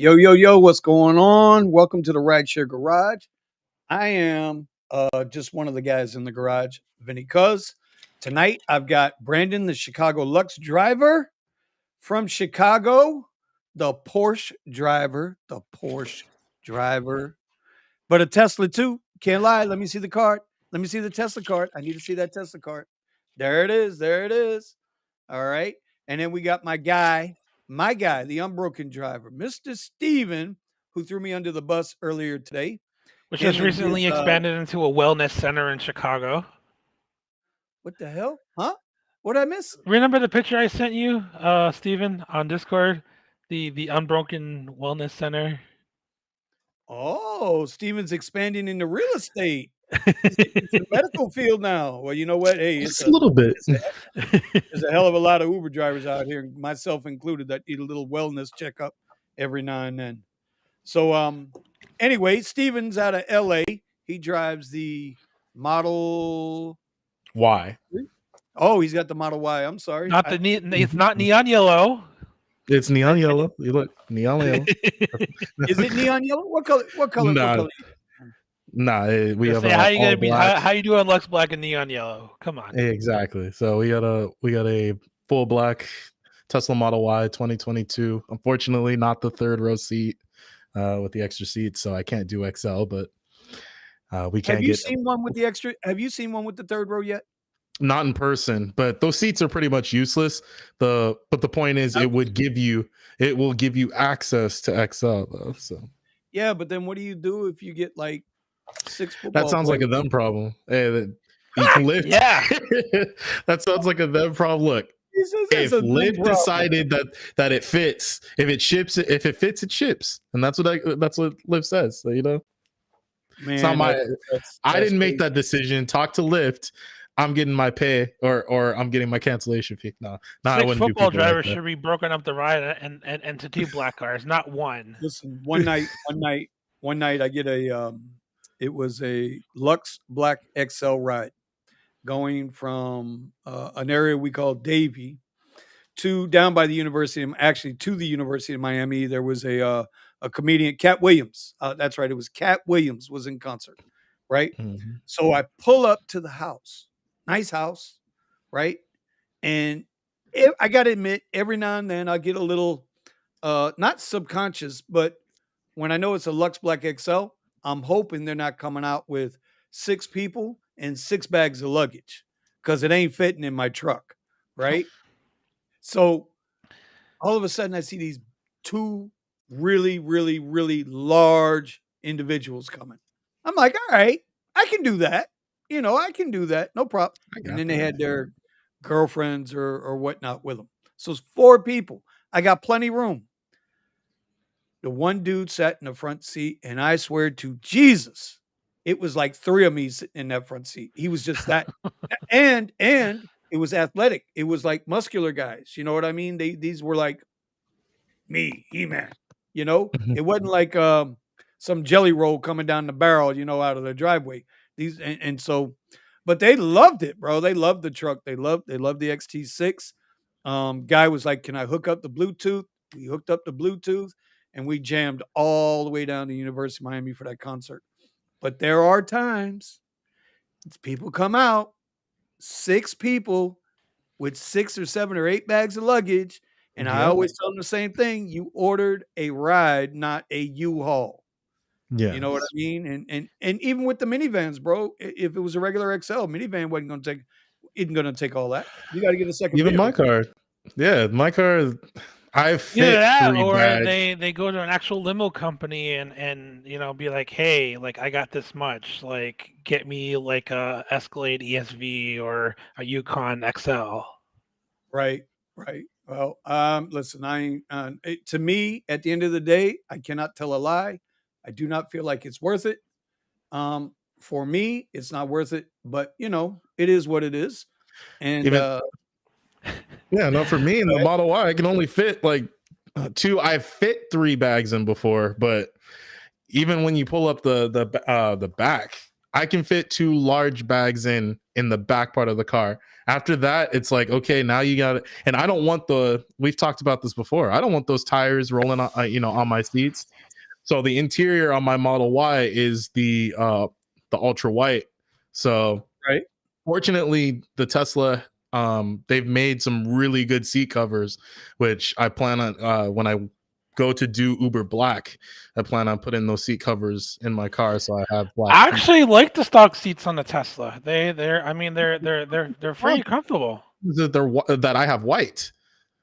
Yo, what's going on? Welcome to the Rideshare Garage. I am just one of the guys in the garage, Vinny Cuz. Tonight I've got Brandon, the Chicago Lux driver from Chicago, the Porsche driver, but a Tesla too. Can't lie. Let me see the card. Let me see the Tesla card. I need to see that Tesla card. There it is. There it is. All right. And then we got my guy, the unbroken driver, Mr. Steven, who threw me under the bus earlier today. Which Him has and his, recently expanded into a wellness center in Chicago. what the hell? Huh? What did I miss? Remember the picture I sent you, Steven, on Discord? The Unbroken Wellness Center. Oh, Steven's expanding into real estate. He's getting into the medical field now. Well, you know what? Hey, Just a little bit. there's a hell of a lot of Uber drivers out here, myself included, that need a little wellness checkup every now and then. So, anyway, Steven's out of LA. He drives the Model Why? Oh, he's got the Model Y. I'm sorry. Not the it's not neon yellow. It's neon yellow. You look neon yellow. Is it neon yellow? What color? What color? Nah. What color? Nah, we have how you gonna be? black. How you doing, Lux Black and neon yellow? Come on. Exactly. So we got a full black Tesla Model Y 2022. Unfortunately, not the third row seat with the extra seats, so I can't do XL. But we can't. Have you seen one with the extra? Have you seen one with the third row yet? Not in person, but those seats are pretty much useless. But the point is, it will give you access to XL though. So yeah, but then what do you do if you get like 6 football? That sounds like a them problem. Hey, Lyft. Yeah, that sounds like a them problem. Look, if Lyft decided that it fits, if it fits, it ships, and that's what Lyft says. So man, it's not my. I didn't make that decision. Talk to Lyft. I'm getting my pay, or I'm getting my cancellation fee. No, I wouldn't. Football drivers should be broken up the ride and to 2 black cars, not one. Listen, one night, I get a. It was a Lux Black XL ride going from an area we call Davie to down by the University, actually to the University of Miami. There was a comedian, Cat Williams. That's right. It was Cat Williams was in concert, right? Mm-hmm. So I pull up to the house, nice house, right? And I got to admit, every now and then I get a little, not subconscious, but when I know it's a Lux Black XL, I'm hoping they're not coming out with 6 people and 6 bags of luggage because it ain't fitting in my truck, right? So all of a sudden I see these 2 really, really, really large individuals coming. I'm like, all right, I can do that. I can do that. No problem. And then they had their girlfriends or whatnot with them. So it's 4 people. I got plenty of room. The one dude sat in the front seat, and I swear to Jesus, it was like 3 of me sitting in that front seat. He was just that, and it was athletic. It was like muscular guys. You know what I mean? These were like me, He-Man. It wasn't like some jelly roll coming down the barrel, out of the driveway. These and so, but they loved it, bro. They loved the truck. They loved the XT6. Guy was like, "Can I hook up the Bluetooth?" We hooked up the Bluetooth. And we jammed all the way down to University of Miami for that concert. But there are times people come out, 6 people with 6 or 7 or 8 bags of luggage. And I always tell them the same thing. You ordered a ride, not a U-Haul. Yeah. You know what I mean? And even with the minivans, bro, if it was a regular XL, minivan wasn't going to take all that. You got to get a second. Even my car. Yeah, my car. I fit that, 3 or bags. they go to an actual limo company and be like, hey, like I got this much, like get me like a Escalade ESV or a Yukon XL. Right. Well, listen, to me, at the end of the day, I cannot tell a lie. I do not feel like it's worth it. For me, it's not worth it, but it is what it is. And yeah, no, for me in the Model Y, I can only fit like 2. I've fit 3 bags in before, but even when you pull up the back, I can fit 2 large bags in the back part of the car. After that, it's like, okay, now you got it. And I don't want we've talked about this before. I don't want those tires rolling on, on my seats. So the interior on my Model Y is the ultra white. So Right. fortunately, the Tesla, they've made some really good seat covers, which I plan on when I go to do Uber Black, I plan on putting those seat covers in my car, so I have black. I actually like the stock seats on the Tesla. They're pretty comfortable. That I have white,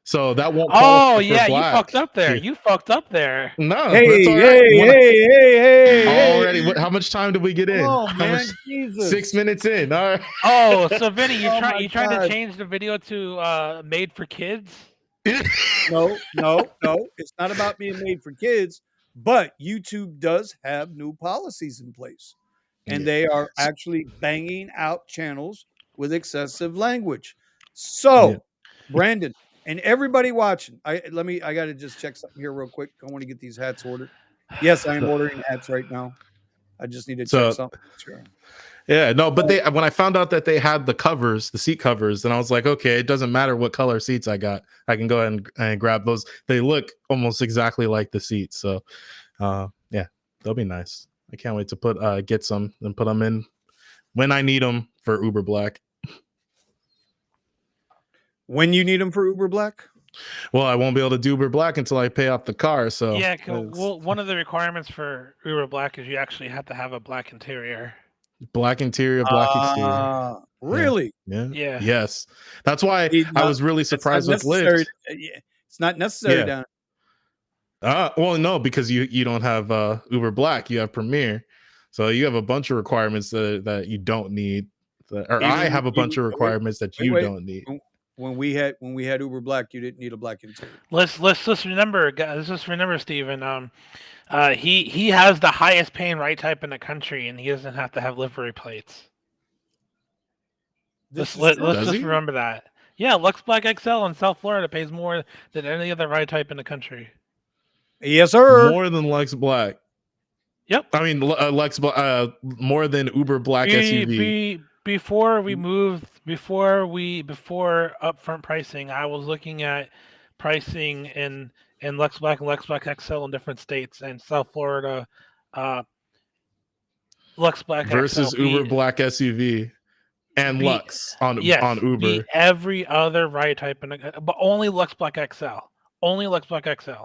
so that won't. Oh qualify yeah, for black. you fucked up there. Yeah. You fucked up there. No, Hey, that's all right. hey. Already, how much time did we get in? Oh, How man, much? Jesus. 6 minutes in. All right. Oh, so Vinny, you Oh, my trying to God. change the video to made for kids? No. It's not about being made for kids, but YouTube does have new policies in place, and they are actually banging out channels with excessive language. So, Brandon and everybody watching, I got to just check something here real quick. I want to get these hats ordered. Yes, I am ordering hats right now. I just need to check something. Sure. Yeah, no, but when I found out that they had the seat covers, then I was like, okay, it doesn't matter what color seats I got. I can go ahead and grab those. They look almost exactly like the seats. So, yeah, they'll be nice. I can't wait to get some and put them in when I need them for Uber Black. When you need them for Uber Black? Well, I won't be able to do Uber Black until I pay off the car. So yeah, one of the requirements for Uber Black is you actually have to have a black interior. Black interior, black exterior. Really? Yeah. Yes. That's why I was really surprised with Lyft. It's not necessary down. Well, no, because you don't have Uber Black, you have Premier, so you have a bunch of requirements that you don't need. I have a bunch of requirements that you don't need. When we had Uber Black, you didn't need a black interior. Let's just remember, guys. Let's just remember, Steven. He has the highest paying ride type in the country, and he doesn't have to have livery plates. Let's just remember that. Yeah, Lux Black XL in South Florida pays more than any other ride type in the country. Yes, sir. More than Lux Black. Yep. I mean, Lux Black, more than Uber Black SUV. Before upfront pricing, I was looking at pricing in Lux Black and Lux Black XL in different states, and South Florida, Lux Black versus XL Uber Black SUV and Lux on Uber. Every other ride type, but only Lux Black XL. Only Lux Black XL.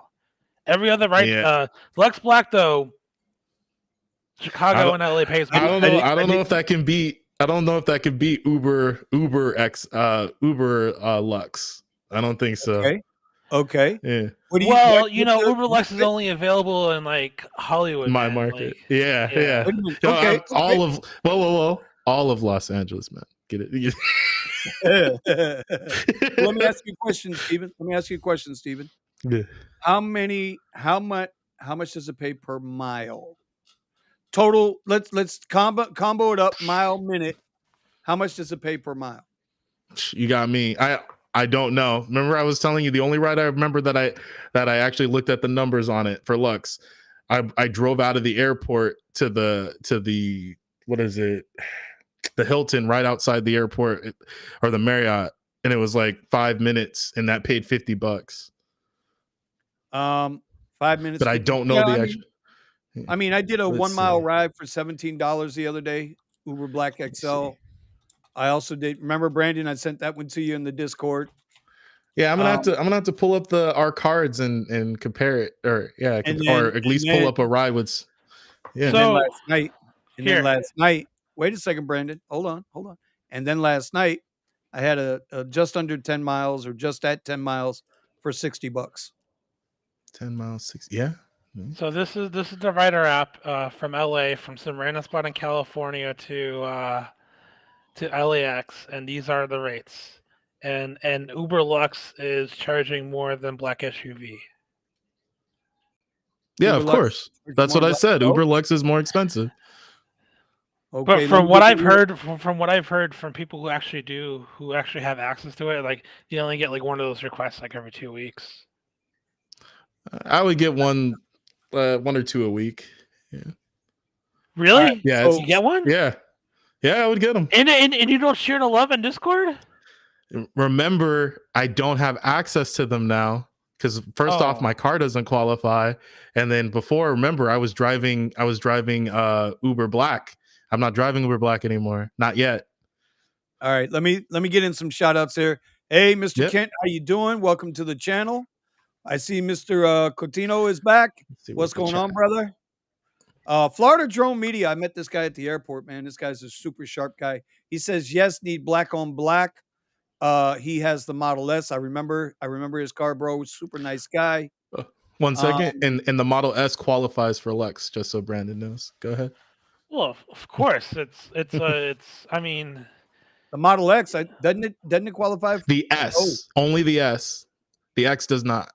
Every other ride, Lux Black though. Chicago and LA pays more. I don't know if that can beat. I don't know if that could beat Uber Lux. I don't think so. Okay. Yeah. Uber Lux is only available in like Hollywood. My market. Yeah. Okay. All of Los Angeles, man. Get it? Let me ask you a question, Steven. Yeah. How much does it pay per mile? Total, let's combo it up, mile, minute. How much does it pay per mile? You got me. I don't know. Remember, I was telling you the only ride I remember that I actually looked at the numbers on it for Lux. I drove out of the airport to the what is it? The Hilton right outside the airport or the Marriott, and it was like 5 minutes, and that paid $50. 5 minutes. But I don't know the actual. I mean, I did a 1 mile ride for $17 the other day, Uber Black XL. I also did. Remember, Brandon? I sent that one to you in the Discord. Yeah, I'm gonna have to pull up our cards and compare it, or at least pull up a ride with. Yeah. So, then last night. Wait a second, Brandon. Hold on. And then last night, I had a just under 10 miles or just at 10 miles for $60. 10 miles, 60. Yeah. So this is the Rider app from LA, from some random spot in California to LAX, and these are the rates. And Uber Lux is charging more than Black SUV. Yeah, Uber of course. That's what I said. Uber Lux is more expensive. Okay, but from what I've heard from people who actually have access to it, like you only get like one of those requests like every 2 weeks. I would get one or two a week. Yeah. Really? Yeah. You get one? Yeah. Yeah, I would get them. And you don't share the love in Discord? Remember, I don't have access to them now because first off, my car doesn't qualify, and then before, remember, I was driving Uber Black. I'm not driving Uber Black anymore, not yet. All right, let me get in some shout outs here. Hey, Mr. Yep. Kent, how you doing? Welcome to the channel. I see Mr. Cotino is back. What's going on, brother? Florida Drone Media. I met this guy at the airport, man. This guy's a super sharp guy. He says, yes, need black on black. He has the Model S. I remember his car, bro. Super nice guy. 1 second. And the Model S qualifies for Lux, just so Brandon knows. Go ahead. Well, of course. It's I mean, the Model X, doesn't it qualify for the S? Only the S. The X does not.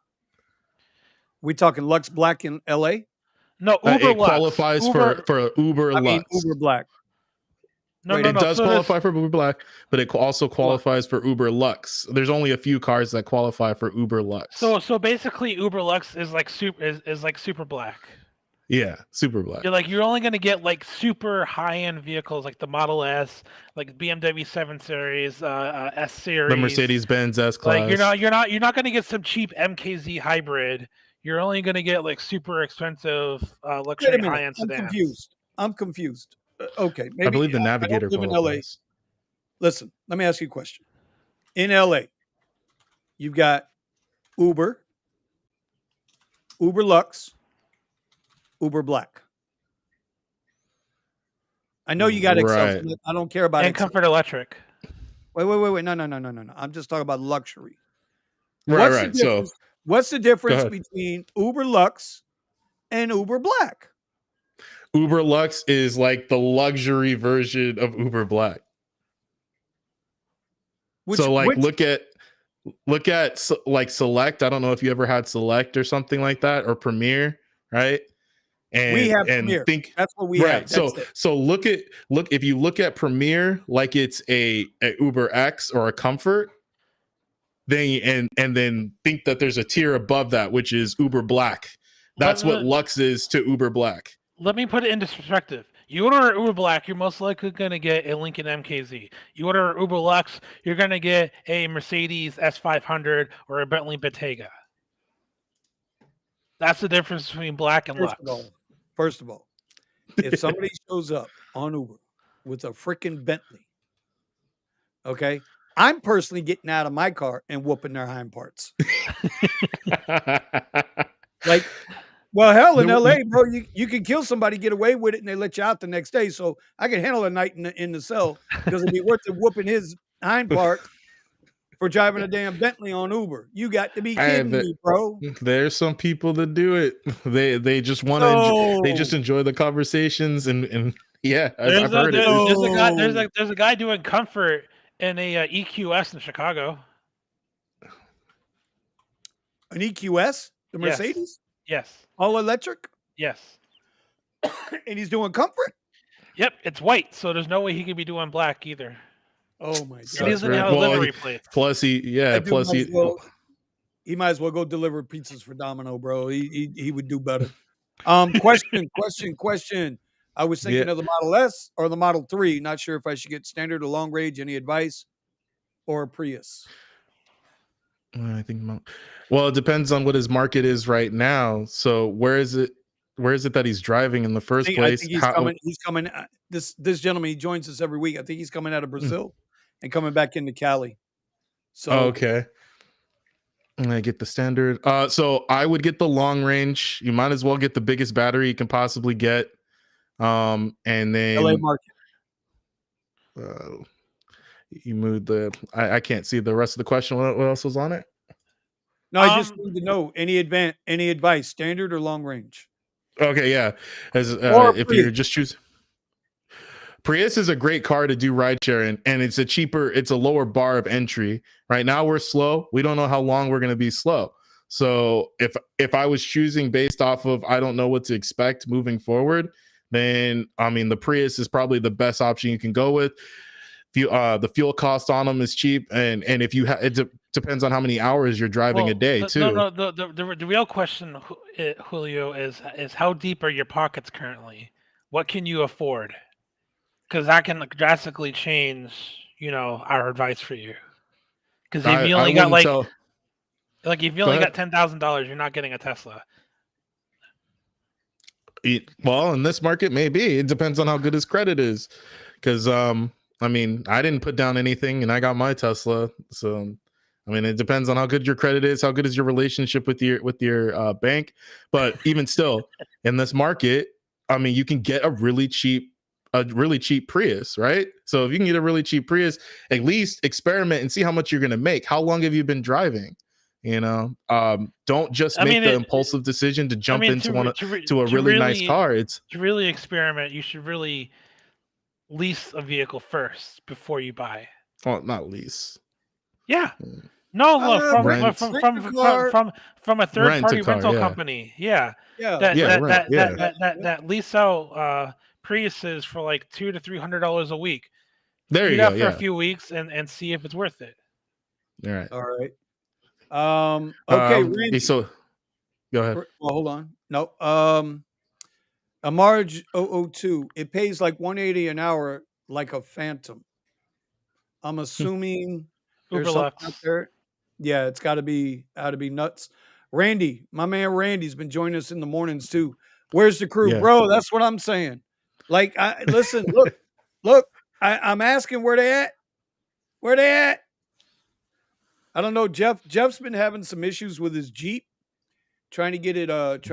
We talking Lux Black in LA? No, Uber it Lux. qualifies for Uber Lux. Mean Uber Black. It does qualify for Uber Black, but it also qualifies for Uber Lux. There's only a few cars that qualify for Uber Lux. So basically, Uber Lux is like super black. Yeah, super black. You're only going to get like super high end vehicles like the Model S, like BMW 7 Series, S Series, the Mercedes-Benz S Class. Like you're not going to get some cheap MKZ hybrid. You're only going to get like super expensive luxury high end sedans. I'm confused. Okay, maybe I believe the Navigator live in LA. Listen, let me ask you a question. In LA, you've got Uber Lux, Uber Black. I know you got Excel. So I don't care about and Excel. Comfort Electric. Wait. No. I'm just talking about luxury. Right. What's the difference between Uber Lux and Uber Black? Uber Lux is like the luxury version of Uber Black. Look at like Select. I don't know if you ever had Select or something like that, or Premier, right? And we have Premier. That's what we have. So look if you look at Premier like it's a Uber X or a Comfort, then and then think that there's a tier above that, which is Uber Black. That's what Lux is to Uber Black. Let me put it into perspective. You order Uber Black, you're most likely going to get a Lincoln MKZ. You order Uber Lux, you're going to get a Mercedes S500 or a Bentley Bottega. That's the difference between Black and Lux. First of all, if somebody shows up on Uber with a freaking Bentley, okay, I'm personally getting out of my car and whooping their hind parts. Like, well, hell, in LA, bro, you can kill somebody, get away with it, and they let you out the next day. So I can handle a night in the cell because it'd be worth it whooping his hind part for driving a damn Bentley on Uber. You got to be kidding me, bro. There's some people that do it. They just want to. They just enjoy the conversations and yeah, I've heard it. There's a guy doing Comfort in a EQS in Chicago. An EQS, the Mercedes. Yes. All electric? Yes. And he's doing Comfort? Yep, it's white, so there's no way he could be doing black either. Oh my god. He doesn't have livery plates. He might as well go deliver pizzas for Domino, bro. He would do better. Question. I was thinking of the Model S or the Model 3. Not sure if I should get standard or long range. Any advice? Or a Prius? I think. Well, it depends on what his market is right now. So where is it that he's driving in the first place? I think he's coming. This gentleman, he joins us every week. I think he's coming out of Brazil and coming back into Cali. So okay. I get the standard. So I would get the long range. You might as well get the biggest battery you can possibly get. And then LA market. You moved the. I can't see the rest of the question. What else was on it? No, I just need to know any advice, standard or long range. Okay, yeah. If you're just choosing, Prius is a great car to do rideshare in, and it's a lower bar of entry. Right now we're slow. We don't know how long we're going to be slow. So if I was choosing based off of I don't know what to expect moving forward, then I mean the Prius is probably the best option you can go with. The fuel cost on them is cheap, and if you it depends on how many hours you're driving a day too. No, the real question, Julio, is how deep are your pockets currently? What can you afford? because that can drastically change, our advice for you. Because if you I only got wouldn't tell. if you Go only got ahead. $10,000, you're not getting a Tesla. Well, in this market, maybe it depends on how good his credit is. Because I mean, I didn't put down anything, and I got my Tesla. So, I mean, it depends on how good your credit is, how good is your relationship with your bank. But even still, in this market, I mean, you can get a really cheap Prius, right? So if you can get a really cheap Prius, at least experiment and see how much you're going to make. How long have you been driving? Don't just I make mean, the impulsive decision to jump into a really nice car. It's to really experiment, you should really lease a vehicle first before you buy. well, not lease. Yeah. No, look, Rent. Rent a car. from a third Rent a party car, rental yeah. company. Yeah. Yeah, That Yeah, that rent, that that yeah. that that, that lease out Priuses for like $200 to $300 a week. There Do you that go, for a yeah. few weeks and see if it's worth it. All right. all right. Okay, Randy. So go ahead. Well, hold on. No. A Marge 002. It pays like 180 an hour, like a Phantom. I'm assuming there's something out Uberlux. there. Yeah, it's got to be nuts. Randy, my man Randy's been joining us in the mornings too. Where's the crew, Yeah. bro? That's what I'm saying. Like, I listen, look. I'm asking where they at. Where they at? I don't know. Jeff's been having some issues with his Jeep, trying to get it Right.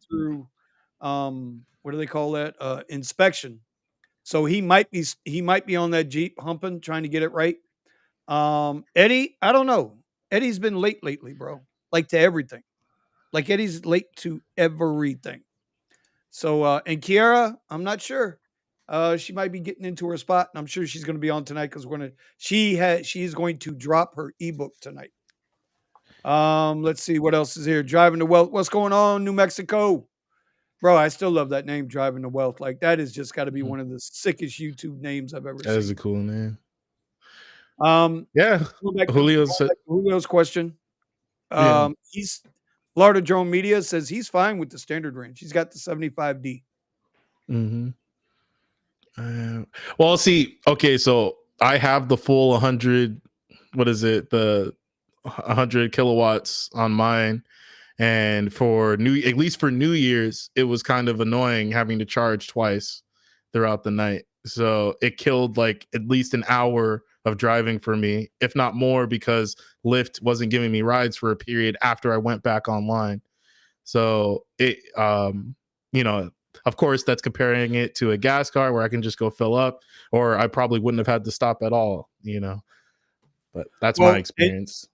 through what do they call that? Inspection. So he might be on that Jeep humping, trying to get it right. Eddie, I don't know. Eddie's been late lately, bro. Like to everything. Like Eddie's late to everything. So and Kiara, I'm not sure. She might be getting into her spot, and I'm sure she's going to be on tonight because she's going to drop her ebook tonight. Let's see what else is here. Driving to Wealth. What's going on, New Mexico? Bro, I still love that name, Driving to Wealth. Like that is just got to be Mhm. one of the sickest YouTube names I've ever That is seen. a cool name. Um, Yeah. going back to Julio's Julio's question. yeah. He's Florida Drone Media says he's fine with the standard range. He's got the 75D. Mm-hmm. Well, see, okay, so I have the full 100. What is it? The 100 kilowatts on mine, and at least for New Year's, it was kind of annoying having to charge twice throughout the night. So it killed like at least an hour of driving for me, if not more, because Lyft wasn't giving me rides for a period after I went back online. So you know, of course, that's comparing it to a gas car where I can just go fill up, or I probably wouldn't have had to stop at all, but that's my Well, experience.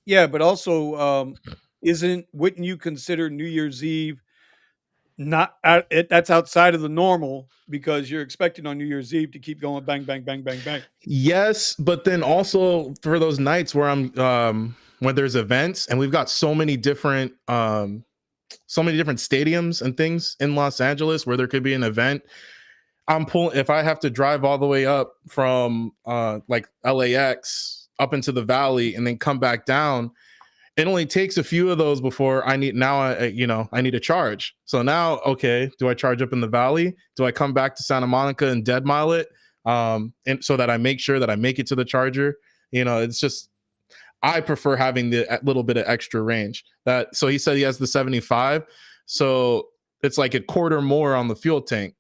yeah, but also, wouldn't you consider New Year's Eve not that's outside of the normal because you're expecting on New Year's Eve to keep going bang, bang, bang, bang, bang. Yes, but then also for those nights where I'm when there's events and we've got so many different stadiums and things in Los Angeles where there could be an event. I'm pulling if I have to drive all the way up from like LAX up into the valley and then come back down. It only takes a few of those before I need I need a charge. So now, okay, do I charge up in the valley? Do I come back to Santa Monica and dead mile it? And so that I make sure that I make it to the charger. It's just I prefer having the little bit of extra range. So he said he has the 75. So it's like a quarter more on the fuel tank.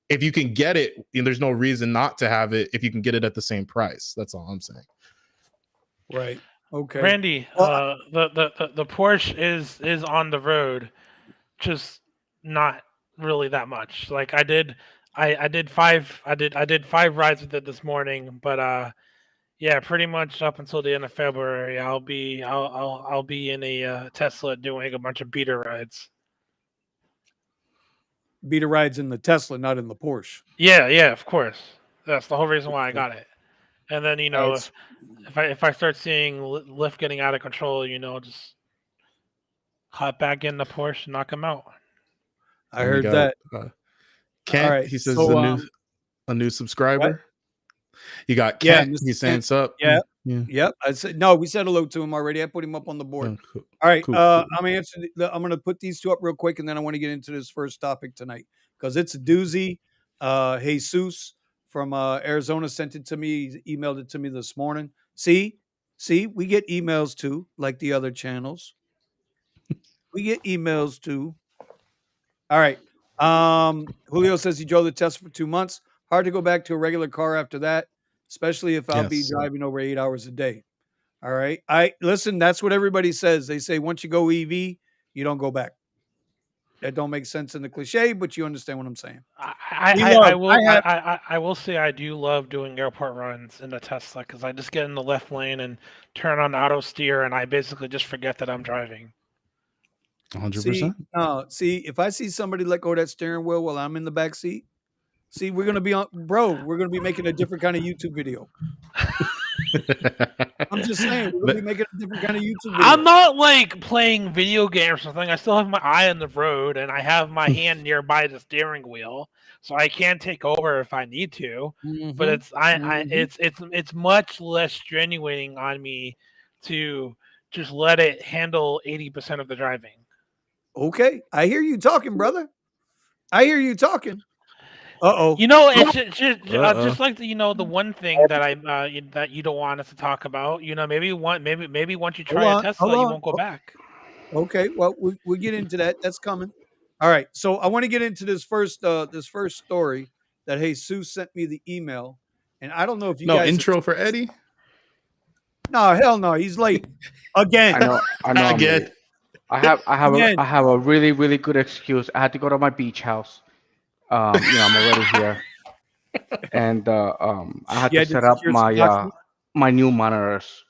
If you can get it, there's no reason not to have it if you can get it at the same price. That's all I'm saying. Right. Okay. Randy, Well, the Porsche is on the road, just not really that much. Like I did five rides with it this morning, but yeah, pretty much up until the end of February, I'll be in a Tesla doing a bunch of beater rides. Beta rides in the Tesla, not in the Porsche. Yeah, of course. That's the whole reason why I Okay. got it. And then All right. if I start seeing Lyft getting out of control, just hop back in the Porsche and knock him out. I And we heard got that. All Kent. right. He says So, a new what? subscriber. You got Yeah, Kent. Mr. He's saying Kent. sup. Yeah. Yeah. Yep. I said no. We said hello to him already. I put him up on the board. Oh, cool. All right. Cool. I'm gonna put these two up real quick, and then I want to get into this first topic tonight because it's a doozy. Jesus from Arizona sent it to me. He emailed it to me this morning. See, we get emails too, like the other channels. We get emails too. All right. Julio says he drove the Tesla for 2 months. Hard to go back to a regular car after that, especially if I'll be Yes. driving over 8 hours a day. All right. I listen, that's what everybody says. They say once you go EV, you don't go back. That don't make sense in the cliche, but you understand what I'm saying. I will say I do love doing airport runs in the Tesla because I just get in the left lane and turn on auto steer, and I basically just forget that I'm driving. 100%. See, if I see somebody let go of that steering wheel while I'm in the back seat, see, we're gonna be making a different kind of YouTube video. I'm just saying, we're gonna be making a different kind of YouTube video. I'm not like playing video games or something. I still have my eye on the road and I have my hand nearby the steering wheel, so I can take over if I need to. But it's much less strenuating on me to just let it handle 80% of the driving. Okay, I hear you talking, brother. I hear you talking. Uh-oh. It's just like the one thing that that you don't want us to talk about. Maybe once you try a Tesla, you won't go back. Okay, well, we'll get into that. That's coming. All right, so I want to get into this first story that Jesus sent me the email, and I don't know if you guys intro for Eddie. No, hell no, he's late again. I know. Again. Late. I have a really, really good excuse. I had to go to my beach house. I'm already here, and I had to set up my new monitors.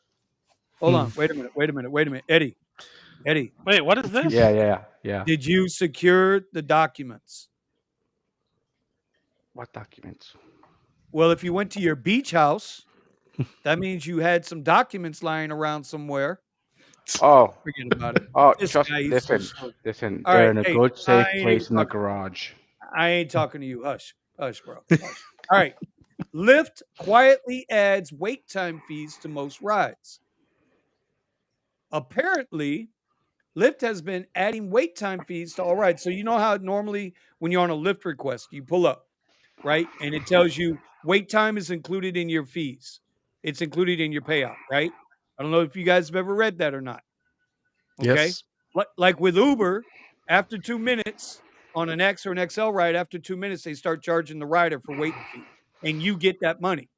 Hold on, wait a minute, Eddie. Wait, what is this? Yeah. Did you secure the documents? What documents? Well, if you went to your beach house, that means you had some documents lying around somewhere. Oh, forget about it. Oh, This just guy is listen. All They're right, in a hey, good, safe I ain't place in the talking- garage. I ain't talking to you. Hush, bro. Hush. All right. Lyft quietly adds wait time fees to most rides. Apparently, Lyft has been adding wait time fees to all rides. So you know how normally when you're on a Lyft request, you pull up, right? And it tells you wait time is included in your fees. It's included in your payout, right? I don't know if you guys have ever read that or not. Okay. Yes. Like with Uber, after 2 minutes on an X or an XL ride, after 2 minutes, they start charging the rider for waiting fee, and you get that money.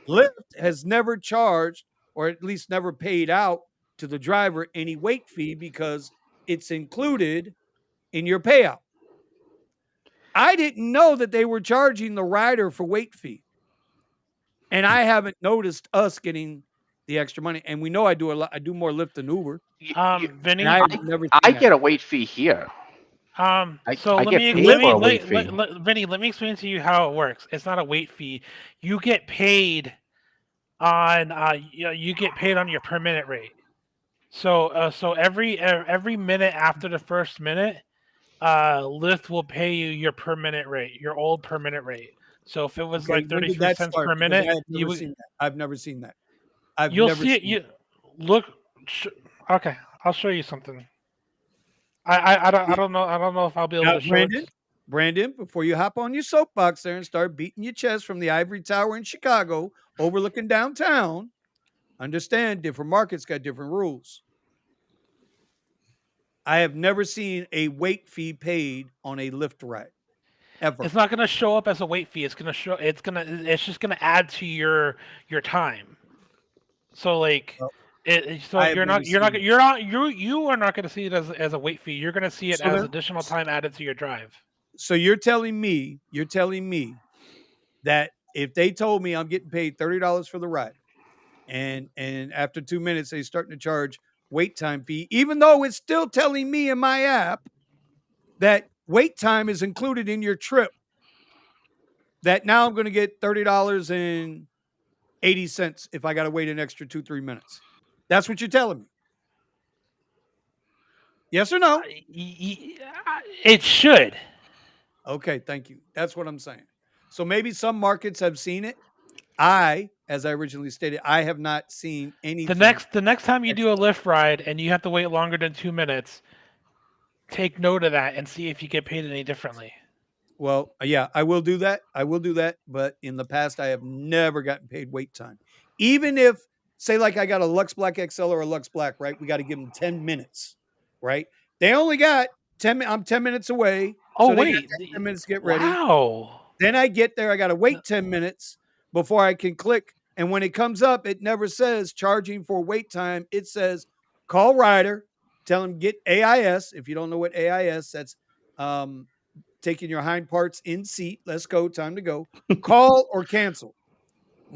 Lyft has never charged, or at least never paid out to the driver any wait fee because it's included in your payout. I didn't know that they were charging the rider for wait fee. And I haven't noticed us getting the extra money. And we know I do a lot. I do more Lyft than Uber. Vinny, And I've never seen I that. get a wait fee here. so I let get me paid for a wait fee. Vinny, let me explain to you how it works. It's not a wait fee. You get paid on you get paid on your per minute rate. So every minute after the first minute, Lyft will pay you your per minute rate, your old per minute rate. So if it was Okay, like when did 33 that cents start? per Because minute, I have never seen that. I've never seen that. you'll see it. You look. Okay, I'll show you something. I don't know if I'll be able Now, to show it. Brandon, before you hop on your soapbox there and start beating your chest from the ivory tower in Chicago overlooking downtown, understand different markets got different rules. I have never seen a wait fee paid on a Lyft ride ever. It's not going to show up as a wait fee. It's just going to add to your time. So like I have you are never seen it. not going to see it as a wait fee. You're going to see it So as there- additional time added to your drive. So you're telling me that if they told me I'm getting paid $30 for the ride, and after 2 minutes they starting to charge wait time fee, even though it's still telling me in my app that wait time is included in your trip, that now I'm going to get $30.80 if I got to wait an extra 2-3 minutes. That's what you're telling me. Yes or no? It should. Okay, thank you. That's what I'm saying. So maybe some markets have seen it. As I originally stated, I have not seen anything. The next time you do a Lyft ride and you have to wait longer than 2 minutes, take note of that and see if you get paid any differently. Well, yeah, I will do that. I will do that. But in the past, I have never gotten paid wait time. Even if, say, like I got a Lux Black XL or a Lux Black, right? We got to give them 10 minutes, right? They only got 10 I'm 10 minutes away. Oh So they got wait, 10 minutes to get ready. wow. Then I get there. I got to wait 10 minutes before I can click. And when it comes up, it never says charging for wait time. It says call rider, tell him get AIS. If you don't know what AIS, that's um, taking your hind parts in seat. Let's go. Time to go. Call or cancel.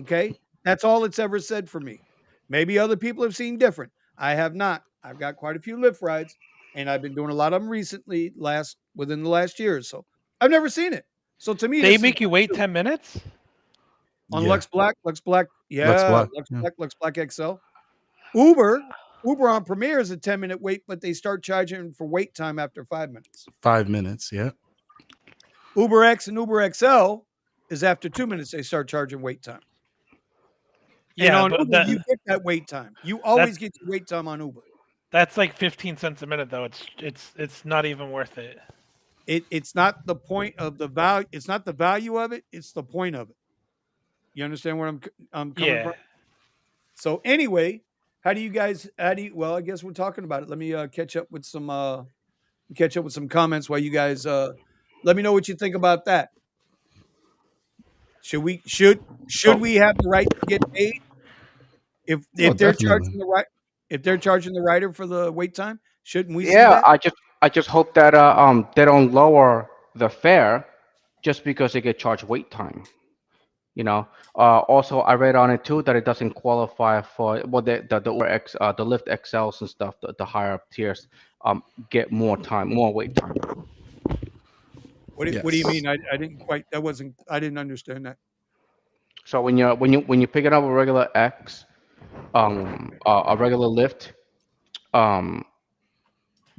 Okay. That's all it's ever said for me. Maybe other people have seen different. I have not. I've got quite a few Lyft rides and I've been doing a lot of them recently, within the last year or so. I've never seen it. So to me, They this is make you wait 10 minutes? on Yeah. Lux Black, Lux Black. Yeah. Lux Black XL. Uber on Premier is a 10-minute wait, but they start charging for wait time after 5 minutes. 5 minutes. Yeah. Uber X and Uber XL is after 2 minutes they start charging wait time. And Yeah, on but Uber, you get that wait time. You always get your wait time on Uber. that's like 15 cents a minute though. It's not even worth it. It's not the point of the value. It's not the value of it. It's the point of it. You understand where I'm coming from? So anyway, how do you guys? Well, I guess we're talking about it. Let me catch up with some comments while you guys let me know what you think about that. Should we have the right to get paid if they're charging if they're charging the rider for the wait time? Shouldn't we see Yeah, that? I just hope that they don't lower the fare just because they get charged wait time. You know. Also, I read on it too that it doesn't qualify for the Uber X the Lyft XLs and stuff. The higher up tiers get more time, more wait time. What do you mean? I didn't quite. That wasn't. I didn't understand that. So when you pick it up a regular X, a regular Lyft, um,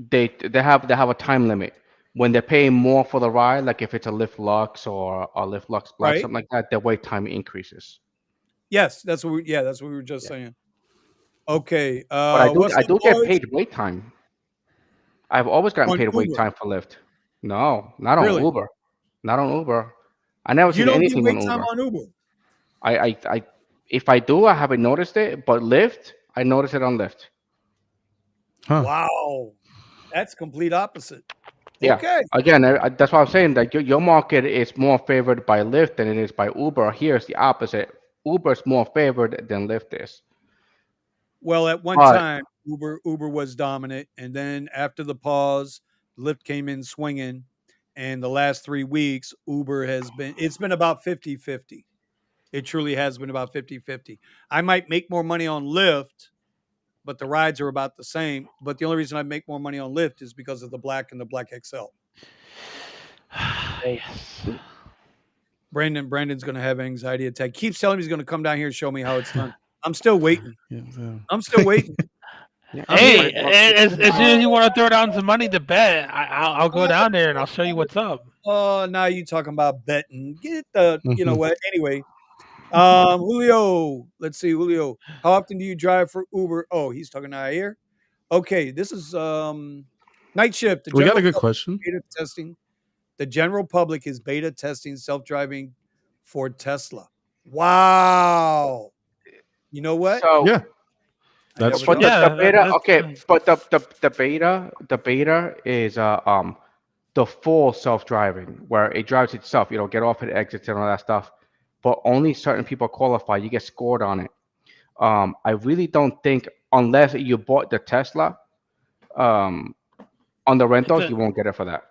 they have a time limit. When they're paying more for the ride, like if it's a Lyft Lux or a Lyft Lux Black, Right? something like that, their wait time increases. Yes, that's what we were just Yeah. saying. Okay. But What's I up, do get boys? paid wait time. I've always gotten On paid wait Uber. time for Lyft. No, not on Really? Uber. Not on Uber. I never You seen don't get anything on wait time Uber. on Uber. I if I do, I haven't noticed it. But Lyft, I notice it on Lyft. Huh. Wow. That's complete opposite. Yeah. Okay. Again, that's why I'm saying that your market is more favored by Lyft than it is by Uber. Here's the opposite. Uber's more favored than Lyft is. Well, at one But time, Uber was dominant, and then after the pause, Lyft came in swinging, and the last 3 weeks, Uber it's been about 50-50. It truly has been about 50-50. I might make more money on Lyft, but the rides are about the same. But the only reason I make more money on Lyft is because of the Black and the Black XL. Yes. Brandon's going to have an anxiety attack. Keeps telling me he's going to come down here and show me how it's done. I'm still waiting. Yeah, I'm still waiting. yeah, Hey, everybody as soon as you want to throw down some money to bet, I'll go down there and I'll show you what's up. Oh, now you talking about betting. Get the, you know Mhm. what? Anyway, Julio, let's see, Julio. How often do you drive for Uber? Oh, he's talking out here. Okay, this is night shift. We got a good question. Beta testing. The general public is beta testing self-driving for Tesla. Wow. You know what? So, Yeah, I that's never but true. know. the beta, that's okay, but the beta is the full self-driving where it drives itself. You know, get off, it exits, and all that stuff. But only certain people qualify. You get scored on it. I really don't think unless you bought the Tesla um, on the it's rentals, a you won't get it for that.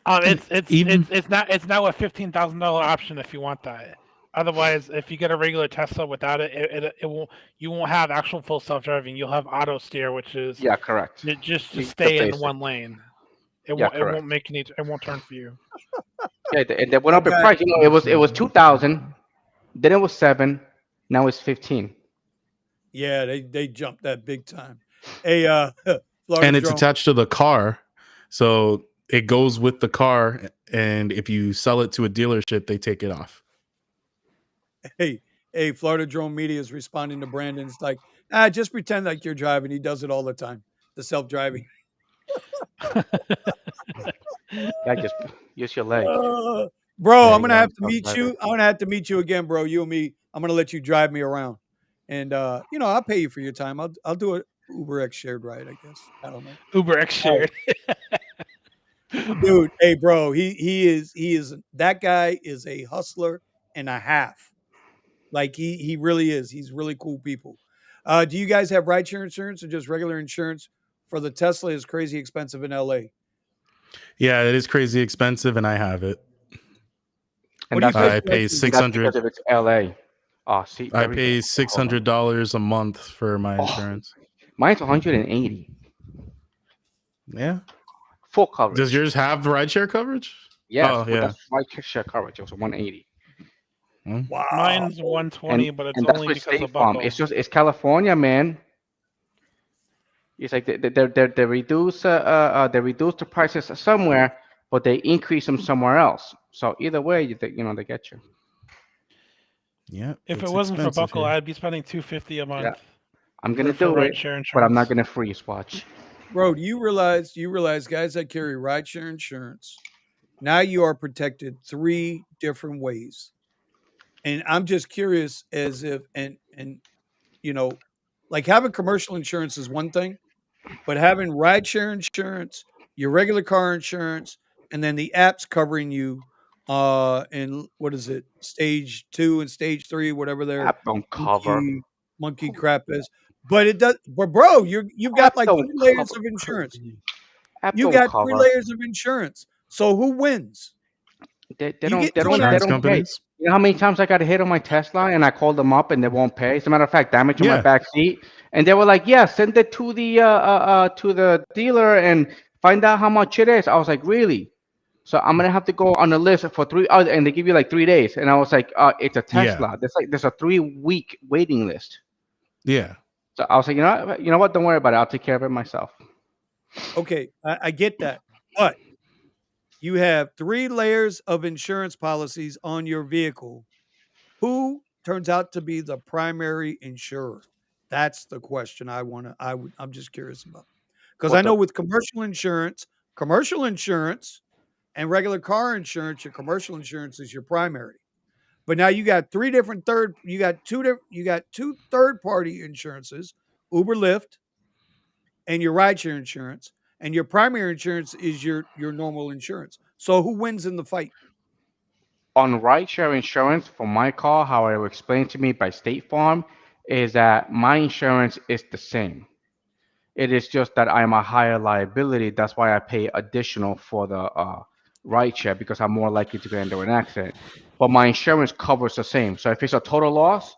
And even it's now a $15,000 option if you want that. Otherwise, if you get a regular Tesla without it, it won't. You won't have actual full self driving. You'll have auto steer, which is Yeah, correct. just to The stay in basic. one lane. It Yeah, won't. It correct. won't make any. It won't turn for you. Yeah, and they went I up in got price. You know, it was 2,000, then it was 7, now it's 15. yeah, they jumped that big time. Hey, Florida and it's Drone. attached to the car, so it goes with the car. And if you sell it to a dealership, they take it off. Hey, Florida Drone Media is responding to Brandon's like, just pretend like you're driving. He does it all the time. The self-driving. Yeah, just use your leg. Bro, There I'm you gonna go. have to meet you. I'm gonna have to meet you again, bro. You and me. I'm gonna let you drive me around, and I'll pay you for your time. I'll do a Uber X shared ride. I guess I don't know. UberX All right, shared. dude. Hey, bro. He is that guy is a hustler and a half. Like he really is. He's really cool people. Do you guys have rideshare insurance or just regular insurance for the Tesla? Is crazy expensive in LA. Yeah, it is crazy expensive, and I have it. What And do you that's pay I for that pay thing? and that's because 600. if it's LA. Oh, see, I there we go. pay Okay, hold on. $600 a month for my Oh, insurance. mine's 180. Yeah. Full Does coverage. yours have rideshare coverage? Yes, Oh well, yeah. that's my share coverage. It was 180. Wow. Mine's 120, And but it's and that's only with because State of Farm. buckle. It's California, man. It's like they reduce the prices somewhere, but they increase them somewhere else. So either way, they get you. Yeah. If it It's wasn't for expensive buckle, here. I'd be spending $250 a Yeah, month I'm gonna for do it, rideshare but I'm not insurance. gonna freeze. Watch. Bro, do you realize guys that carry rideshare insurance, now you are protected 3 different ways. And I'm just curious as if and you know, like having commercial insurance is one thing, but having rideshare insurance, your regular car insurance, and then the apps covering you in what is it? Stage 2 and stage 3, whatever their App don't cover. monkey crap is. But it does but bro, you've App got like don't 3 layers cover. of insurance. App You don't got 3 cover. layers of insurance. So who wins? They You don't get they two and don't a they half. Insurance don't pay. companies? You know how many times I got hit on my Tesla and I called them up and they won't pay. As a matter of fact, damage on my Yeah. back seat, and they were like, "Yeah, send it to the dealer and find out how much it is." I was like, "Really?" So I'm gonna have to go on the list for three, and they give you like 3 days. And I was like, "It's a Yeah. Tesla. There's a 3 week waiting list." Yeah. So I was like, you know what? Don't worry about it. I'll take care of it myself. Okay, I get that. But you have 3 layers of insurance policies on your vehicle. Who turns out to be the primary insurer? That's the question I'm just curious about. Because What I the know with commercial insurance and regular car insurance, your commercial insurance is your primary. But now you got 3 different third you got 2 third party insurances, Uber, Lyft, and your rideshare insurance, and your primary insurance is your normal insurance. So who wins in the fight? on rideshare insurance for my car, how it was explained to me by State Farm, is that my insurance is the same. It is just that I'm a higher liability. That's why I pay additional for the rideshare because I'm more likely to get into an accident. But my insurance covers the same. So if it's a total loss,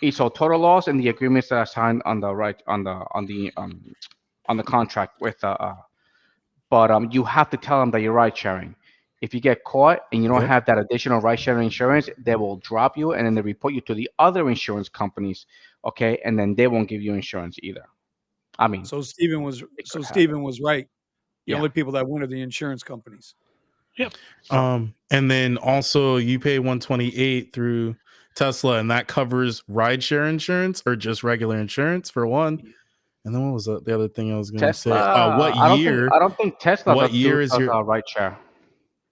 it's a total loss, and the agreements that I signed on the right on the contract with but you have to tell them that you're ride sharing. If you get caught and you don't Yep. have that additional ride sharing insurance, they will drop you and then they report you to the other insurance companies, okay? And then they won't give you insurance either. I mean, So Stephen was it so could happen. Stephen was right. The Yeah. only people that win are the insurance companies. Yep. So And then also you pay 128 through Tesla, and that covers rideshare insurance or just regular insurance for one. And then what was the other thing I was gonna say? Tesla, I don't think Tesla What year is does your ride share.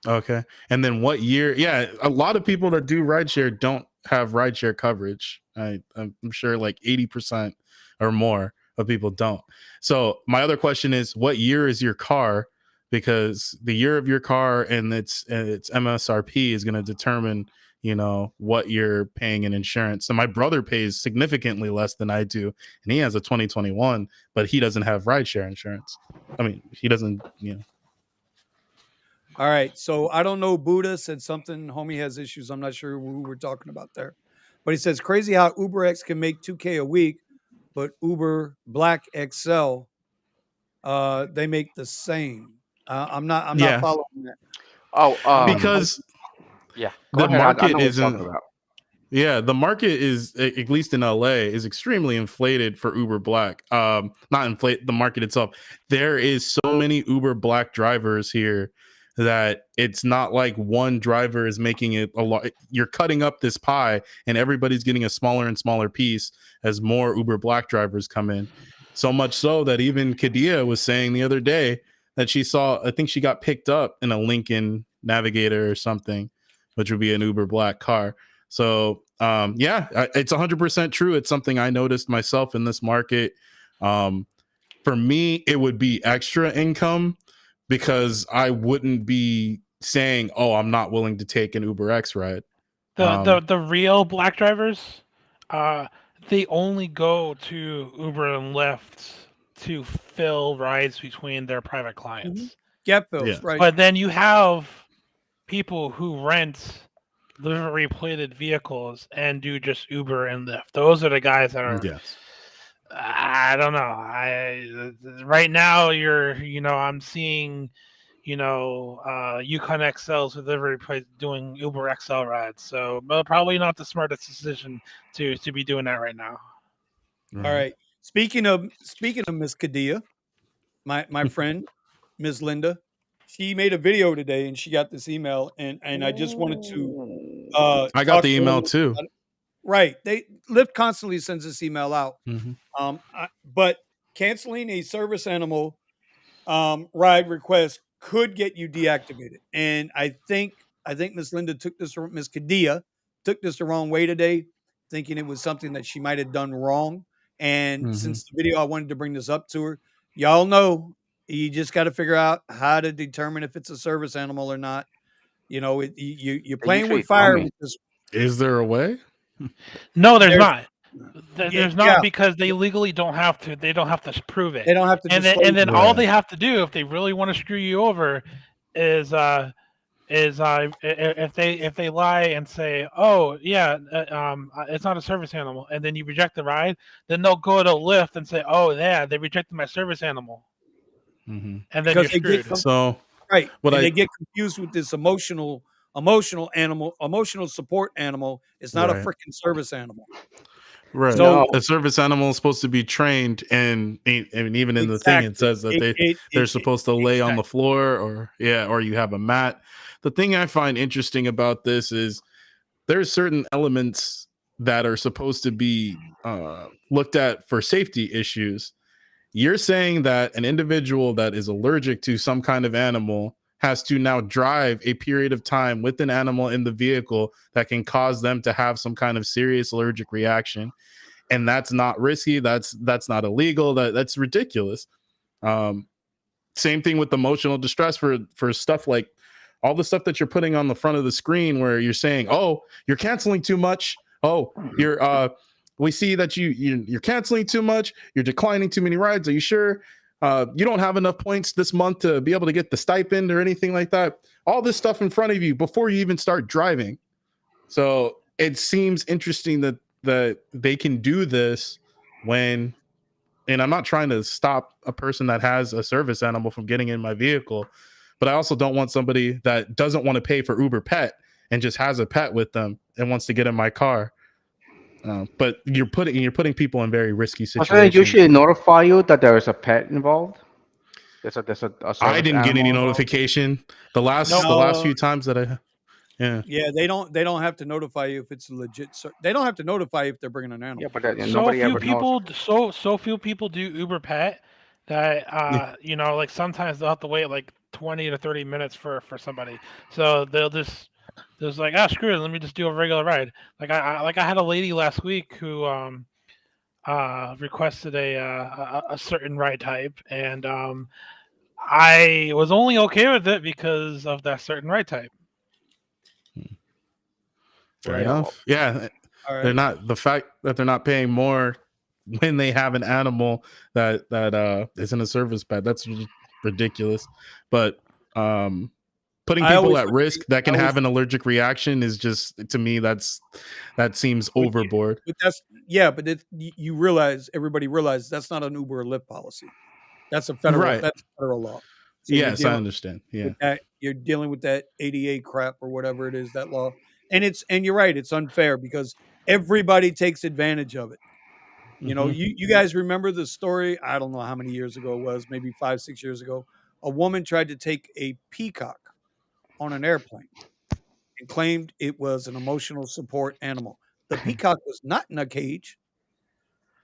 okay? And then what year? Yeah, a lot of people that do rideshare don't have rideshare coverage. I'm sure like 80% or more of people don't. So my other question is, what year is your car? Because the year of your car and its MSRP is going to determine, what you're paying in insurance. So my brother pays significantly less than I do, and he has a 2021, but he doesn't have rideshare insurance. I mean, he doesn't. All right. So I don't know. Buddha said something. Homie has issues. I'm not sure who we're talking about there. But he says crazy how UberX can make 2K a week, but Uber Black XL, they make the same. I'm not Yeah, following that. Oh, because yeah. Go the ahead. I market know what you're talking isn't. about. Yeah, the market is, at least in LA, is extremely inflated for Uber Black. Not inflate the market itself. There is so many Uber Black drivers here that it's not like one driver is making it a lot. You're cutting up this pie, and everybody's getting a smaller and smaller piece as more Uber Black drivers come in. So much so that even Kadia was saying the other day that she saw. I think she got picked up in a Lincoln Navigator or something, which would be an Uber Black car. So it's 100% true. It's something I noticed myself in this market. For me, it would be extra income because I wouldn't be saying, "Oh, I'm not willing to take an Uber X ride." The real Black drivers, they only go to Uber and Lyft to fill rides between their private clients. Gap fills, right? But then you have people who rent livery plated vehicles and do just Uber and Lyft. Those are the guys that are. Yes. I don't know. Right now I'm seeing, Yukon XLs with livery plate doing Uber XL rides. So probably not the smartest decision to be doing that right now. All right. Speaking of Miss Kadia, my friend Miss Linda, she made a video today and she got this email and I just wanted to I got the email too. Right. Lyft constantly sends this email out. But canceling a service animal ride request could get you deactivated. And I think Miss Linda Miss Kadia took this the wrong way today, thinking it was something that she might have done wrong. And since the video, I wanted to bring this up to her. Y'all know you just got to figure out how to determine if it's a service animal or not. You're playing with fire. Is there a way? No, there's not. There's not because they legally don't have to. They don't have to prove it. They don't have to. And then all they have to do if they really want to screw you over is if they lie and say, oh yeah, it's not a service animal, and then you reject the ride, then they'll go to Lyft and say, oh yeah, they rejected my service animal, and then because you're screwed. Right. They get confused with this emotional support animal. It's not a freaking service animal. Right. So a service animal is supposed to be trained, and even in the thing it says that they're supposed to lay on the floor or you have a mat. The thing I find interesting about this is there's certain elements that are supposed to be looked at for safety issues. You're saying that an individual that is allergic to some kind of animal has to now drive a period of time with an animal in the vehicle that can cause them to have some kind of serious allergic reaction. And that's not risky. That's not illegal. That's ridiculous. Same thing with emotional distress for stuff like all the stuff that you're putting on the front of the screen where you're saying, oh, you're canceling too much. Oh, we see that you're canceling too much. You're declining too many rides. Are you sure? You don't have enough points this month to be able to get the stipend or anything like that. All this stuff in front of you before you even start driving. So it seems interesting that they can do this and I'm not trying to stop a person that has a service animal from getting in my vehicle, but I also don't want somebody that doesn't want to pay for Uber Pet and just has a pet with them and wants to get in my car. But you're putting people in very risky situations. So they usually notify you that there is a pet involved. There's a I didn't get any notification. The last few times that they don't have to notify you if it's legit. They don't have to notify you if they're bringing an animal. Yeah, but nobody ever knows. So few people do Uber Pet that like sometimes they'll have to wait like 20 to 30 minutes for somebody. So they'll just like, screw it, let me just do a regular ride. Like I had a lady last week who requested a certain ride type, and I was only okay with it because of that certain ride type. Fair enough. Yeah. Right. They're not, the fact that they're not paying more when they have an animal that isn't a service pet, that's ridiculous. But putting people at risk that can have an allergic reaction is just, to me, that seems overboard. But everybody realizes that's not an Uber or Lyft policy. That's a federal law. So yes, I understand. Yeah. You're dealing with that ADA crap or whatever it is, that law. And you're right, it's unfair because everybody takes advantage of it. You know, you guys remember the story, I don't know how many years ago it was, maybe 5-6 years ago. A woman tried to take a peacock on an airplane and claimed it was an emotional support animal. The peacock was not in a cage.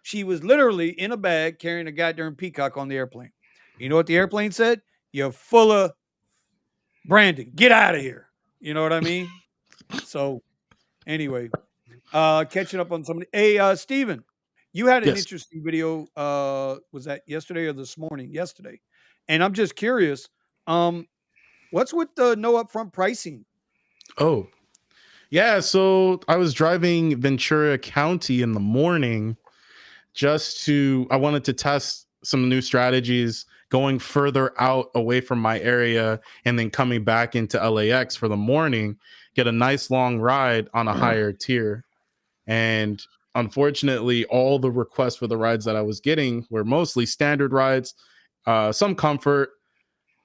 She was literally in a bag carrying a goddamn peacock on the airplane. You know what the airplane said? you're full of branding. Get out of here. You know what I mean? So anyway, catching up on somebody. Hey, Steven, you had an Yes. interesting video. Was that yesterday or this morning? Yesterday. And I'm just curious. What's with the no upfront pricing? Oh, yeah. So I was driving Ventura County in the morning I wanted to test some new strategies going further out away from my area and then coming back into LAX for the morning, get a nice long ride on a higher tier. And unfortunately, all the requests for the rides that I was getting were mostly standard rides, some comfort.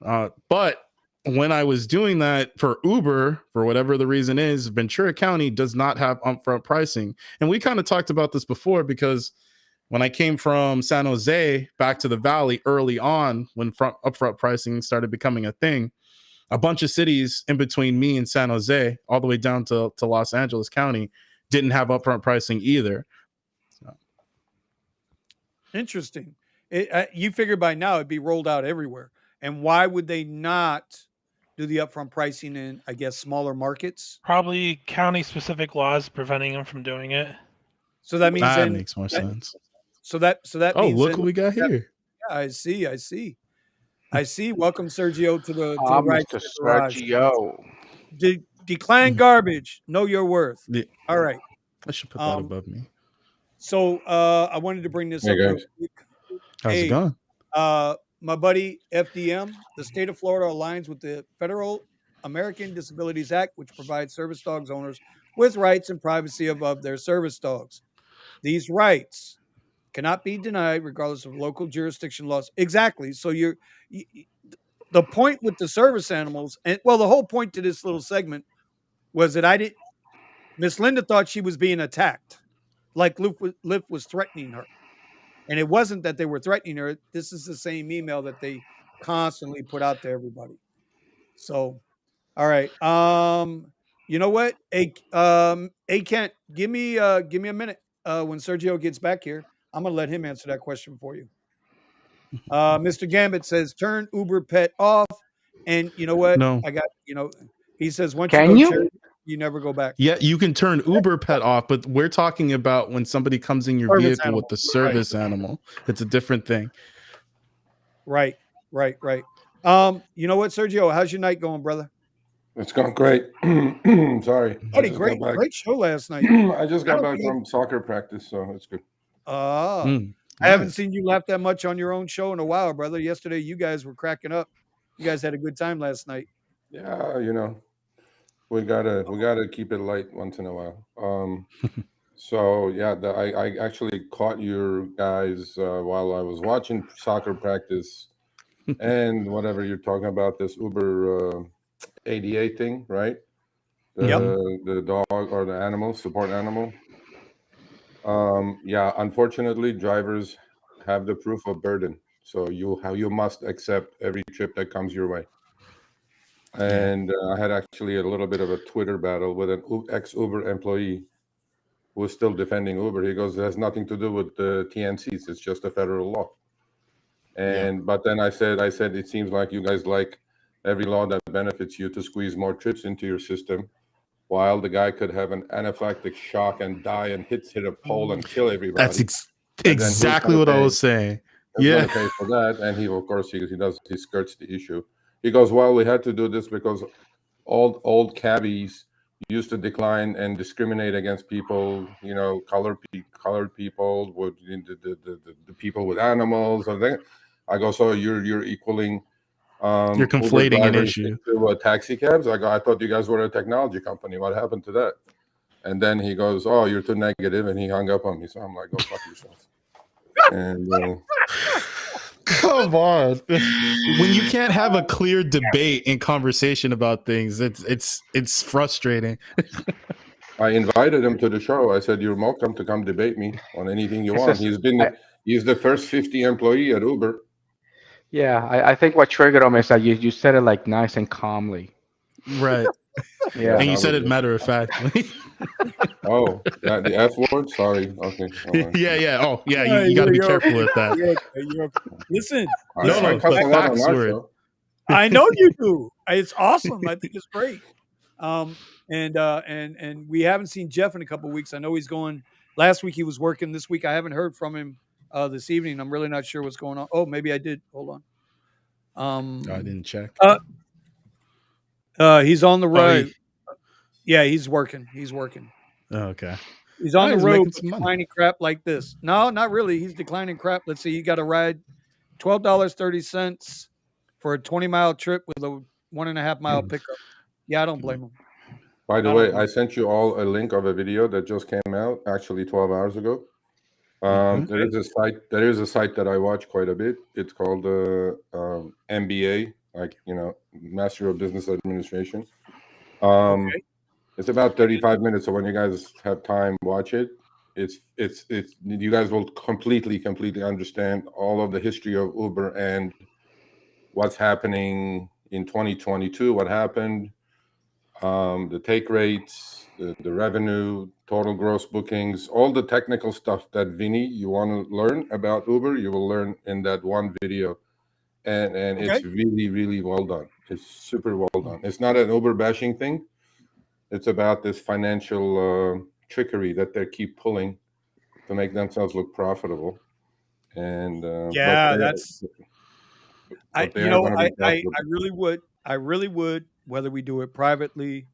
But when I was doing that for Uber, for whatever the reason is, Ventura County does not have upfront pricing. And we kind of talked about this before because when I came from San Jose back to the Valley early on, when upfront pricing started becoming a thing, a bunch of cities in between me and San Jose, all the way down to Los Angeles County, didn't have upfront pricing either. So. Interesting. You figure by now it'd be rolled out everywhere. And why would they not do the upfront pricing in, I guess, smaller markets? Probably county-specific laws preventing them from doing it. So that means that makes more sense. So that means look what we got here. Yeah, I see. Welcome, Sergio, to the Mr. Sergio. Decline garbage. Know your worth. Yeah. All right. I should put that above me. So I wanted to bring this up real quick. How's it going? My buddy FDM, the state of Florida aligns with the Federal American Disabilities Act, which provides service dogs owners with rights and privacy above their service dogs. These rights cannot be denied regardless of local jurisdiction laws. Exactly. So the point with the service animals, and well, the whole point to this little segment was that Miss Linda thought she was being attacked, like Lyft was threatening her. And it wasn't that they were threatening her. This is the same email that they constantly put out to everybody. So, all right. You know what? Kent, give me a minute. When Sergio gets back here, I'm gonna let him answer that question for you. Mr. Gambit says turn Uber Pet off, and you know what? No. I got he says once Can you go, you never go back. Yeah, you can turn Uber Pet off, but we're talking about when somebody comes in your vehicle with the service animal. It's a different thing. Right. You know what, Sergio? How's your night going, brother? It's going great. Sorry. Great show last night. I just got back from soccer practice, so it's good. I haven't seen you laugh that much on your own show in a while, brother. Yesterday, you guys were cracking up. You guys had a good time last night. Yeah, we gotta keep it light once in a while. So yeah, I actually caught your guys while I was watching soccer practice, and whatever you're talking about, this Uber ADA thing, right? The dog or the animal support animal. Yeah, unfortunately, drivers have the proof of burden, so you must accept every trip that comes your way. And I had actually a little bit of a Twitter battle with an ex-Uber employee who was still defending Uber. He goes, "It has nothing to do with the TNCs. It's just a federal law." But then I said, it seems like you guys like every law that benefits you to squeeze more trips into your system, while the guy could have an anaphylactic shock and die and hit a pole and kill everybody. That's exactly what I was saying. Yeah, pay for that, and he skirts the issue. He goes, "Well, we had to do this because old cabbies used to decline and discriminate against people, colored people, with the people with animals." I go, "So you're equaling." You're conflating an issue to taxi cabs. I go, "I thought you guys were a technology company. What happened to that?" And then he goes, "Oh, you're too negative," and he hung up on me. So I'm like, "Go fuck yourself." And come on, when you can't have a clear debate and conversation about things, it's frustrating. I invited him to the show. I said, "You're welcome to come debate me on anything you want." He's the first 50 employee at Uber. Yeah, I think what triggered him is that you said it like nice and calmly. Right. Yeah. And you said it matter of factly. Oh, the F word? Sorry. Okay. Right. Yeah. Oh, yeah. You got to be careful with that. Listen. No, facts word. I know you do. It's awesome. I think it's great. And we haven't seen Jeff in a couple of weeks. I know he's going. Last week he was working. This week I haven't heard from him this evening. I'm really not sure what's going on. Oh, maybe I did. Hold on. I didn't check. He's on the road. he- Yeah, he's working. He's working. Oh, okay. He's on the he's road making some money. declining crap like this. No, not really. He's declining crap. Let's see. He got a ride, $12.30 for a 20-mile trip with a 1.5-mile pickup. Yeah, I don't blame him. By the way, I sent you all a link of a video that just came out, actually 12 hours ago. There is a site that I watch quite a bit. It's called MBA, like, Master of Business Administration. It's about 35 minutes, so when you guys have time, watch it. It's you guys will completely understand all of the history of Uber and what's happening in 2022, what happened, the take rates, the revenue, total gross bookings, all the technical stuff that Vinny, you want to learn about Uber, you will learn in that one video. And it's really well done. It's super well done. It's not an Uber bashing thing. It's about this financial trickery that they keep pulling to make themselves look profitable. And I really would, whether we do it privately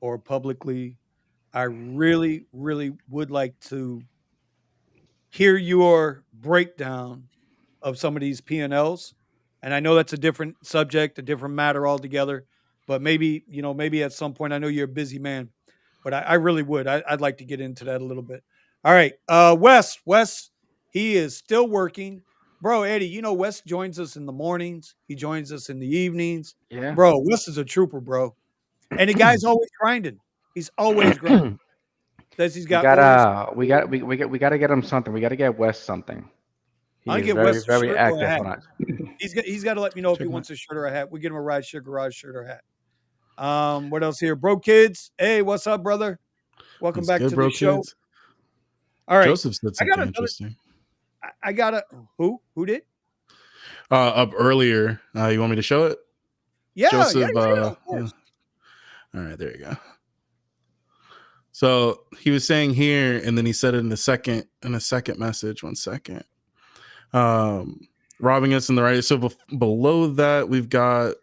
or publicly, I really would like to hear your breakdown of some of these P&Ls. And I know that's a different subject, a different matter altogether, but maybe at some point, I know you're a busy man, but I really would. I'd like to get into that a little bit. All right. Wes, he is still working. Bro, Eddie, Wes joins us in the mornings. He joins us in the evenings. Yeah. Bro, Wes is a trooper, bro. And the guy's always grinding. He's always grinding. Says he's got we gotta get him something. We gotta get Wes something. I get very, Wes a very shirt active or a hat. on us. He's got to let me know if he wants a shirt or a hat. We get him a Rideshare Garage shirt or hat. What else here? Bro Kids. Hey, what's up, brother? Welcome back to the show. Kids. All right. Joseph said something interesting. I got a who did? Up earlier. You want me to show it? Yeah, Joseph, of course. All right, there you go. So he was saying here, and then he said it in a second message. 1 second. Robbing us in the right. So below that, we've got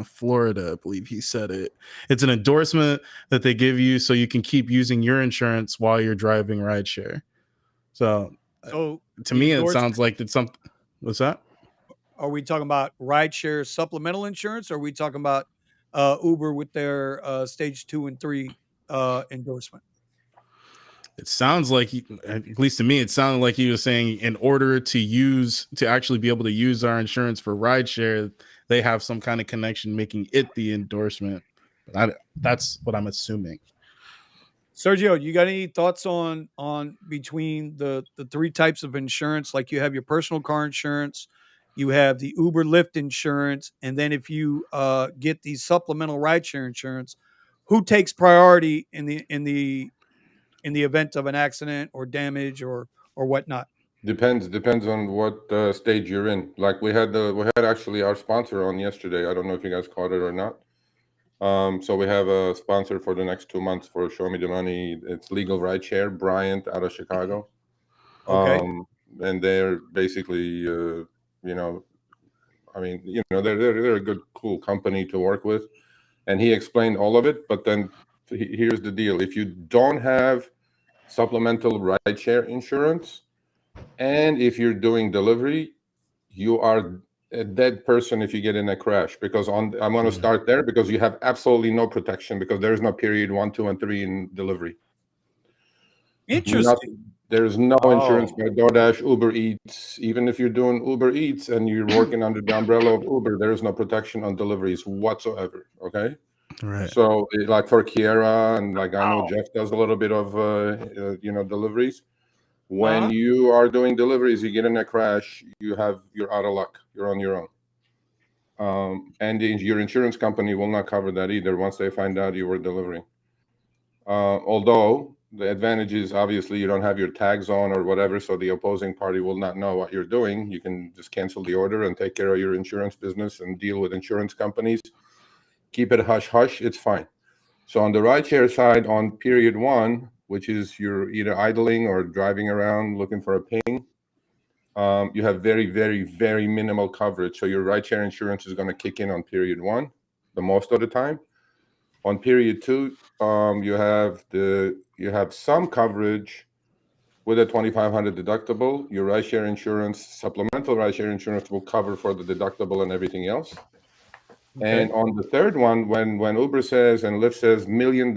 Florida, I believe he said it. It's an endorsement that they give you so you can keep using your insurance while you're driving rideshare. So to me, it sounds like it's something. What's that? Are we talking about rideshare supplemental insurance? Or are we talking about Uber with their stage 2 and 3 endorsement? It sounds like, at least to me, it sounded like he was saying in order to actually be able to use our insurance for rideshare, they have some kind of connection making it the endorsement. But that's what I'm assuming. Sergio, you got any thoughts on between the 3 types of insurance? Like you have your personal car insurance, you have the Uber Lyft insurance, and then if you get the supplemental rideshare insurance, who takes priority in the event of an accident or damage or whatnot? Depends on what stage you're in. Like we had actually our sponsor on yesterday. I don't know if you guys caught it or not. So we have a sponsor for the next 2 months for Show Me the Money. It's Legal Rideshare, Bryant out of Chicago. Okay. And they're basically, they're a good, cool company to work with. And he explained all of it. But then here's the deal: if you don't have supplemental rideshare insurance, and if you're doing delivery, you are a dead person if you get in a crash, because I'm going to start there, because you have absolutely no protection, because there is no period 1, 2, and 3 in delivery. Interesting. There's no insurance by DoorDash, Uber Eats. Even if you're doing Uber Eats and you're working under the umbrella of Uber, there is no protection on deliveries whatsoever. Okay. Right. So like for Kiera, and like I know Jeff does a little bit of deliveries. When you are doing deliveries, you get in a crash, you're out of luck. You're on your own. And your insurance company will not cover that either once they find out you were delivering. Although the advantage is obviously you don't have your tags on or whatever, so the opposing party will not know what you're doing. You can just cancel the order and take care of your insurance business and deal with insurance companies. Keep it hush hush. It's fine. So on the rideshare side, on period 1, which is you're either idling or driving around looking for a ping, you have very, very, very minimal coverage. So your rideshare insurance is going to kick in on period 1 the most of the time. On period 2, you have some coverage with a $2,500 deductible. Your rideshare insurance, supplemental rideshare insurance, will cover for the deductible and everything else. Okay. And on the third one, when Uber says and Lyft says $1 million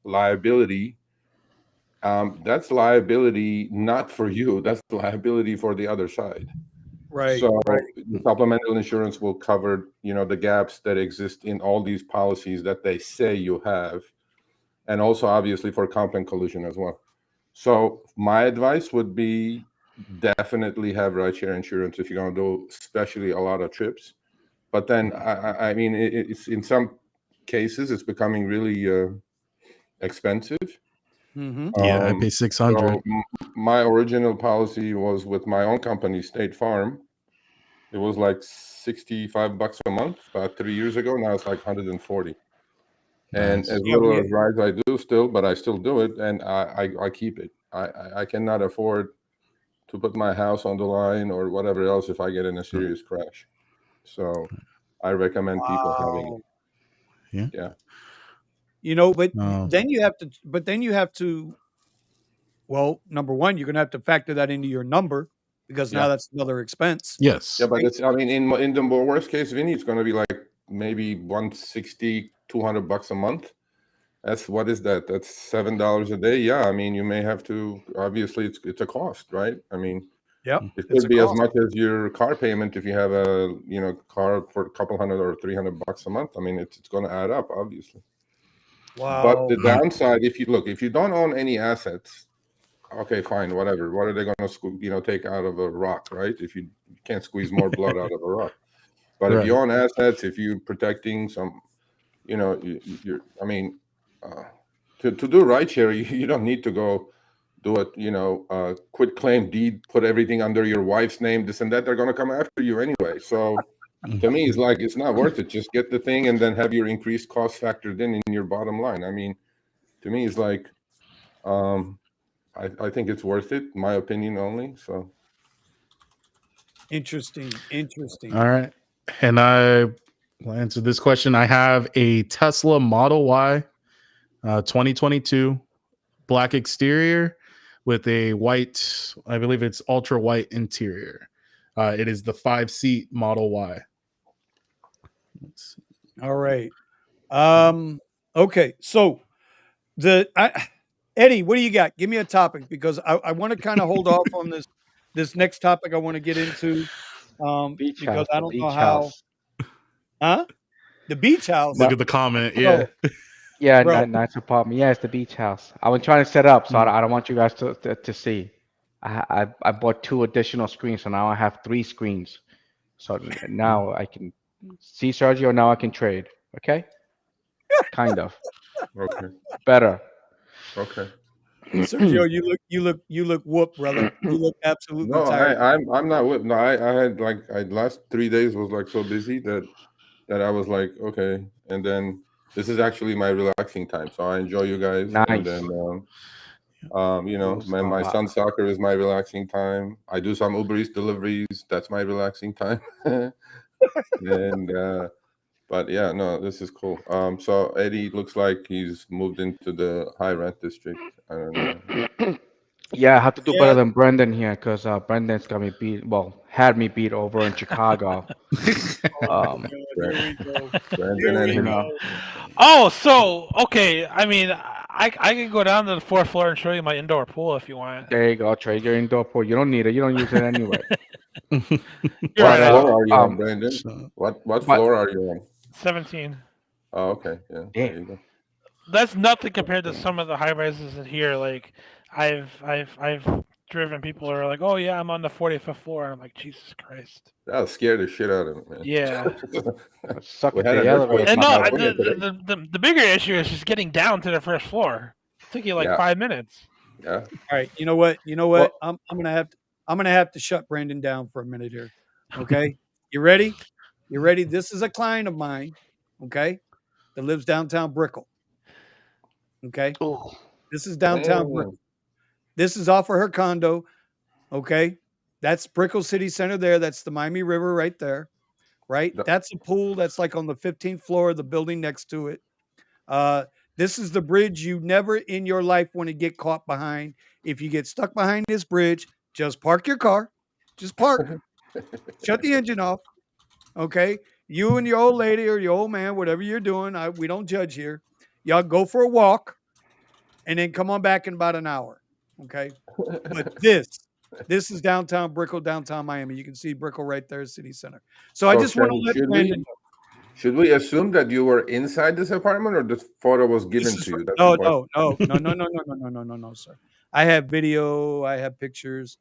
liability, that's liability not for you. That's liability for the other side. Right. So the supplemental insurance will cover, the gaps that exist in all these policies that they say you have, and also obviously for comp and collision as well. So my advice would be definitely have rideshare insurance if you're going to do especially a lot of trips. But then I mean, it's in some cases it's becoming really expensive. Yeah, I pay $600. So my original policy was with my own company, State Farm. It was like $65 a month about 3 years ago. Now it's like 140. And Nice. as little as rides I do still, but I still do it, and I keep it. I cannot afford to put my house on the line or whatever else if I get in a serious crash. So I recommend people having it. Yeah. But then you have to, well, number one, you're going to have to factor that into your number, because now that's another expense. Yes. Yeah, but it's, I mean, in the worst case, Vinny, it's going to be like maybe $160, $200 a month. What is that? That's $7 a day. Yeah, I mean, you may have to. Obviously, it's a cost, right? I mean, it could be as much as your car payment if you have a car for a couple $100 or $300 a month. I mean, it's going to add up, obviously. Wow. But the downside, if you don't own any assets, okay, fine, whatever. What are they going to take out of a rock, right? If you can't squeeze more blood out of a rock. But if you own assets, if you're protecting some, I mean, to do rideshare, you don't need to go do it, quit claim deed, put everything under your wife's name, this and that. They're going to come after you anyway. So to me, it's like, it's not worth it. Just get the thing and then have your increased cost factored in your bottom line. I mean, to me, it's like, I think it's worth it, my opinion only. So interesting. All right. And I will answer this question. I have a Tesla Model Y 2022 black exterior with a white, I believe it's ultra white interior. It is the 5-seat Model Y. All right. Okay. So Eddie, what do you got? Give me a topic, because I want to kind of hold off on this next topic I want to get into. Because I don't know how. Huh? The beach house. Look at the comment. Yeah. Yeah, nice apartment. Yeah, it's the beach house. I've been trying to set up, so I don't want you guys to see. I bought 2 additional screens, so now I have 3 screens. So now I can see Sergio. Now I can trade. Okay. Kind of. Okay. Better. Okay. Sergio, you look whooped, brother. You look absolutely tired. I'm not whooped. No, I had last 3 days was like so busy that I was like, okay. And then this is actually my relaxing time, so I enjoy you guys. Nice. And then my son's soccer is my relaxing time. I do some Uber Eats deliveries. That's my relaxing time. And but yeah, no, this is cool. So Eddie looks like he's moved into the high rent district. I don't know. Yeah, I have to do better than Brendan here, because Brendan's got me beat. Well, had me beat over in Chicago. Here we go. Oh, so okay. I mean, I can go down to the 4th floor and show you my indoor pool if you want. There you go. Trade your indoor pool. You don't need it. You don't use it anyway. What floor are you on, Brandon? What floor are you on? 17. Oh, okay. Yeah. There you go. That's nothing compared to some of the high rises in here. Like I've driven people who are like, oh yeah, I'm on the 45th floor. And I'm like, Jesus Christ. That scared the shit out of me, man. Yeah. Suck at the elevator. And no, the bigger issue is just getting down to the 1st floor. took you like 5 minutes. Yeah. All right. You know what? Well, I'm gonna have to shut Brandon down for a minute here. Okay. You ready? You ready? This is a client of mine. Okay. That lives downtown Brickell. Okay. oh, This is downtown Damn. Brickell. This is off of her condo. Okay. That's Brickell City Center there. That's the Miami River right there. Right. The- That's a pool that's like on the 15th floor of the building next to it. Uh, this is the bridge you never in your life want to get caught behind. If you get stuck behind this bridge, just park your car. Just park. Shut the engine off. Okay. You and your old lady or your old man, whatever you're doing, we don't judge here. Y'all go for a walk and then come on back in about an hour. Okay. But this is downtown Brickell, downtown Miami. You can see Brickell right there, city center. So I just want to let Brandon know. Should we assume that you were inside this apartment, or this photo was given to you? No, sir. I have video. I have pictures.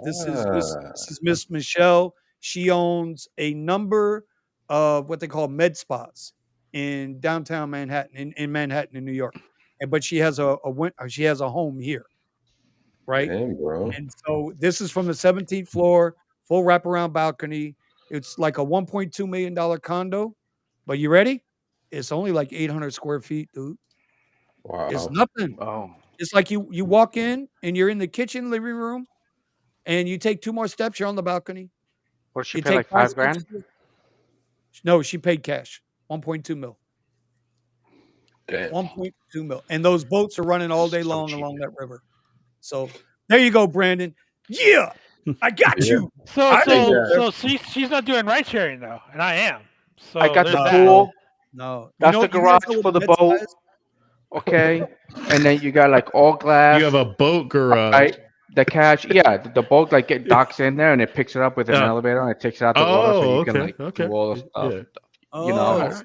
This is Miss Michelle. She owns a number of what they call med spas in downtown Manhattan, in Manhattan, in New York. But she has a home here, right? Damn, bro. And so this is from the 17th floor, full wraparound balcony. It's like a $1.2 million condo. But you ready? It's only like 800 square feet, dude. Wow. It's nothing. oh. It's like you walk in and you're in the kitchen, living room, and you take 2 more steps, you're on the balcony. What she You pay take like 5 $5,000? steps. No, she paid cash. 1.2 mil. Damn. 1.2 mil. And those boats are running all day So long cheap. along that river. So there you go, Brandon. Yeah, I got Yeah. you. So she's not doing ride sharing though, and I am. So I got the there's that. pool. No. That's the you guys garage know what for a the med spa boat. is? Okay, and then you got like all glass. You have a boat garage. right? The cash, yeah, the boat like it docks in there and it picks it up with an Yeah. elevator and it takes it out the water so you can okay, like okay. do all the stuff. Yeah. You know, Oh, how-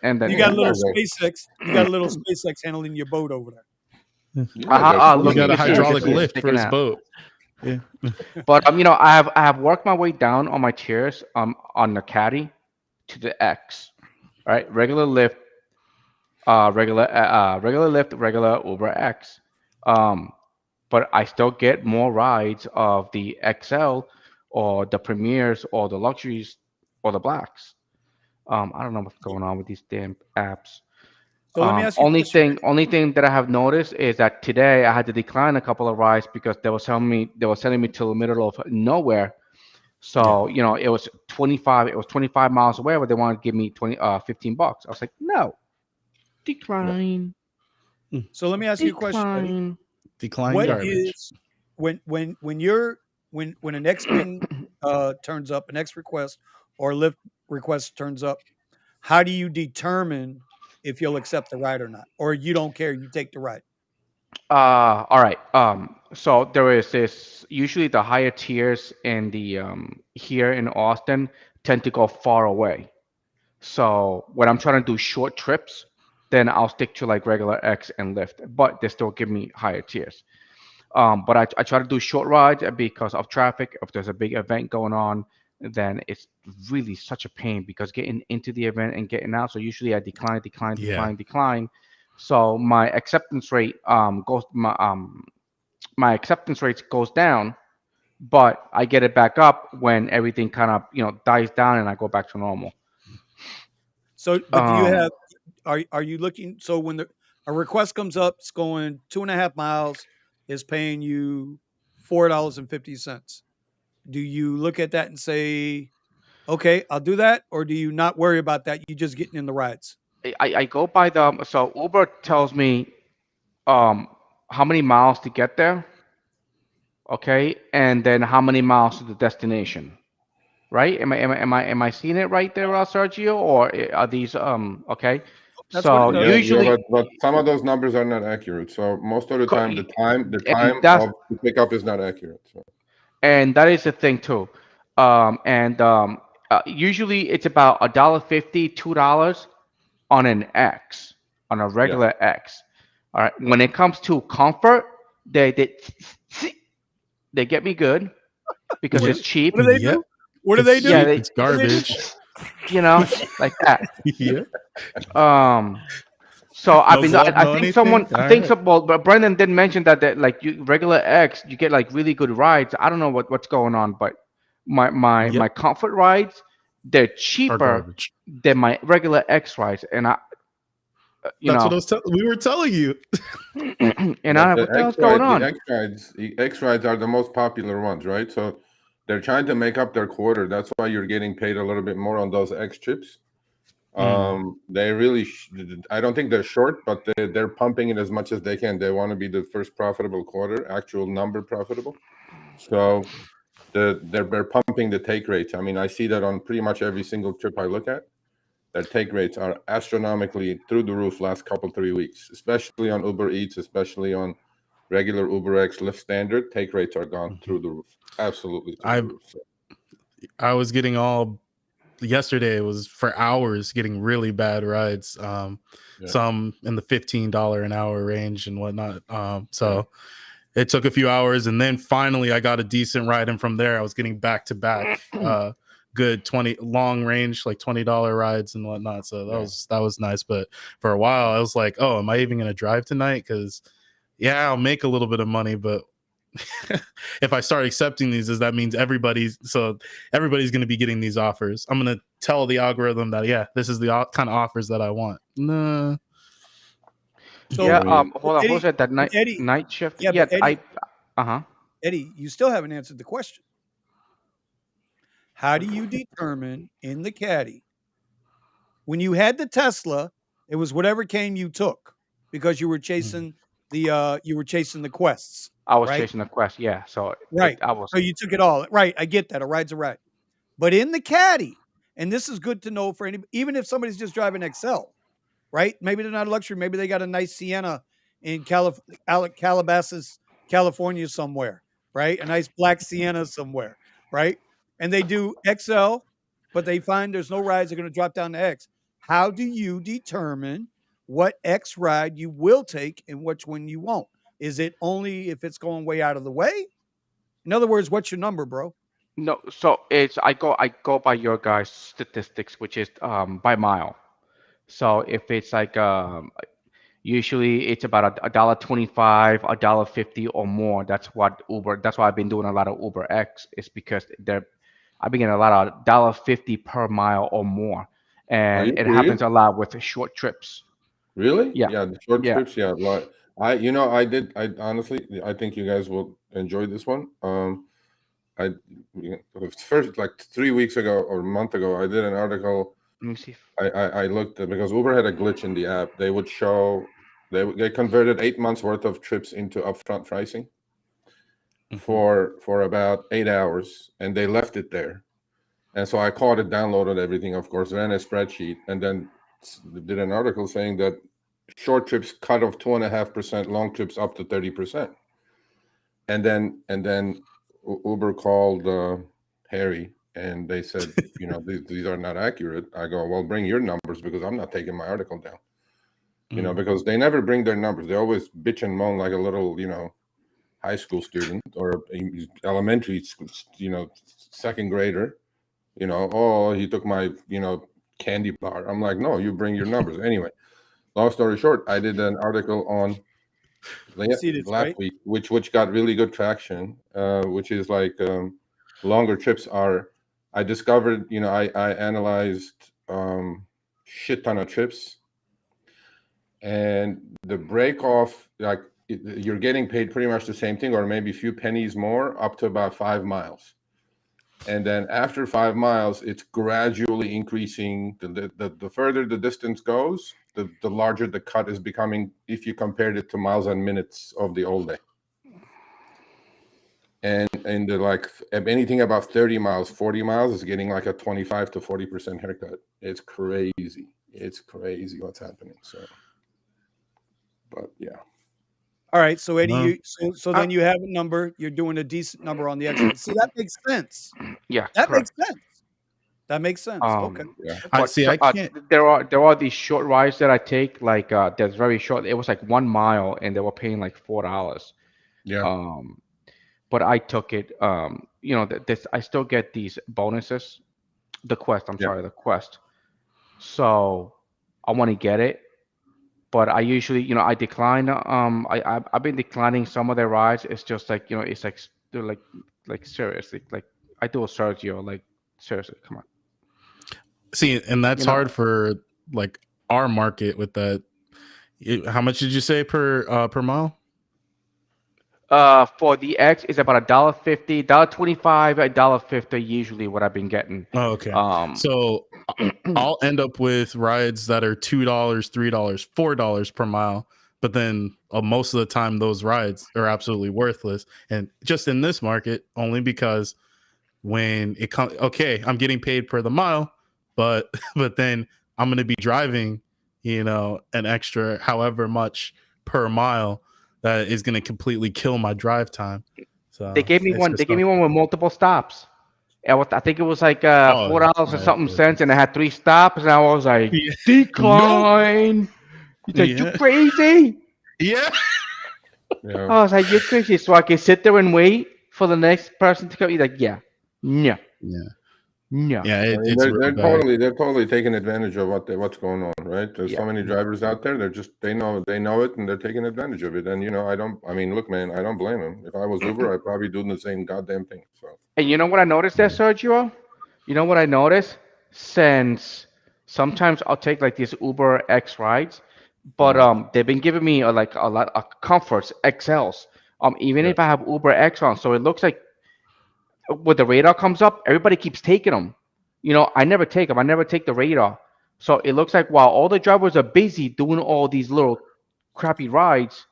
and then you got a Yeah. little SpaceX. You got a little SpaceX handling your boat over there. You Uh-huh, guys are He look, cool. got a you can see it, hydraulic you can see it lift for sticking his out. boat. Yeah. But you know, I have worked my way down on my tiers on the caddy to the X, right? Regular lift, regular lift, regular Uber X. But I still get more rides of the XL or the Premiers or the luxuries or the blacks. I don't know what's going on with these damn apps. So let me ask you a question. Only thing that I have noticed is that today I had to decline a couple of rides because they were sending me to the middle of nowhere. So, you know, it was 25 miles away, but they wanted to give me $15. I was like, no, decline. So let me ask you a question. Buddy. Decline. Decline What garbage. is when an X ping turns up, an X request or a Lyft request turns up? How do you determine if you'll accept the ride or not, or you don't care? You take the ride. All right. So there is this usually the higher tiers in the here in Austin tend to go far away. So when I'm trying to do short trips, then I'll stick to like regular X and Lyft, but they still give me higher tiers. But I try to do short rides because of traffic. If there's a big event going on, then it's really such a pain because getting into the event and getting out. So usually I decline. So my acceptance rate my acceptance rate goes down, but I get it back up when everything kind of dies down and I go back to normal. So, but do you have? Are you looking? So when a request comes up, it's going 2.5 miles, is paying you $4.50. Do you look at that and say, okay, I'll do that, or do you not worry about that? You just getting in the rides. I go by so Uber tells me how many miles to get there, okay, and then how many miles to the destination, right? Am I seeing it right there, Sergio, or are these okay? That's So what it does. usually, but some of those numbers are not accurate. So most of the Co- time, the time that's- of the pickup is not accurate. So and that is the thing too, usually it's about $1.50, $2 on an X, on a regular X. All right. When it comes to comfort, they get me good because it's cheap. What do they Yep. do? What do they do? Yeah, It's garbage. like that. Yeah. So No I, glove, I no think anything. someone, I All think right. some, well, but Brendan did mention that like you regular X, you get like really good rides. I don't know what's going on, but my Yep. comfort rides, they're Are cheaper garbage. than my regular X rides, and I, you That's what know, we were telling you. and But I, the what the X hell's going rides, on? the X rides are the most popular ones, right? So they're trying to make up their quarter. That's why you're getting paid a little bit more on those X trips. They really, I don't think they're short, but they're pumping it as much as they can. They want to be the first profitable quarter, actual number profitable. So they're pumping the take rates. I mean, I see that on pretty much every single trip I look at. Their take rates are astronomically through the roof last couple 3 weeks, especially on Uber Eats, especially on regular UberX Lyft Standard. Take rates are gone through the roof, absolutely through I the roof. So, I was getting all yesterday. It was for hours getting really bad rides. yeah, Some in the $15 an hour range and whatnot. yeah. So it took a few hours, and then finally I got a decent ride, and from there I was getting back to back good 20 long range, like $20 rides and whatnot. So that was nice. But for a while I was like, oh, am I even gonna drive tonight? Because yeah, I'll make a little bit of money, but if I start accepting these, does that means everybody's going to be getting these offers? I'm going to tell the algorithm that, yeah, this is the kind of offers that I want. Nah. Yeah, So, I mean, hold on, who's Eddie, that but Eddie, night shift? yeah, Yeah, but Eddie, uh-huh. Eddie, you still haven't answered the question. How do you determine in the caddy when you had the Tesla, it was whatever came you took because you were chasing the quests, I was right? chasing the quest, yeah. So Right. I was So you took it all. Right. I get that. A ride's a ride. But in the caddy, and this is good to know for any, even if somebody's just driving XL, right? Maybe they're not a luxury. Maybe they got a nice Sienna in Calabasas, California somewhere, right? A nice black Sienna somewhere, right? And they do XL, but they find there's no rides. They're going to drop down to X. How do you determine what X ride you will take and which one you won't? Is it only if it's going way out of the way? In other words, what's your number, bro? no. So it's I go by your guys' statistics, which is by mile. So if it's like usually it's about a dollar 25, a dollar 50 or more. That's what Uber. That's why I've been doing a lot of Uber X. Is because I've been getting a lot of dollar 50 per mile or more, are and you it serious? happens a lot with short trips. Really? Yeah, Yeah, the short yeah. trips. Yeah, like I honestly, I think you guys will enjoy this one. I first like 3 weeks ago or a month ago, I did an article. Let me see. I looked at, because Uber had a glitch in the app. They would show they converted 8 months worth of trips into upfront pricing for about 8 hours, and they left it there. And so I caught it, downloaded everything, of course, ran a spreadsheet, and then did an article saying that short trips cut off 2.5%, long trips up to 30%. And then Uber called Harry, and they said, these are not accurate. I go, well, bring your numbers, because I'm not taking my article down. Because they never bring their numbers. They always bitch and moan like a little, high school student or elementary school, second grader. Oh, he took my, candy bar. I'm like, no, you bring your numbers. Anyway, long story short, I did an article on Mercedes, last right? week, which got really good traction, which is like longer trips are. I discovered, I analyzed shit ton of trips, and the break off, like you're getting paid pretty much the same thing, or maybe a few pennies more, up to about 5 miles. And then after 5 miles, it's gradually increasing. The further the distance goes, the larger the cut is becoming, if you compared it to miles and minutes of the old day. And the, like, anything about 30 miles, 40 miles is getting like a 25 to 40% haircut. It's crazy. It's crazy what's happening. So, but yeah. All right. So Eddie, No. so then you have a number. You're doing a decent number on the X ride. See, that makes sense. Yeah, That makes correct. sense. That makes sense. Okay. Yeah. I But see. so, I can't. there are these short rides that I take, like that's very short. It was like 1 mile, and they were paying like $4. Yeah. Um, but I took it. This I still get these bonuses. The quest, I'm Yeah. sorry, the quest. So I want to get it, but I usually, I decline. I've been declining some of their rides. It's just like, it's like they're like seriously, like I do a Sergio, like seriously, come on. See, and that's hard for like our market with that. How much did you say per mile? For the X is about $1.50, $1.25, $1.50 usually what I've been getting. Oh, okay. Um, So I'll end up with rides that are $2, $3, $4 per mile, but then most of the time those rides are absolutely worthless. And just in this market, only because when it comes, okay, I'm getting paid per the mile, but then I'm going to be driving, an extra however much per mile that is going to completely kill my drive time. So they gave me it's one. just They gave me one with multiple stops. I think it was like $4 and something cents, and I had 3 stops, and I was like, yeah. decline. He's like, you crazy? Yeah. Yeah. I was like, you're crazy. So I can sit there and wait for the next person to come. He's like, yeah, no, no. Yeah, I mean, it's they're totally taking advantage of what's going on, right? There's so many drivers out there. They know it, and they're taking advantage of it. And I mean, look, man, I don't blame them. If I was Uber, I'd probably do the same goddamn thing. So. And you know what I noticed there, Sergio? You know what I noticed? Since sometimes I'll take like these Uber X rides, but they've been giving me like a lot of comforts XLs. Even if I have Uber X on, so it looks like when the radar comes up, everybody keeps taking them. I never take them. I never take the radar. So it looks like while all the drivers are busy doing all these little crappy rides,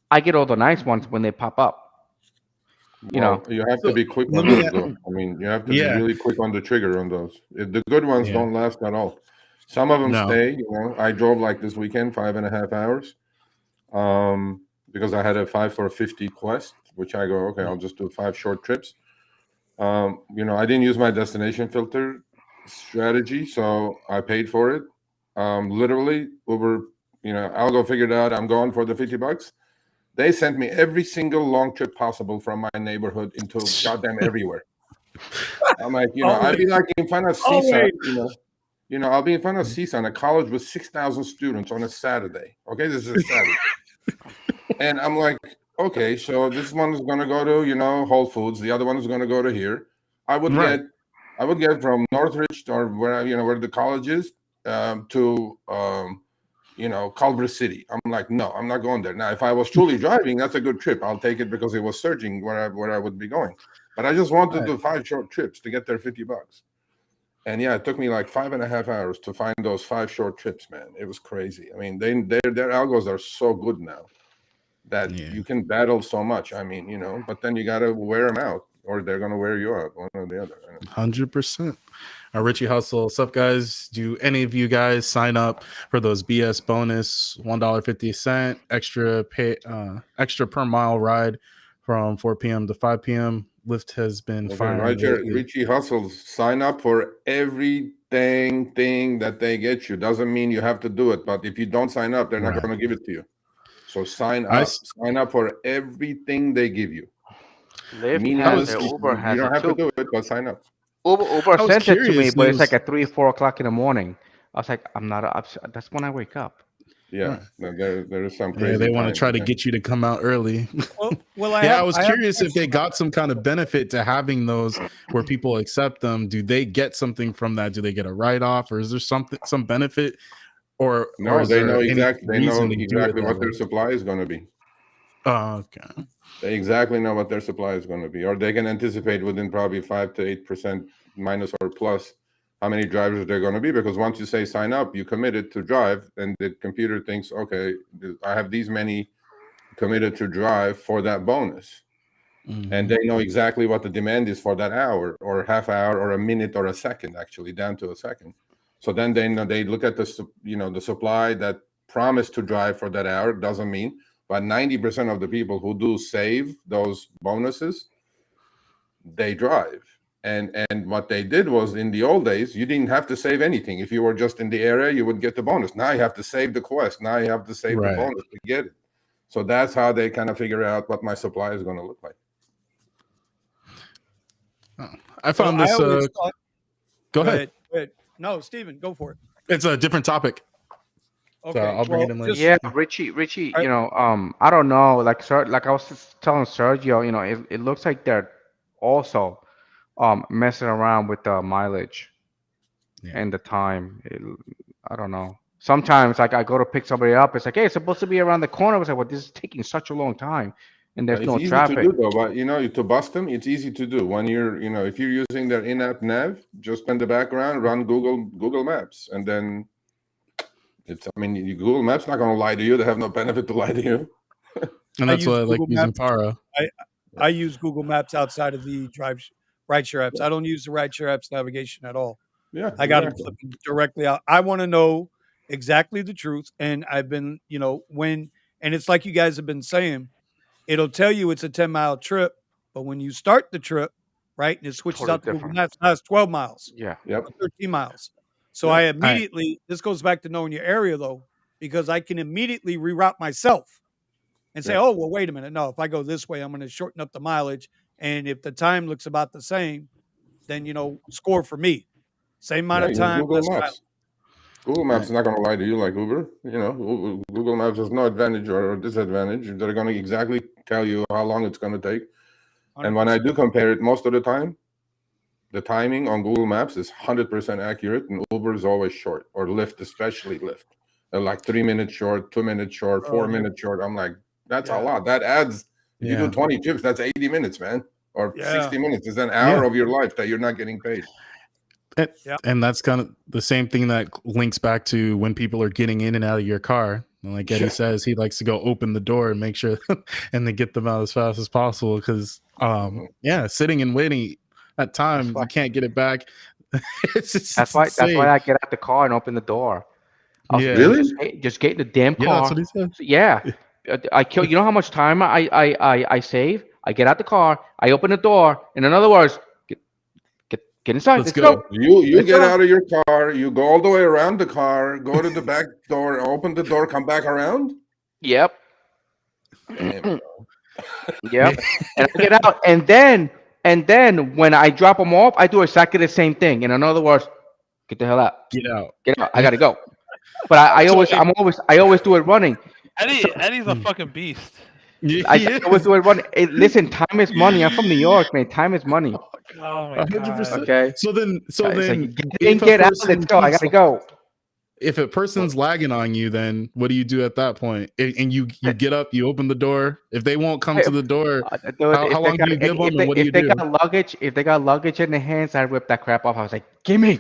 I get all the nice ones when they pop up. You have to be quick on those, though. I mean, you have to be really quick on the trigger on those. The good ones don't last at all. Some of them stay. I drove like this weekend 5.5 hours, because I had a 5 for 50 quest, which I go, okay, I'll just do 5 short trips. I didn't use my destination filter strategy, so I paid for it. Literally, Uber, I'll go figure it out. I'm going for the $50. They sent me every single long trip possible from my neighborhood into goddamn everywhere. I'm like, I'd be like in front of CSUN, I'll be in front of CSUN, a college with 6,000 students on a Saturday. Okay, this is a Saturday. And I'm like, okay, so this one is going to go to, Whole Foods. The other one is going to go to here. I would get from Northridge or where the college is, to Culver City. I'm like, no, I'm not going there. Now, if I was truly driving, that's a good trip. I'll take it because it was surging where I would be going. But I just wanted to do 5 short trips to get there $50. And it took me like 5.5 hours to find those 5 short trips, man. It was crazy. I mean, their algos are so good now that you can battle so much. I mean, but then you got to wear them out, or they're going to wear you out, one or the other. 100%. Richie Hustle, what's up, guys? Do any of you guys sign up for those BS bonus $1.50 extra per mile ride from 4 p.m. to 5 p.m.? Lyft has been firing. Richie Hustle, sign up for everything that they get you. Doesn't mean you have to do it, but if you don't sign up, they're not going to give it to you. So sign up. Sign up for everything they give you. Lyft has it, Uber has it. You don't have to do it, but sign up. Uber sent it to me, but it's like at 3 or 4 o'clock in the morning. I was like, that's when I wake up. Yeah, there is some crazy. They want to try to get you to come out early. I was curious if they got some kind of benefit to having those where people accept them. Do they get something from that? Do they get a write-off, or is there some benefit? Or they know exactly what their supply is going to be. Oh, okay. They exactly know what their supply is going to be, or they can anticipate within probably 5 to 8% minus or plus how many drivers they're going to be. Because once you say sign up, you committed to drive, and the computer thinks, okay, I have these many committed to drive for that bonus. Mm-hmm. And they know exactly what the demand is for that hour or half hour or a minute or a second, actually down to a second. So then they look at the supply that promised to drive for that hour. Doesn't mean, but 90% of the people who do save those bonuses, they drive. And what they did was, in the old days, you didn't have to save anything. If you were just in the area, you would get the bonus. Now you have to save the quest. Now you have to save the bonus to get it. So that's how they kind of figure out what my supply is going to look like. I found this. Go ahead. No, Steven, go for it. It's a different topic. So I'll bring it in later. Yeah, Richie, you know, I don't know, like like I was just telling Sergio, you know, it looks like they're also messing around with the mileage and the time. I don't know. Sometimes like I go to pick somebody up, it's like, hey, it's supposed to be around the corner. I was like, well, this is taking such a long time, and there's It's no easy traffic. to do though, but you know, to bust them, it's easy to do. When you're, you know, if you're using their in-app nav, just in the background, run Google Maps, and then it's. I mean, Google Maps not going to lie to you. They have no benefit to lie to you. And that's why I like using Para. I use Google Maps outside of the rideshare apps. I don't use the rideshare apps navigation at all. Yeah, I got them flipping directly out. I want to know exactly the truth, and I've been, you know, and it's like you guys have been saying, it'll tell you it's a 10-mile trip, but when you start the trip, right, and it switches Totally out to Google different. Maps, now it's 12 miles. Yeah. Yep. 13 miles. So I immediately, this goes back to knowing your area though, because I can immediately reroute myself and say, oh, well, wait a minute. No, if I go this way, I'm going to shorten up the mileage. And if the time looks about the same, then, you know, score for me. Same amount of time. Google Maps. Google Maps is not going to lie to you like Uber. You know, Google Maps has no advantage or disadvantage. They're going to exactly tell you how long it's going to take. 100%. And when I do compare it, most of the time, the timing on Google Maps is 100% accurate, and Uber is always short, or Lyft, especially Lyft. They're like 3 minutes short, 2 minutes short, 4 minutes short. I'm like, that's a lot. That adds, if you do 20 trips, that's 80 minutes, man. Or 60 minutes. It's an hour of your life that you're not getting paid. And that's kind of the same thing that links back to when people are getting in and out of your car. And like Eddie says, he likes to go open the door and make sure and then get them out as fast as possible. Because sitting and waiting at time, you can't get it back. That's why I get out the car and open the door. Really? Just get in the damn car. Yeah, that's what he said. Yeah. I kill. You know how much time I save? I get out the car, I open the door. In other words, get inside. Let's go. You get out of your car. You go all the way around the car. Go to the back door. Open the door. Come back around. Yep. Damn, yep. And I get out, and then when I drop them off, I do exactly the same thing. In other words, get the hell out. Get out. Get out. I gotta go. But I always do it running. Eddie's a fucking beast. I always do it running. Hey, listen, time is money. I'm from New York, man. Time is money. Oh my 100%. God. Okay. So then, get out. Let's go. I gotta go. If a person's lagging on you, then what do you do at that point? And you get up, you open the door. If they won't come to the door, how long do you give them? And what do you do? If they got luggage in their hands, I rip that crap off. I was like, "Give me,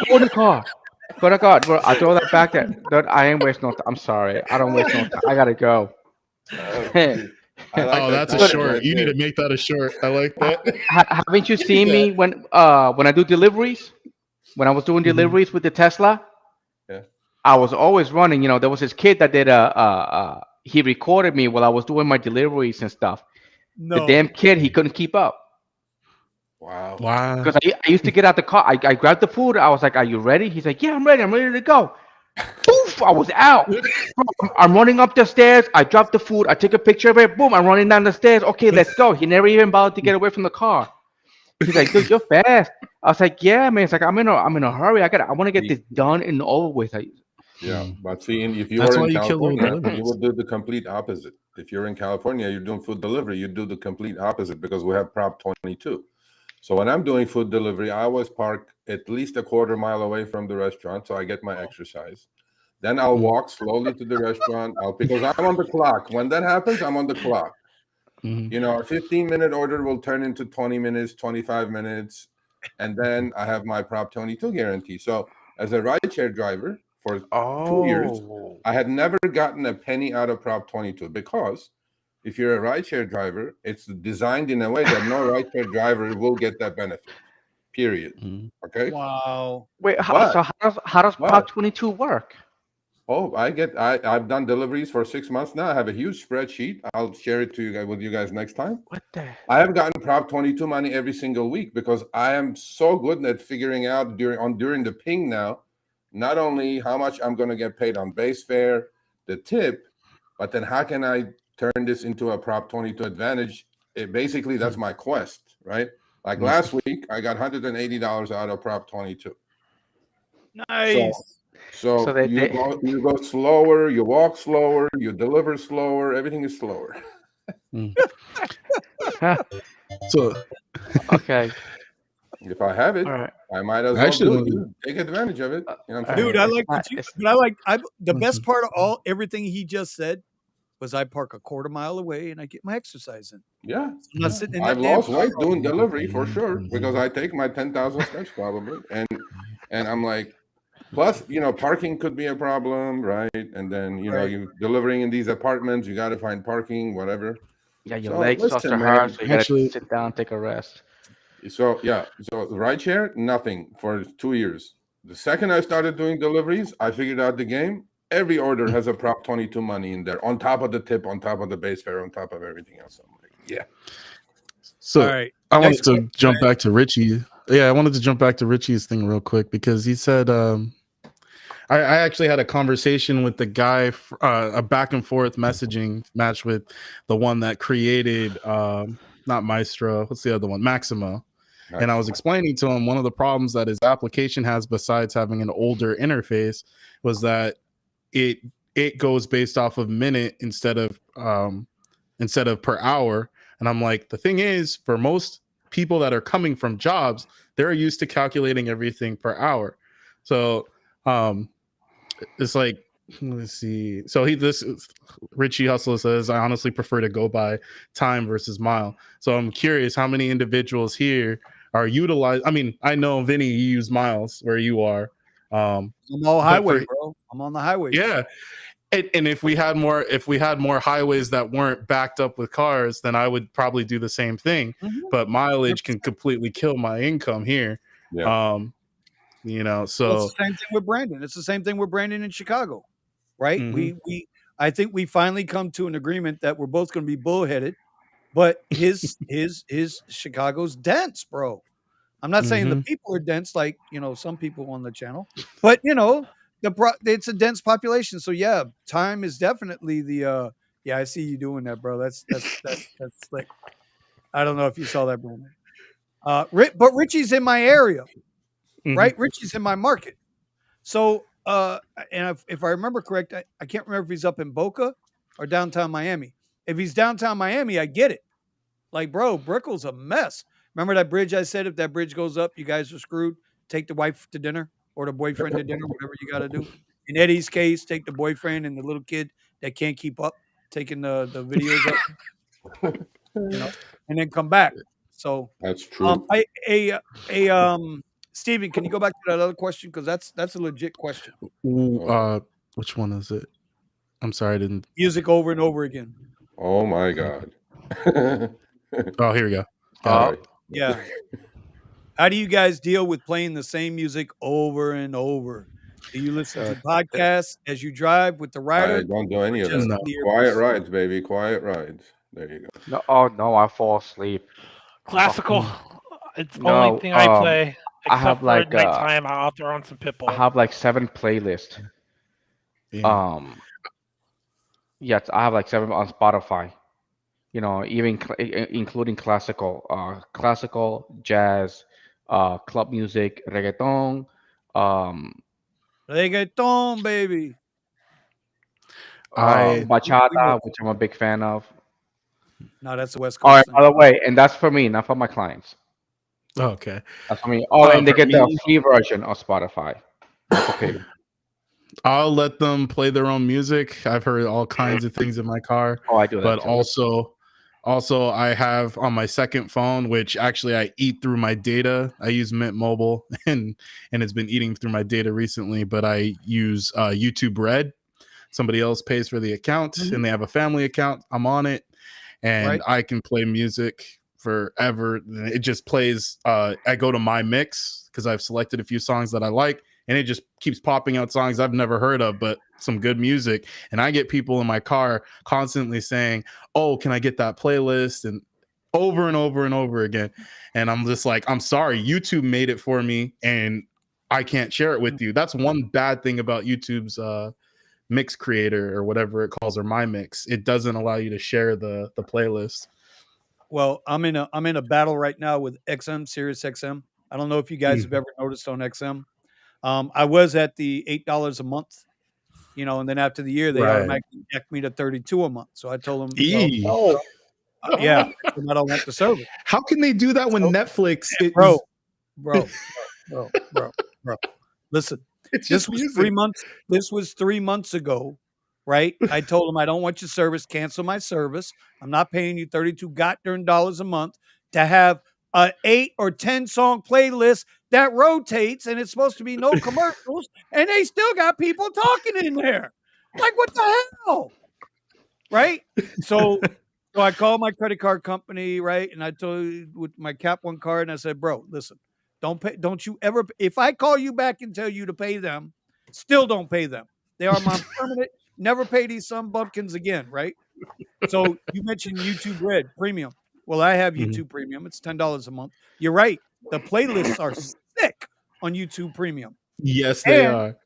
go in the car, go to the car." Bro, I throw that back there. I ain't waste no time. I'm sorry, I don't waste no time. I gotta go. That's a short. You need to make that a short. I like that. Haven't you seen me when I do deliveries? When I was doing deliveries with the Tesla, I was always running. You know, there was this kid that did he recorded me while I was doing my deliveries and stuff. The damn kid, he couldn't keep up. Wow. Because I used to get out the car. I grabbed the food. I was like, "Are you ready?" He's like, "Yeah, I'm ready. I'm ready to go." Poof! I was out. I'm running up the stairs. I dropped the food. I take a picture of it. Boom! I'm running down the stairs. Okay, let's go. He never even bothered to get away from the car. He's like, "Dude, you're fast." I was like, "Yeah, man." It's like I'm in a hurry. I want to get this done and over with. Yeah, but see, if you were in California, you would do the complete opposite. If you're in California, you're doing food delivery, you do the complete opposite because we have Prop 22. So when I'm doing food delivery, I always park at least a quarter mile away from the restaurant, so I get my exercise. Then I'll walk slowly to the restaurant because I'm on the clock. When that happens, I'm on the clock. You know, a 15-minute order will turn into 20 minutes, 25 minutes, and then I have my Prop 22 guarantee. So as a rideshare driver for 2 years, I had never gotten a penny out of Prop 22 because if you're a rideshare driver, it's designed in a way that no rideshare driver will get that benefit. Period. Okay. Wow. Wait, how does Prop 22 work? Oh, I've done deliveries for 6 months now. I have a huge spreadsheet. I'll share it to you guys with you guys next time. What the? I have gotten Prop 22 money every single week because I am so good at figuring out during the ping now, not only how much I'm going to get paid on base fare, the tip, but then how can I turn this into a Prop 22 advantage? Basically, that's my quest, right? Like last week, I got $180 out of Prop 22. Nice. So So they, you go slower, you walk slower, you deliver slower, everything is slower. So okay. If I have it, All right. I might as I well actually do it. wanted. You take advantage of it. You know what I'm All saying? Dude, right. I It's like not. what you, It's but the best part of everything he just said was I park a quarter mile away and I get my exercise in. Yeah. I'm not sitting in I've that damn lost car weight all doing day. delivery for sure because I take my 10,000 steps probably, and I'm like, plus parking could be a problem, right? And then Right. you delivering in these apartments, you got to find parking, whatever. Yeah, your So legs start to listen, hurt, man. so you gotta Actually, sit down, take a rest. So yeah, so rideshare, nothing for 2 years. The second I started doing deliveries, I figured out the game. Every order has a Prop 22 money in there, on top of the tip, on top of the base fare, on top of everything else. I'm like, yeah. so All right. I Next wanted to question, jump man. back to Richie. Yeah, I wanted to jump back to Richie's thing real quick because he said I actually had a conversation with the guy, a back and forth messaging match with the one that created not Maestro, what's the other one? Maximo. And I was explaining to him one of the problems that his application has, besides having an older interface, was that it goes based off of minute instead of per hour. And I'm like, the thing is, for most people that are coming from jobs, they're used to calculating everything per hour. So it's like, let's see. So this Richie Hustler says, I honestly prefer to go by time versus mile. So I'm curious how many individuals here are utilized. I mean, I know Vinny, you use miles where you are. I'm all highway, bro. I'm on the highway. Yeah. And if we had more highways that weren't backed up with cars, then I would probably do the same thing. Mhm. But mileage can completely kill my income here. Yeah. Well, So it's the same thing with Brandon. It's the same thing with Brandon in Chicago, right? Mhm. I think we finally come to an agreement that we're both going to be bullheaded, but his Chicago's dense, bro. I'm not saying the Mhm. people are dense like, some people on the channel, but it's a dense population. So yeah, time is definitely yeah, I see you doing that, bro. That's slick. I don't know if you saw that, Brandon. But Richie's in my area, right? Mhm. Richie's in my market. So, and if I remember correct, I can't remember if he's up in Boca or downtown Miami. If he's downtown Miami, I get it. Like, bro, Brickell's a mess. Remember that bridge I said? If that bridge goes up, you guys are screwed. Take the wife to dinner or the boyfriend to dinner, whatever you got to do. In Eddie's case, take the boyfriend and the little kid that can't keep up, taking the videos up, and then come back. So, That's true. Steven, can you go back to that other question? Because that's a legit question. Which one is it? I'm sorry, I didn't. Music over and over again. Oh my God. Oh, here we go. Got Sorry. it. Yeah. How do you guys deal with playing the same music over and over? Do you listen to podcasts as you drive with the I rider, don't do or any of just that. No. in the Quiet earpiece? rides, baby. Quiet rides. There you go. No, oh no, I fall asleep. Classical. Mm. It's the only No, thing I play, I have except for at nighttime. I'll throw on some I Pitbull. have like 7 playlists. Yeah. Um, yes, I have like 7 on Spotify. Even including classical, jazz, club music, reggaeton, um, Reggaeton, baby. I We know bachata, that. which I'm a big fan of. No, that's a West All right, Coast thing. by the way, and that's for me, not for my clients. okay. That's for me. Oh, and they For get the me, free version of Spotify, not the paid. I'll let them play their own music. I've heard all kinds of things in my car, Oh, I do but that too. also I have on my second phone, which actually I eat through my data. I use Mint Mobile, and it's been eating through my data recently. But I use YouTube Red. Somebody else pays for the account, and they have a family account. I'm on it, and Right? I can play music forever. It just plays. I go to my mix because I've selected a few songs that I like, and it just keeps popping out songs I've never heard of, but some good music. And I get people in my car constantly saying, "Oh, can I get that playlist?" and over and over and over again. And I'm just like, I'm sorry, YouTube made it for me, and I can't share it with you. That's one bad thing about YouTube's mix creator or whatever it calls, or my mix. It doesn't allow you to share the playlist. Well, I'm in a battle right now with XM, Sirius XM. I don't know if you guys have ever noticed on XM. I was at the $8 a month, and then after the year, they automatically decked me to 32 a month. So I told them, yeah, I don't want the service. How can they do that when Netflix is... Bro. Listen, this was 3 months. This was 3 months ago, right? I told them I don't want your service. Cancel my service. I'm not paying you 32 goddamn dollars a month to have a 8 or 10 song playlist that rotates, and it's supposed to be no commercials, and they still got people talking in there. Like, what the hell? Right? So I called my credit card company, right? And I told you with my Cap One card, and I said, bro, listen, don't you ever, if I call you back and tell you to pay them, still don't pay them. They are my permanent, never pay these some bumpkins again, right? So you mentioned YouTube Red Premium. Well, I have YouTube Premium. It's $10 a month. You're right. The playlists are sick on YouTube Premium. Yes, they are.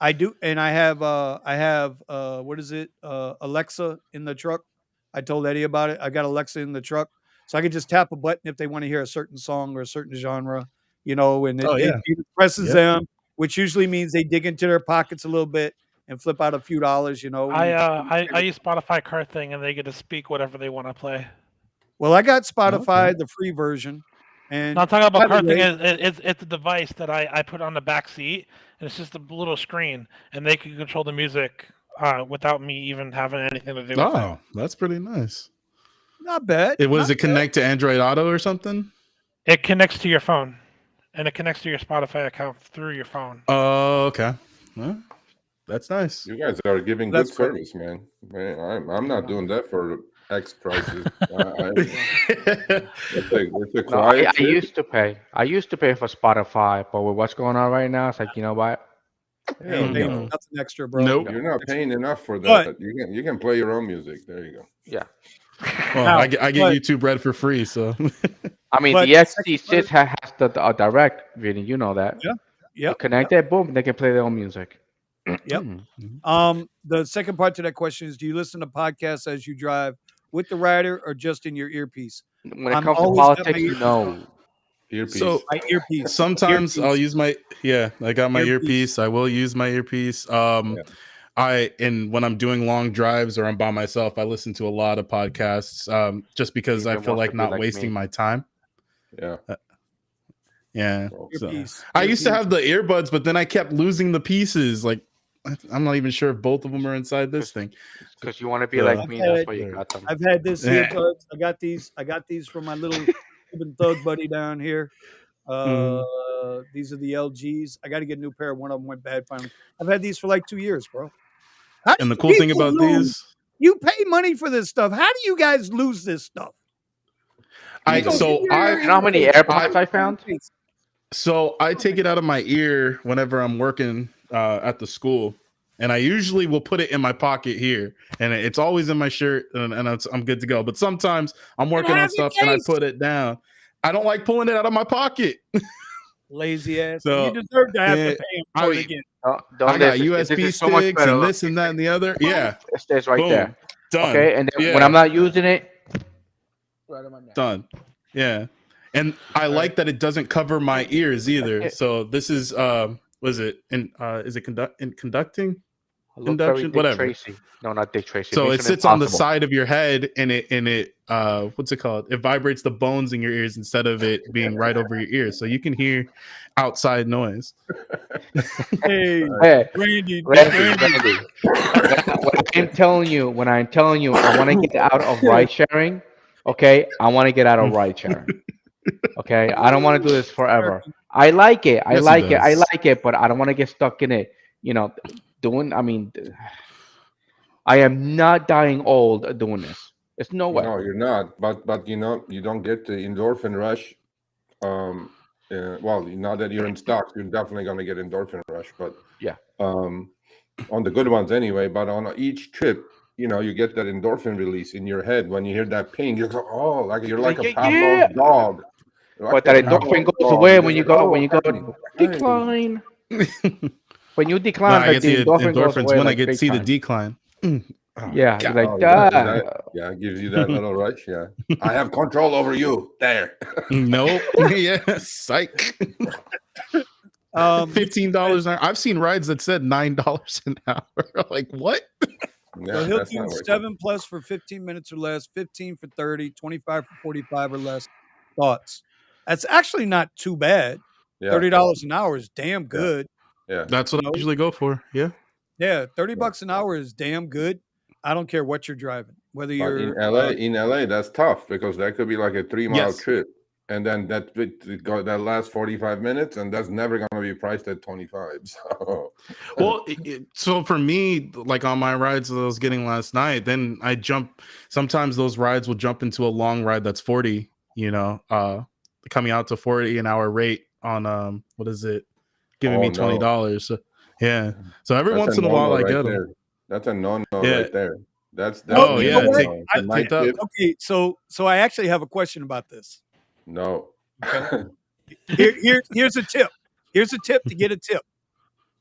I do, and I have what is it? Alexa in the truck. I told Eddie about it. I got Alexa in the truck, so I could just tap a button if they want to hear a certain song or a certain genre, and it presses them, which usually means they dig into their pockets a little bit and flip out a few dollars. I use Spotify car thing, and they get to speak whatever they want to play. Well, I got Spotify, the free version. And not talking about car thing. It's a device that I put on the back seat, and it's just a little screen, and they can control the music without me even having anything to do with it. Oh, that's pretty nice. Not bad. Does it connect to Android Auto or something? It connects to your phone, and it connects to your Spotify account through your phone. Oh, okay. Well, that's nice. You guys are giving good service, man. I'm not doing that for X prices. It's a quiet. I used to pay. I used to pay for Spotify, but with what's going on right now, it's like, you know what? Nothing extra, bro. Nope. You're not paying enough for that. But you can play your own music. There you go. Yeah. Well, I get YouTube Red for free, so. I mean, the XT6 has the direct reading. You know that. Yeah. Yeah. Connect that, boom, they can play their own music. Yep. The second part to that question is: do you listen to podcasts as you drive with the rider or just in your earpiece? When it comes to politics, Earpiece. So my earpiece. Sometimes I'll use my I got my earpiece. I will use my earpiece. And when I'm doing long drives or I'm by myself, I listen to a lot of podcasts just because I feel like not wasting my time. Yeah. Yeah. So. I used to have the earbuds, but then I kept losing the pieces. Like, I'm not even sure if both of them are inside this thing. Because you want to be like me, that's why you got them. I've had this earbuds. I got these from my little Cuban thug buddy down here. These are the LGs. I got to get a new pair. One of them went bad finally. I've had these for like 2 years, bro. And the cool thing about these, you pay money for this stuff. How do you guys lose this stuff? You know how many AirPods I found? So I take it out of my ear whenever I'm working at the school, and I usually will put it in my pocket here, and it's always in my shirt, and I'm good to go. But sometimes I'm working on stuff and I put it down. I don't like pulling it out of my pocket. Lazy ass. So, you deserve to have to pay him for it again. I got USB sticks and this and that and the other. Yeah, it stays right there. Done. Okay, and then when I'm not using it, right on my neck. Done. Yeah. And I like that it doesn't cover my ears either. So this is is it conducting? Conduction, whatever. Tracy. No, not Dick Tracy. So it sits on the side of your head, and it what's it called? It vibrates the bones in your ears instead of it being right over your ears, so you can hear outside noise. Hey, Randy. When I'm telling you, I want to get out of ride sharing. Okay, I want to get out of ride sharing. Okay, I don't want to do this forever. I like it. I like it, but I don't want to get stuck in it. I am not dying old doing this. It's no way. No, you're not. But you don't get the endorphin rush. Well, now that you're in stocks, you're definitely going to get endorphin rush. But yeah, on the good ones anyway. But on each trip, you get that endorphin release in your head when you hear that ping. You go, oh, like you're like a Pavlov's dog. But that endorphin goes away when you go decline. When you decline, I get the endorphins when I get to see the decline. Yeah, like that. Yeah, it gives you that little rush. Yeah, I have control over you. There. Nope. Yeah, psych. $15 an hour. I've seen rides that said $9 an hour. Like what? Yeah, So he'll that's do not worth it. 7 plus for 15 minutes or less, 15 for 30, 25 for 45 or less. Thoughts? That's actually not too bad. Yeah, $30 an hour is damn good. yeah. That's what I usually go for. Yeah. Yeah, $30 an hour is damn good. I don't care what you're driving, whether But you're in LA, that's tough because that could be like a 3-mile Yes. trip, and then that lasts 45 minutes, and that's never going to be priced at 25. So, Well, so for me, like on my rides that I was getting last night, then I jump. Sometimes those rides will jump into a long ride that's 40. Coming out to 40 an hour rate on what is it? Giving me $20. So, yeah. So every that's once a in a while I right get there. them. That's a no-no Yeah. right there. That's Oh, definitely you know yeah, what? take that. Okay, so I actually have a question about this. no. Okay. Here's a tip. Here's a tip to get a tip.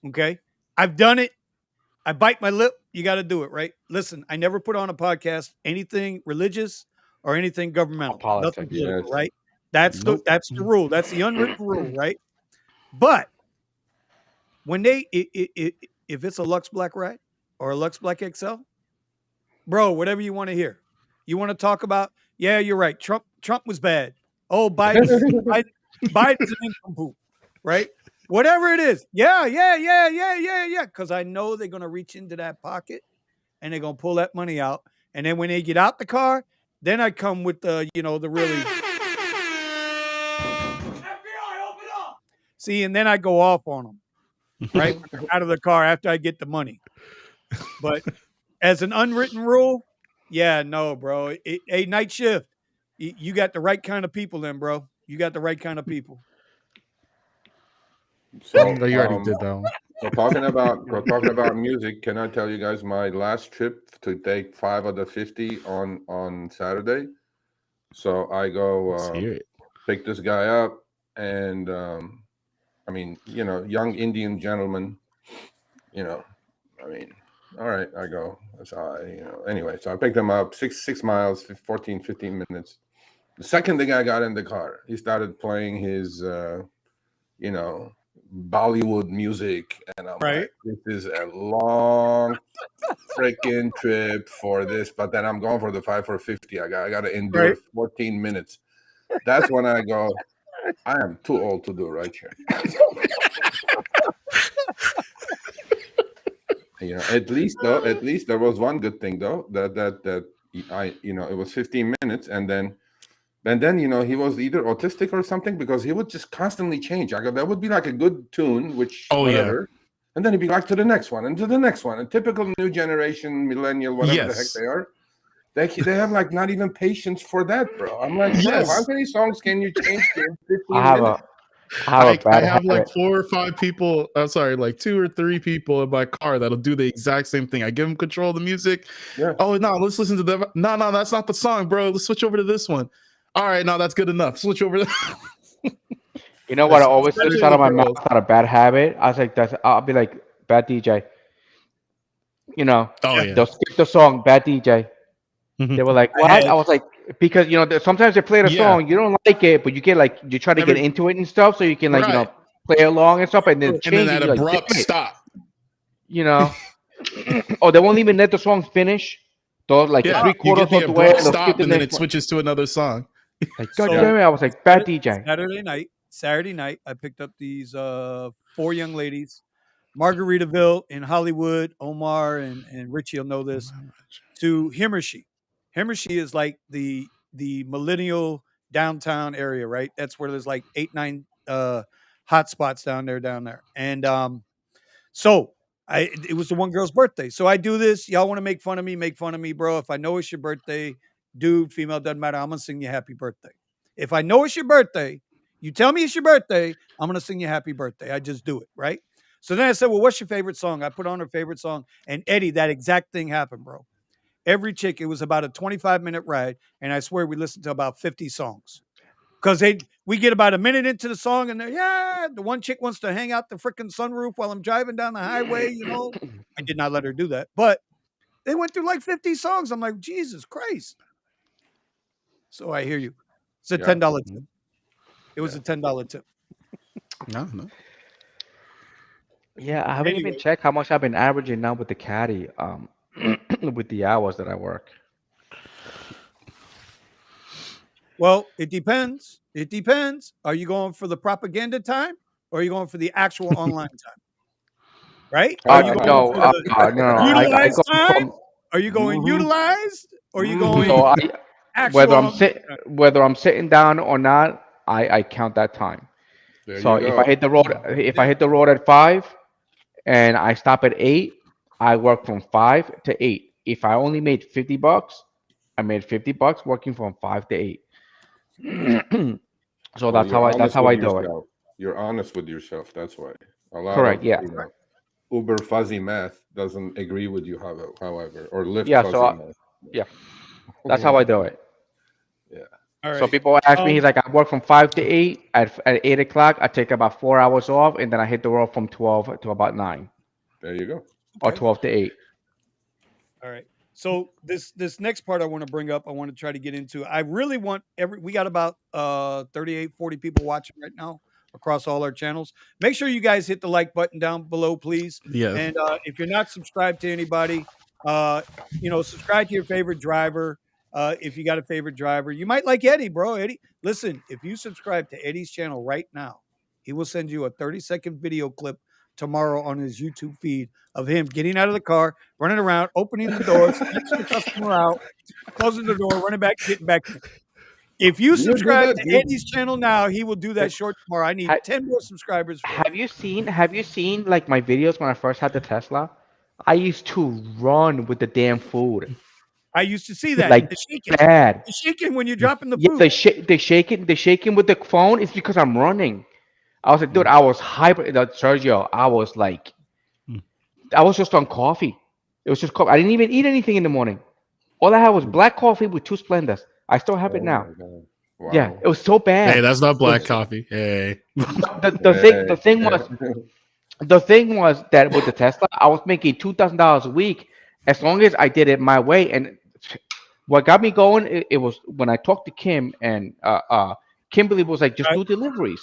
Okay. I've done it. I bite my lip. You got to do it, right? Listen, I never put on a podcast anything religious or anything governmental. Politics. Nothing political, Yes. right? That's Nope. the rule. That's the unwritten rule, right? But when if it's a Lux Black ride or a Lux Black XL, bro, whatever you want to hear. You want to talk about? Yeah, you're right. Trump was bad. Oh, Biden's an incomplete, right? Whatever it is. Yeah. Because I know they're gonna reach into that pocket and they're gonna pull that money out. And then when they get out the car, then I come with the really see, and then I go off on them, right? When they're out of the car after I get the money. But as an unwritten rule, yeah, no, bro. A night shift. You got the right kind of people then, bro. You got the right kind of people. So You already did that one. we're talking about music. Can I tell you guys my last trip to take 5 of the 50 on Saturday? So I go Let's hear it. pick this guy up, and I mean, young Indian gentleman. I mean, all right, I go. So anyway, so I picked him up 6 miles, 14, 15 minutes. The second thing I got in the car, he started playing his, Bollywood music, and I'm Right. like, this is a long freaking trip for this. But then I'm going for the 5 for 50. I got to endure Right. 14 minutes. That's when I go, I am too old to do rideshare. At least there was one good thing though, that it was 15 minutes, and then he was either autistic or something, because he would just constantly change. I go, that would be like a good tune, which whatever, and then he'd be like to the next one and to the next one. A typical new generation, millennial, whatever the heck they are, they have like not even patience for that, bro. I'm like, bro, how many songs can you change in 15 minutes? I have like 4 or 5 people. I'm sorry, like 2 or 3 people in my car that'll do the exact same thing. I give them control of the music. Yeah. Oh no, let's listen to the. No, that's not the song, bro. Let's switch over to this one. All right, no, that's good enough. Switch over. You know what? I always slips out of my mouth. Not a bad habit. I was like, I'll be like, bad DJ. They'll skip the song, bad DJ. They were like, what? I was like, because sometimes they play the song, you don't like it, but you get like, you try to get into it and stuff, so you can like play along and stuff, and then change that it. abrupt stop. Oh, they won't even let the song finish. Those like 3/4 of the way, stop, and then it switches to another song. Like, God damn it! I was like, bad DJ. Saturday night, I picked up these 4 young ladies, Margaritaville in Hollywood. Omar and Richie will know this. To Himmershey. Himmershey is like the millennial downtown area, right? That's where there's like 8, 9 hot spots down there. And so it was the one girl's birthday. So I do this. Y'all want to make fun of me, bro. If I know it's your birthday, dude, female, doesn't matter. I'm gonna sing you happy birthday. If I know it's your birthday, you tell me it's your birthday, I'm gonna sing you happy birthday. I just do it, right? So then I said, well, what's your favorite song? I put on her favorite song, and Eddie, that exact thing happened, bro. Every chick, it was about a 25-minute ride, and I swear we listened to about 50 songs. Because we get about a minute into the song, and the one chick wants to hang out the freaking sunroof while I'm driving down the highway, I did not let her do that. But they went through like 50 songs. I'm like, Jesus Christ. So I hear you. It's a $10 tip. It was a $10 tip. No. Yeah, I haven't even Anyway, checked how much I've been averaging now with the caddy, with the hours that I work. well, it depends. It depends. Are you going for the propaganda time or are you going for the actual online time? Right? Are you going No, for the no, I utilized go time? from. Are you going Mhm. utilized or are you Mhm. going So I actual online time? whether I'm sitting down or not, I count that time. There So you if I go. hit the road, if I hit the road at 5 and I stop at 8, I work from 5 to 8. If I only made $50, I made $50 working from 5 to 8. So Well, you're that's honest how with I do it. yourself. You're honest with yourself. That's why a lot Correct. of Yeah. uber fuzzy math doesn't agree with you, however, or Lyft Yeah. So fuzzy math. yeah, that's how I do it. Yeah. All So right. people ask me, he's Um, like, I work from 5 to 8. At 8 o'clock, I take about 4 hours off, and then I hit the road from 12 to about 9 There you go. or okay. 12 to 8. All right. So this next part I want to bring up, I want to try to get into. I really want we got about 38, 40 people watching right now across all our channels. Make sure you guys hit the like button down below, please. Yeah. And if you're not subscribed to anybody, uh, subscribe to your favorite driver. If you got a favorite driver, you might like Eddie, bro. Eddie, listen, if you subscribe to Eddie's channel right now, he will send you a 30-second video clip tomorrow on his YouTube feed of him getting out of the car, running around, opening the door, snatching the customer out, closing the door, running back, getting back in. If you Do you do subscribe that, to dude? Eddie's channel now, he will do that short tomorrow. I need Ha- 10 more subscribers for it. have you seen like my videos when I first had the Tesla? I used to run with the damn food. I used to see that. Like bad. The shaking when you're dropping the Yeah, food. they shaking with the phone is because I'm running. I was like, dude, Mm. I was hyper. Sergio, I was like, Hmm. I was just on coffee. It was just coffee. I didn't even eat anything in the morning. All I had was black coffee with 2 Splendas. I still have it Oh now. my god! Yeah, Wow. it was so Hey, bad. that's not It black was, coffee. Hey. the thing Yeah. was that with the Tesla, I was making $2,000 a week as long as I did it my way. And what got me going, it was when I talked to Kim and Kimberly was like, just Right? do deliveries.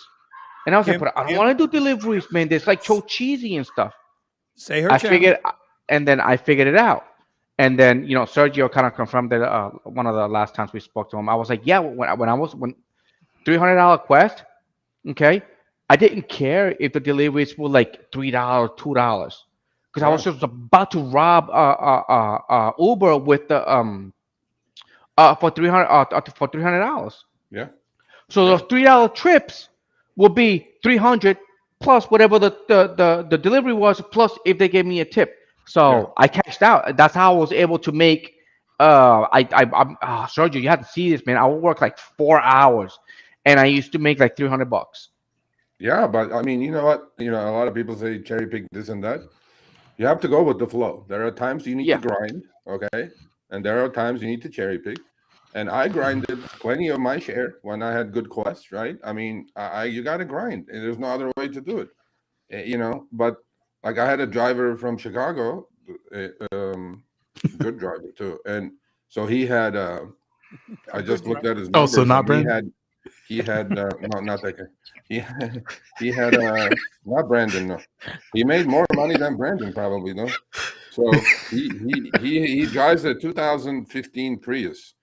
And I was like, Kim, but I don't Kim, want to do deliveries, man. It's like so cheesy and stuff. say her I channel. figured, and then I figured it out. And then Sergio kind of confirmed that one of the last times we spoke to him. I was like, yeah, when $300 quest, okay, I didn't care if the deliveries were like $3, $2, because I was Yeah. just about to rob Uber with the for $300. Yeah. So Yeah. those $3 trips will be 300 plus whatever the delivery was, plus if they gave me a tip. Yeah. So I cashed out. That's how I was able to make. I'm Sergio, you have to see this, man. I would work like 4 hours, and I used to make like $300. Yeah. But I mean, you know what? A lot of people say cherry pick this and that. You have to go with the flow. There are times you need to Yeah, grind, okay, and there are times you need to cherry pick. And I grinded plenty of my share when I had good quests, right? I mean, you got to grind. And there's no other way to do it, But like I had a driver from Chicago, good driver too, and so he had. A I good just looked driver. at his Oh, so numbers, not and Brandon? he had no, not that guy. He he had not Brandon. No, he made more money than Brandon probably. No, so he drives a 2015 Prius,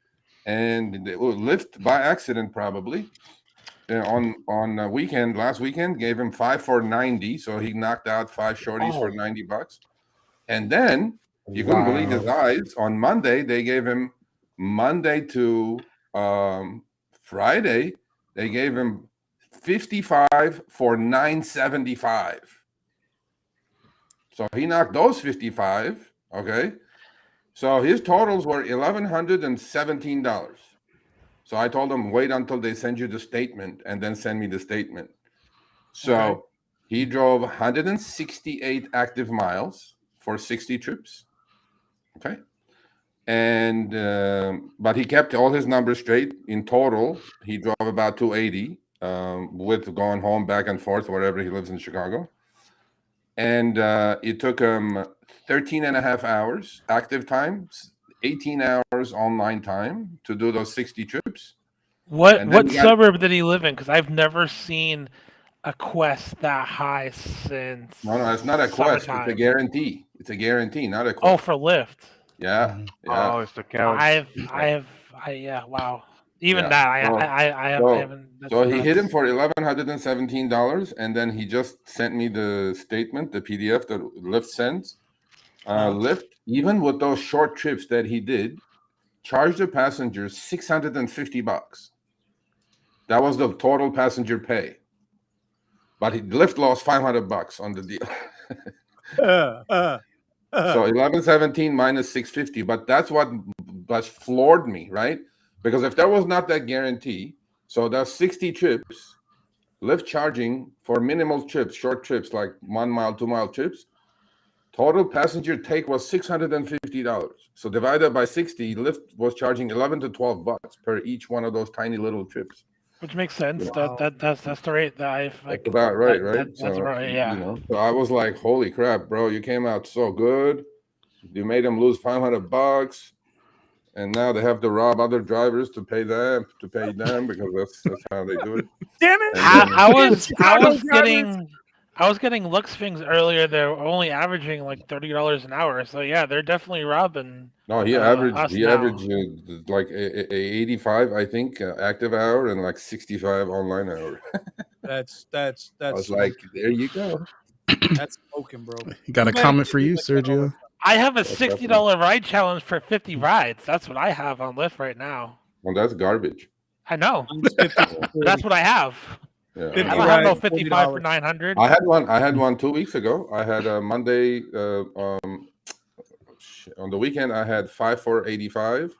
and it was Lyft by accident probably. On a weekend last weekend gave him 5 for 90, so he knocked out 5 shorties for Oh, $90. And then you couldn't believe his wow. eyes. On Monday, they gave him Monday to Friday, they gave him 55 for 975. So he knocked those 55. Okay. So his totals were $1,117. So I told him, wait until they send you the statement and then send me the statement. Okay. So he drove 168 active miles for 60 trips. Okay. And but he kept all his numbers straight. In total, he drove about 280 with going home back and forth wherever he lives in Chicago. And it took him 13 and a half hours active time, 18 hours online time to do those 60 trips. And then What he got suburb did he live in? Because I've never seen a quest that high since. No, it's not a quest. It's a guarantee. It's a guarantee, not a quest. Oh, for Lyft. Yeah, yeah. Oh, it's the guarantee. Yeah, wow. Even Yeah. that, I haven't. So he hit him for $1,117, and then he just sent me the statement, the PDF that Lyft sends. Lyft, even with those short trips that he did, charged the passengers $650. That was the total passenger pay. But Lyft lost $500 on the deal. So 1117 minus 650, but that's what floored me, right? Because if there was not that guarantee, so that's 60 trips, Lyft charging for minimal trips, short trips like 1 mile, 2 mile trips, total passenger take was $650. So divided by 60, Lyft was charging 11 to 12 bucks per each one of those tiny little trips. Which makes sense. That's the rate that I've like. That's about right, right? That's so, right, yeah. So I was like, holy crap, bro, you came out so good. You made them lose $500, and now they have to rob other drivers to pay them because that's how they do it. Damn it! I was getting Lux things earlier. They're only averaging like $30 an hour. So yeah, they're definitely robbing. No, he averaged like 85, I think, active hour and like 65 online hour. That's. I was like, there you go. That's smoking, bro. You got a comment for you, Sergio? I have a $60 ride challenge for 50 rides. That's what I have on Lyft right now. Well, that's garbage. I know. That's what I have. Yeah. I don't have no 55 for 900. I had one 2 weeks ago. I had a Monday on the weekend. I had 5 for 85,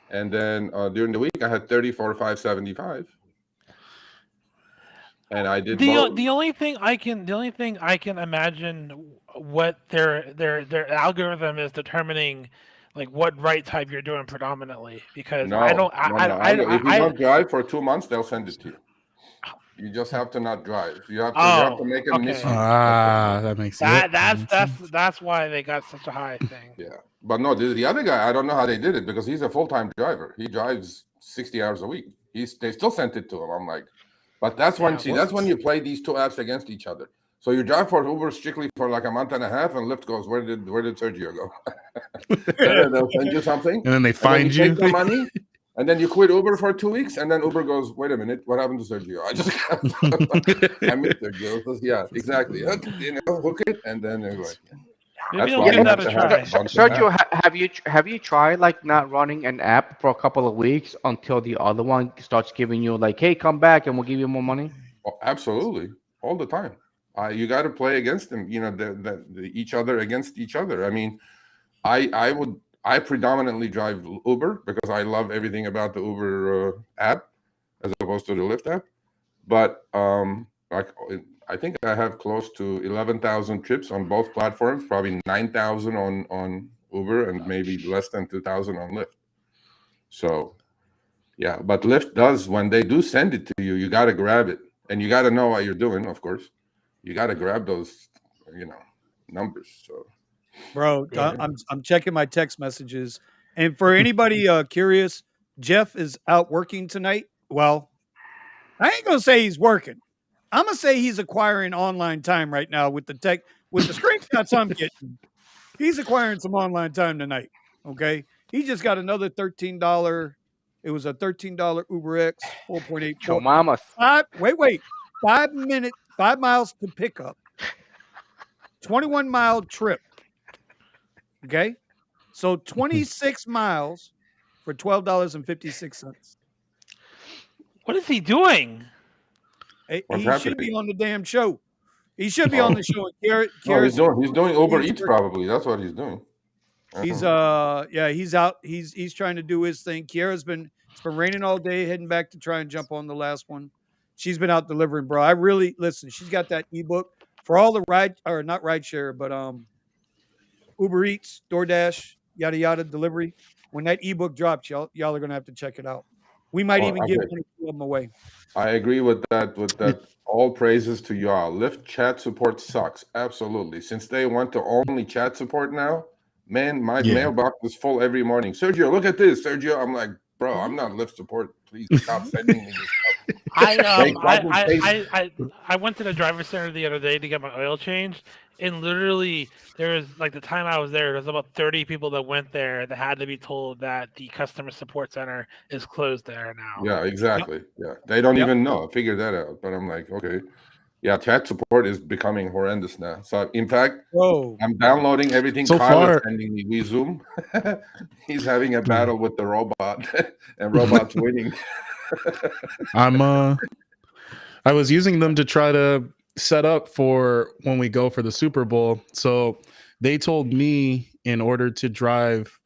and then during the week I had 30 for 575. And I did the only thing I can imagine what their algorithm is determining, like what ride type you're doing predominantly, because I don't. If you don't drive for 2 months, they'll send it to you. You just have to not drive. You have to make a mission. That makes sense. That's why they got such a high thing. Yeah, but no, the other guy, I don't know how they did it because he's a full-time driver. He drives 60 hours a week. They still sent it to him. I'm like, but that's when that's when you play these two apps against each other. So you drive for Uber strictly for like a month and a half, and Lyft goes, where did Sergio go? They'll send you something, and then they find you. Take the money. And then you quit Uber for 2 weeks, and then Uber goes, wait a minute, what happened to Sergio? I missed Sergio. Yeah, exactly. Hook it, and then they're like, maybe I'll give that a try. Sergio, have you tried like not running an app for a couple of weeks until the other one starts giving you like, hey, come back and we'll give you more money? Oh, absolutely, all the time. You got to play against them. Each other against each other. I mean, I predominantly drive Uber because I love everything about the Uber app as opposed to the Lyft app. But I think I have close to 11,000 trips on both platforms, probably 9,000 on Uber and maybe less than 2,000 on Lyft. So, yeah, but Lyft does, when they do send it to you, you got to grab it. And you got to know what you're doing, of course. You got to grab those, numbers. So. Bro, I'm checking my text messages, and for anybody curious, Jeff is out working tonight. Well, I ain't gonna say he's working. I'm gonna say he's acquiring online time right now with the screenshots I'm getting. He's acquiring some online time tonight. Okay, he just got another $13. It was a $13 UberX 4.84. Mama. 5 miles to pick up. 21-mile trip. Okay, so 26 miles for $12.56. What is he doing? He should be on the damn show. He should be on the show. He's doing Uber Eats probably. That's what he's doing. He's he's out. He's trying to do his thing. It's been raining all day, heading back to try and jump on the last one. She's been out delivering, bro. I really listen. She's got that ebook for all the not rideshare, but Uber Eats, DoorDash, yada yada delivery. When that ebook drops, y'all are gonna have to check it out. We might even give 1 or 2 of them away. I agree with that. All praises to y'all. Lyft chat support sucks. Absolutely. Since they went to only chat support now, man, my mailbox is full every morning. Sergio, look at this. Sergio, I'm like, bro, I'm not Lyft support. Please stop sending me this stuff. I went to the driver center the other day to get my oil changed, and literally there was like the time I was there was about 30 people that went there that had to be told that the customer support center is closed there now. Yeah, exactly. Yeah, they don't even know. Figure that out. But I'm like, okay, yeah, chat support is becoming horrendous now. So in fact, I'm downloading everything. So Kyle far, is sending me. We Zoom. He's having a battle with the robot, and robot's winning. I was using them to try to set up for when we go for the Super Bowl. So they told me in order to drive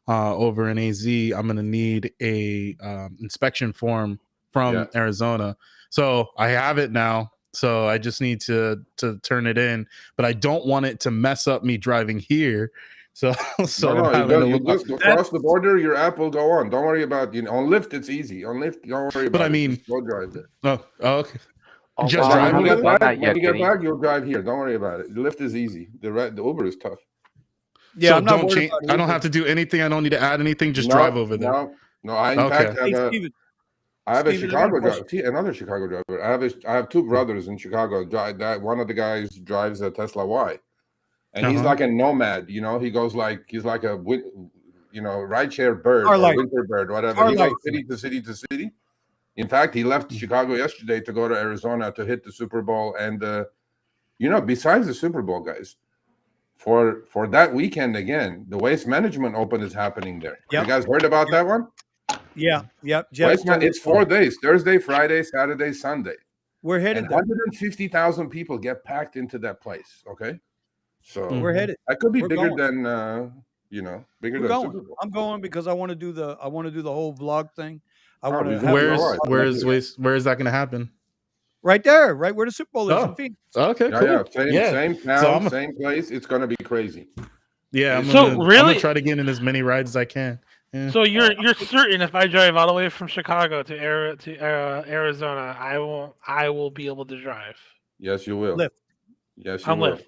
over in AZ, I'm going to need a inspection form from Arizona. So I have it now. So I just need to turn it in, but I don't want it to mess up me driving here. So you just across the border, your app will go on. Don't worry about on Lyft. It's easy on Lyft. Don't worry about it. But I mean, just go drive there. Okay. Just drive. When you get back, you'll drive here. Don't worry about it. The Lyft is easy. The Uber is tough. Yeah, so I'm not worried about it. I don't have to do anything. I don't need to add anything. Just drive over there. No. I in fact have a Chicago driver. Another Chicago driver. I have two brothers in Chicago. One of the guys drives a Tesla Y, and he's like a nomad. He goes he's like a rideshare bird or winter bird, whatever. He goes city to city to city. In fact, he left Chicago yesterday to go to Arizona to hit the Super Bowl. And besides the Super Bowl, guys, for that weekend again, the Waste Management Open is happening there. You guys heard about that one? Yeah. It's 4 days: Thursday, Friday, Saturday, Sunday. We're headed. 150,000 people get packed into that place. Okay, so we're headed. That could be bigger than bigger than Super Bowl. I'm going because I want to do the whole vlog thing. I want to. Where is that going to happen? Right there, right where the Super Bowl is in Phoenix. Okay, cool. Same town, same place. It's going to be crazy. Yeah, I'm gonna try to get in as many rides as I can. Yeah. So you're certain if I drive all the way from Chicago to Arizona, I will be able to drive? Yes, you will. Lyft. Yes, you will.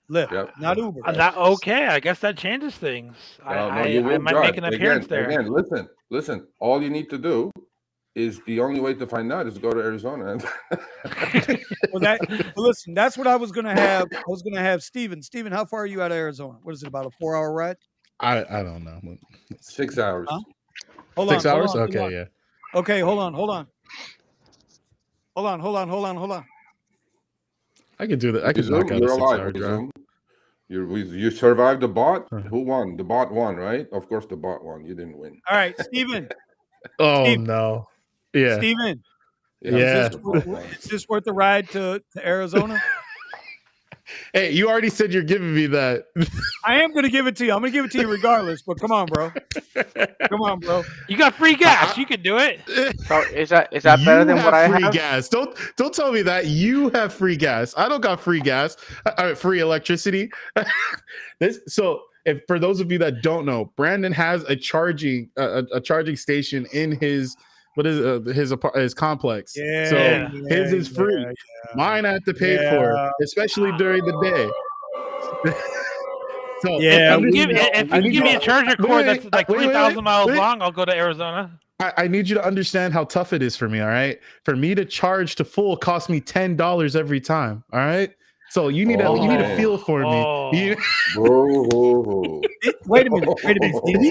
Lyft, not Uber. Okay, I guess that changes things. I might make an appearance there. Again, listen. All you need to do is the only way to find out is to go to Arizona. Listen, that's what I was gonna have. I was gonna have Steven. Steven, how far are you out of Arizona? What is it, about a 4-hour ride? I don't know. 6 hours. Huh? Hold 6 hours? Okay, yeah. Okay, hold on. I could do that. I could knock out a 6-hour drive. You survived the bot. Who won? The bot won, right? Of course, the bot won. You didn't win. All right, Steven. No. Yeah. Steven. Yeah. Is this worth the ride to Arizona? Hey, you already said you're giving me that. I am going to give it to you. I'm going to give it to you regardless. But come on, bro. You got free gas. You can do it. So is that better than what I have? Free gas. Don't tell me that. You have free gas. I don't got free gas. Free electricity. For those of you that don't know, Brandon has a charging station in his his complex. His is free. Yeah. Mine I have to pay for, especially during the day. If you give me a charger cord that's like 3,000 miles long, I'll go to Arizona. I need you to understand how tough it is for me. All right, for me to charge to full costs me $10 every time. All right. So you need to feel for me. Wait a minute. Did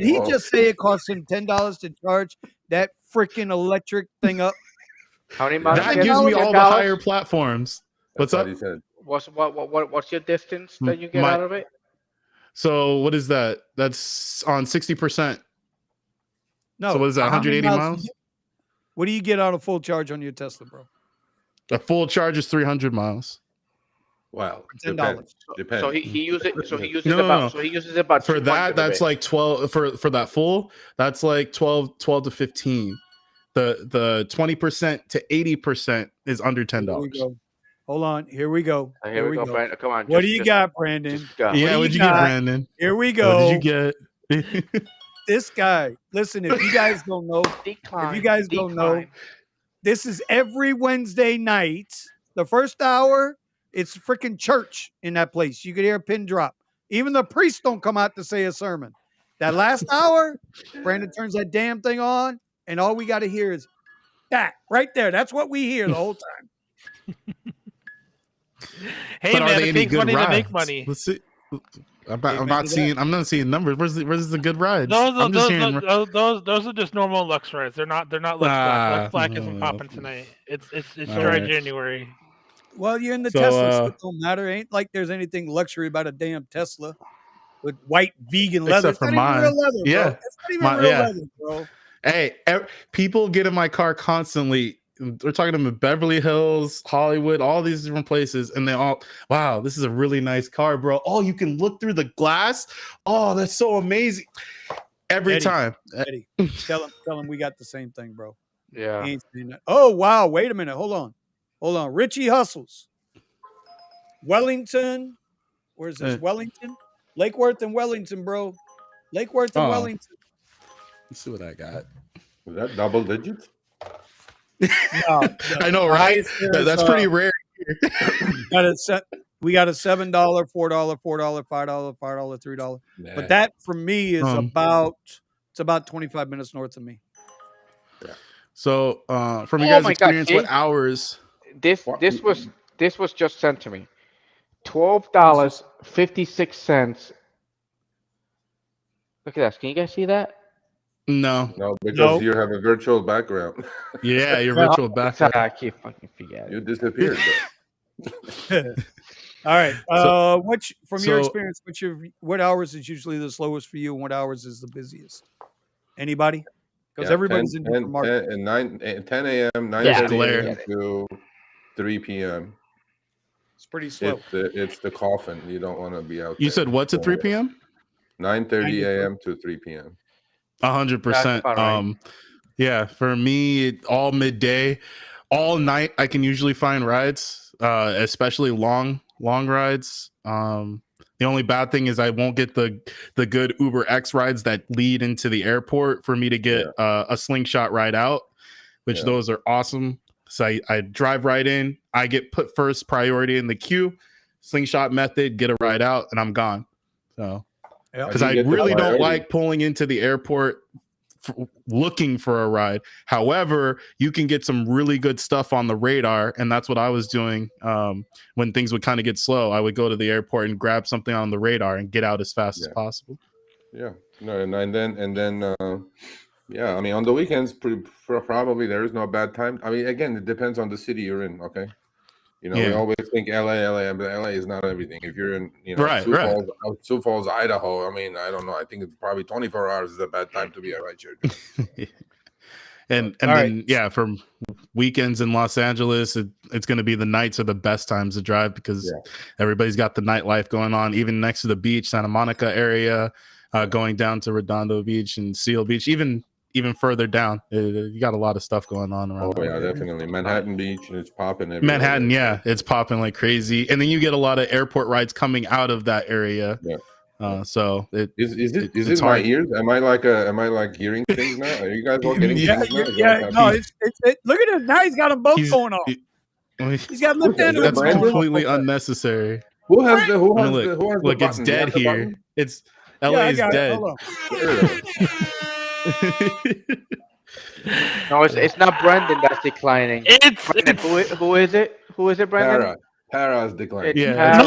he just say it costs him $10 to charge that freaking electric thing up? How many miles? That gives me all the higher platforms. What's up? What's your distance that you get out of it? So what is that? That's on 60%. No. So what is that? 180 miles? What do you get out of full charge on your Tesla, bro? A full charge is 300 miles. Wow, $10. Depends. So he uses about for that. That's like 12 for that full. That's like 12 to 15. The 20% to 80% is under $10. Hold on. Here we go. Here we go, Brandon. Come on. What do you got, Brandon? Yeah, what'd you get, Brandon? Here we go. What did you get? This guy. Listen, if you guys don't know, this is every Wednesday night. The first hour, it's freaking church in that place. You could hear a pin drop. Even the priests don't come out to say a sermon. That last hour, Brandon turns that damn thing on, and all we got to hear is That right there. That's what we hear the whole time. Hey But are man, they it any takes good money to rides? make money. Let's see. I'm Amen to not that. seeing. I'm not seeing numbers. Where's the good rides? Those I'm just hearing. are just normal Lux rides. They're not Lux Black. Lux Black isn't popping tonight. It's dry right. January. Well, you're in the So, Tesla, so it don't matter. Ain't like there's anything luxury about a damn Tesla with white vegan leather. except It's for not even real mine. leather, bro. Yeah. It's not even real leather, bro. Hey, people get in my car constantly. We're talking about Beverly Hills, Hollywood, all these different places, and they all, wow, this is a really nice car, bro. Oh, you can look through the glass. Oh, that's so amazing. Every time. Eddie, tell him we got the same thing, bro. Yeah. He ain't saying that. Oh, wow. Wait a minute. Hold on. Richie Hustles. Wellington. Where's this? Wellington? Lake Worth and Wellington, bro. Lake Worth and Wellington. Let's see what I got. Is that double digits? No, I know, right? That's pretty rare. We got a $7, $4, $4, $5, $5, $3. Nah. But that for me is about 25 minutes north of me. Yeah. So from your guys' experience, God, what hours? This was just sent to me. $12.56. Look at that. Can you guys see that? No, because you have a virtual background. Yeah, your virtual background. I keep fucking forgetting. You disappeared. All right. From your so- experience, what hours is usually the slowest for you, and what hours is the busiest? Anybody? Because everybody's in different markets. 10 a.m., 9:30 a.m. to 3 p.m. It's pretty slow. It's the coffin. You don't want to be out. You said what to 3 p.m.? 9:30 a.m. to 3 p.m. 100%. Yeah, for me, all midday, all night, I can usually find rides, especially long rides. The only bad thing is I won't get the good Uber X rides that lead into the airport for me to get a slingshot ride out, which those are awesome. So I drive right in, I get put first priority in the queue, slingshot method, get a ride out, and I'm gone. So because I really don't like pulling into the airport looking for a ride. However, you can get some really good stuff on the radar, and that's what I was doing when things would kind of get slow. I would go to the airport and grab something on the radar and get out as fast as possible. Yeah, no, and then yeah, I mean, on the weekends, probably there is no bad time. I mean, again, it depends on the city you're in. Okay. We always think LA, but LA is not everything. If you're in, Sioux Falls, Idaho, I mean, I don't know. I think it's probably 24 hours is a bad time to be a rideshare. and then, from weekends in Los Angeles, it's going to be the nights are the best times to drive because everybody's got the nightlife going on, even next to the beach, Santa Monica area, going down to Redondo Beach and Seal Beach, even further down. You got a lot of stuff going on around. Oh yeah, definitely. Manhattan Beach, it's popping everywhere. Manhattan, it's popping like crazy. And then you get a lot of airport rides coming out of that area. Yeah. So is it my ears? Am I like hearing things now? Are you guys all getting things now? No, look at him. Now he's got them both going on. He's got left hand. That's completely unnecessary. Who has the look, it's dead here. It's LA is dead. No, it's not Brendan that's declining. Who is it? Who is it, Brendan? Para's declining. I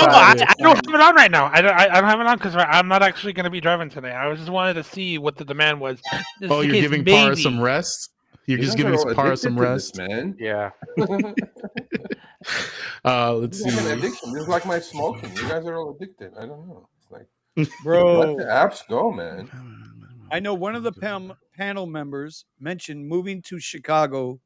don't have it on right now. I don't have it on because I'm not actually going to be driving today. I just wanted to see what the demand was. You're giving Para some rest? You're just giving Para some rest? Man. Yeah. Let's see. An addiction. It's like my smoking. You guys are all addicted. I don't know. It's like, bro, let the apps go, man. I know one of the panel members mentioned moving to Chicago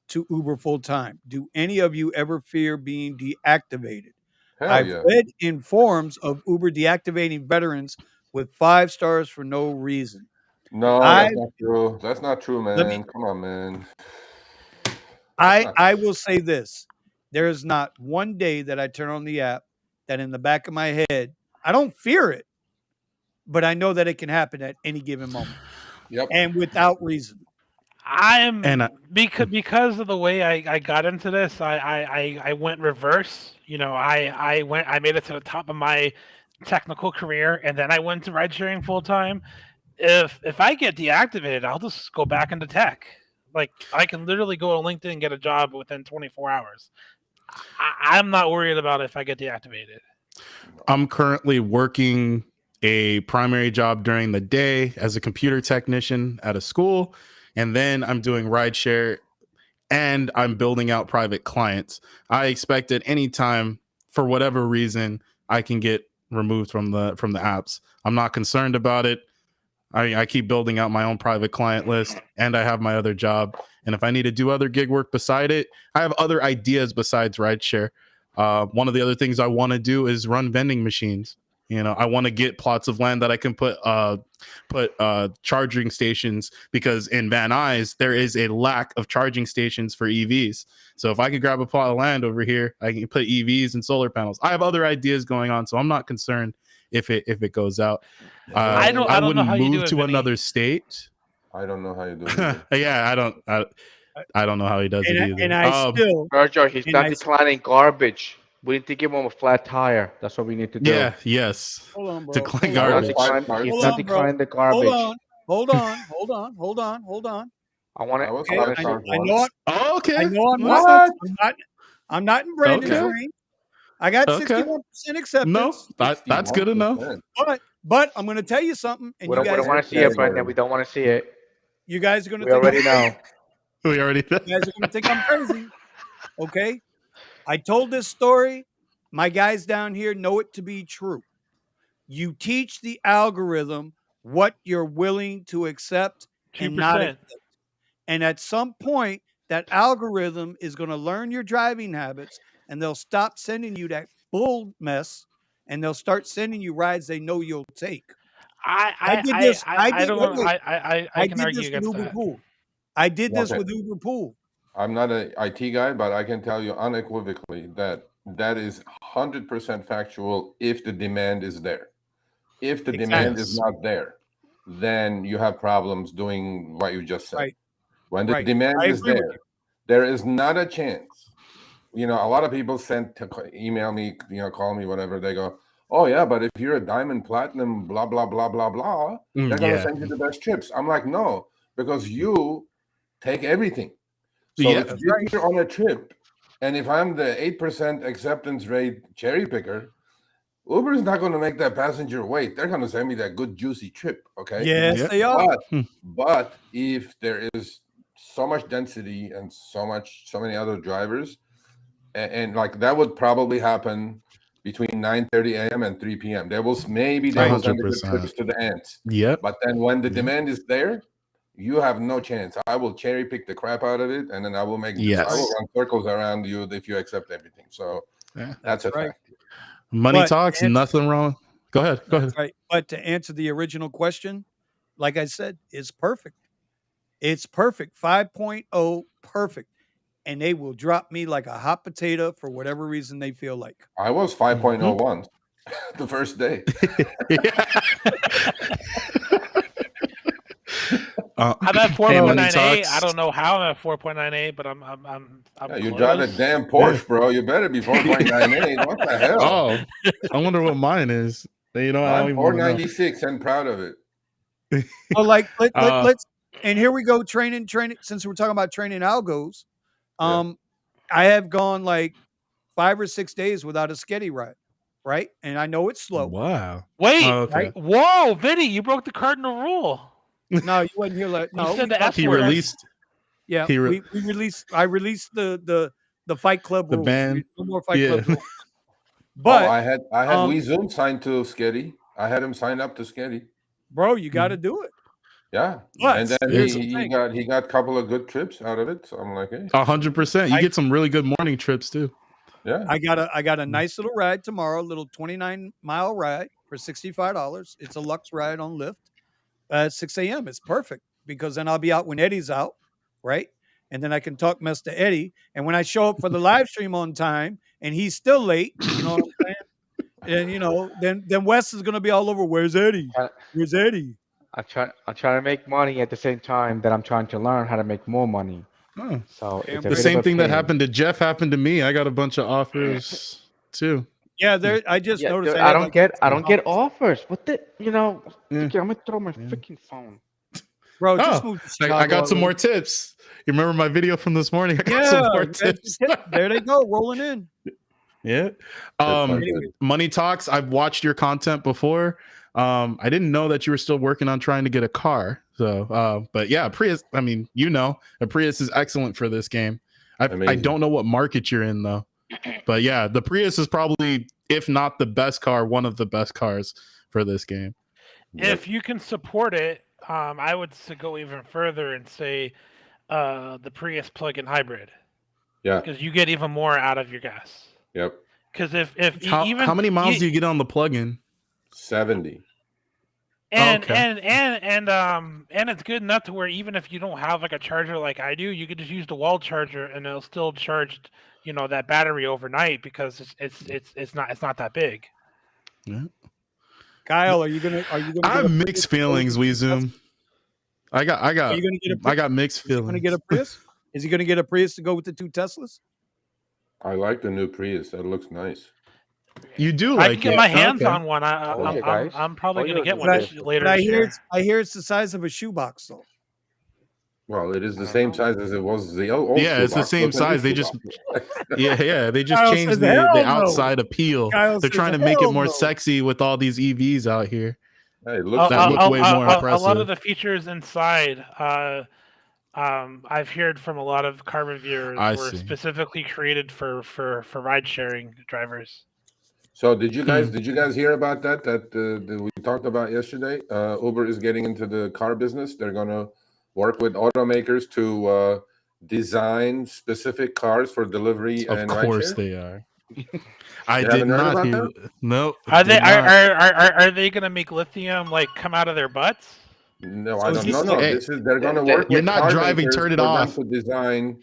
to Uber full time. Do any of you ever fear being deactivated? I've read in forums of Uber deactivating veterans with 5 stars for no reason. No, that's not true. That's not true, man. Come on, man. I will say this. There is not one day that I turn on the app that in the back of my head, I don't fear it, but I know that it can happen at any given moment. Yep. And without reason. Because of the way I got into this, I went reverse. I made it to the top of my technical career, and then I went to ride sharing full time. If I get deactivated, I'll just go back into tech. Like I can literally go on LinkedIn and get a job within 24 hours. I'm not worried about if I get deactivated. I'm currently working a primary job during the day as a computer technician at a school, and then I'm doing rideshare and I'm building out private clients. I expect at any time, for whatever reason, I can get removed from the apps. I'm not concerned about it. I keep building out my own private client list, and I have my other job. And if I need to do other gig work beside it, I have other ideas besides rideshare. One of the other things I want to do is run vending machines. I want to get plots of land that I can put charging stations, because in Van Nuys there is a lack of charging stations for EVs. So if I could grab a plot of land over here, I can put EVs and solar panels. I have other ideas going on, so I'm not concerned if it goes out. I don't know how you do it, to Vinny. another state. I don't know how you do it. Yeah, I don't know how he does it either. And I still, Roger, he's not declining garbage. We need to give him a flat tire. That's what we need to do. Yeah, yes. hold on, bro. Decline Hold on. garbage. He's not declining the garbage. Hold on. I want I was to. five I stars know once. Oh, okay. I know I'm What? I'm not in Brandon's Okay. range. I got Okay. 61% acceptance. No, that's good enough. 61%. But I'm going to tell you something, and We you don't guys, want to see it, Brandon. We don't want to see it. you guys are going to We think already know. We already you guys are going to think I'm crazy. Okay, I told this story. My guys down here know it to be true. You teach the algorithm what you're willing to accept and not 2%. accept. And at some point, that algorithm is going to learn your driving habits, and they'll stop sending you that bull mess, and they'll start sending you rides they know you'll take. I did this. I don't know. wait, I can did argue this with against Uber that. Pool. I did this Okay. with Uber Pool. I'm not an IT guy, but I can tell you unequivocally that is 100% factual if the demand is there. If the demand is not there, then you have problems doing what you just said. Right. When the Right. demand I is agree with there, there is not a chance. A lot of people email me, call me, whatever. They go, oh yeah, but if you're a diamond, platinum, blah, blah, blah, blah, blah, they're going to send you the best trips. I'm like, no, because you take everything. So if you're on a trip, and if I'm the 8% acceptance rate cherry picker, Uber is not going to make that passenger wait. They're going to send me that good, juicy trip. Okay. Yes, they are. But if there is so much density and so many other drivers, and like that would probably happen between 9:30 a.m. and 3 p.m. They will send the good trips to the ants. Yep. But then when the demand is there, you have no chance. I will cherry pick the crap out of it, and then I will I will run circles around you if you accept everything. So that's a fact. Money talks, nothing wrong. Go ahead. Right. But to answer the original question, like I said, it's perfect. It's perfect. 5.0, perfect. And they will drop me like a hot potato for whatever reason they feel like. I was 5.0 once the first day. I'm at 4.98. I don't know how I'm at 4.98, but I'm you drive a damn Porsche, bro. You better be 4.98. What the hell? Oh, I wonder what mine is. I'm 496 and proud of it. Well, let's and here we go training. Since we're talking about training algos, I have gone like 5 or 6 days without a sketty ride, right? And I know it's slow. Wow. Wait, okay. Whoa, Vinny, you broke the cardinal rule. No, you wasn't here. No, said the F he word. released. Yeah, we released. I released the Fight Club rules. Ban. No more Fight Club rules. But I had WeZoom signed to Sketty. I had him sign up to Sketty. Bro, you got to do it. Yeah, but and then he got a couple of good trips out of it. So I'm like, hey, 100%. You get some really good morning trips too. Yeah, I got a nice little ride tomorrow, a little 29-mile ride for $65. It's a Lux ride on Lyft at 6 a.m. It's perfect because then I'll be out when Eddie's out, right? And then I can talk mess to Eddie. And when I show up for the live stream on time and he's still late, you know what I'm saying? And then Wes is gonna be all over. Where's Eddie? Where's Eddie? I'm trying to make money at the same time that I'm trying to learn how to make more money. Oh. So it's the same thing that happened to Jeff happened to me. I got a bunch of offers too. Yeah, I just noticed. Dude, I don't get offers. What the I'm gonna throw my freaking phone. Bro, just move to Chicago. I got some more tips. You remember my video from this morning? I got some more tips. There they go, rolling in. Yeah. Money Talks. I've watched your content before. I didn't know that you were still working on trying to get a car. So, but yeah, Prius. I mean, a Prius is excellent for this game. I don't know what market you're in though, but yeah, the Prius is probably, if not the best car, one of the best cars for this game. If you can support it, I would go even further and say the Prius plug-in hybrid. Yeah, because you get even more out of your gas. Yep. Because if how many miles do you get on the plug-in? 70. And and it's good enough to where even if you don't have like a charger like I do, you could just use the wall charger and it'll still charge, that battery overnight because it's not that big. Yeah. Kyle, are you gonna? I have mixed feelings, WeZoom. I got mixed feelings. Is he gonna get a Prius? Is he gonna get a Prius to go with the 2 Teslas? I like the new Prius. That looks nice. You do I like can get my hands on one. I'm probably gonna get one later. I hear it's the size of a shoebox though. Well, it is the same size as it was the old. Yeah, it's the same size. They just they just changed the outside appeal. They're trying to make it more sexy with all these EVs out here. Hey, look way more impressive. A lot of the features inside, I've heard from a lot of car reviewers were specifically created for ride sharing drivers. So did you guys hear about that we talked about yesterday? Uber is getting into the car business. They're gonna work with automakers to design specific cars for delivery and rideshare. Of course they are. I did not hear. No. Are they going to make lithium come out of their butts? No, I don't know. No, they're going to work. You're not driving. Turn it off. To design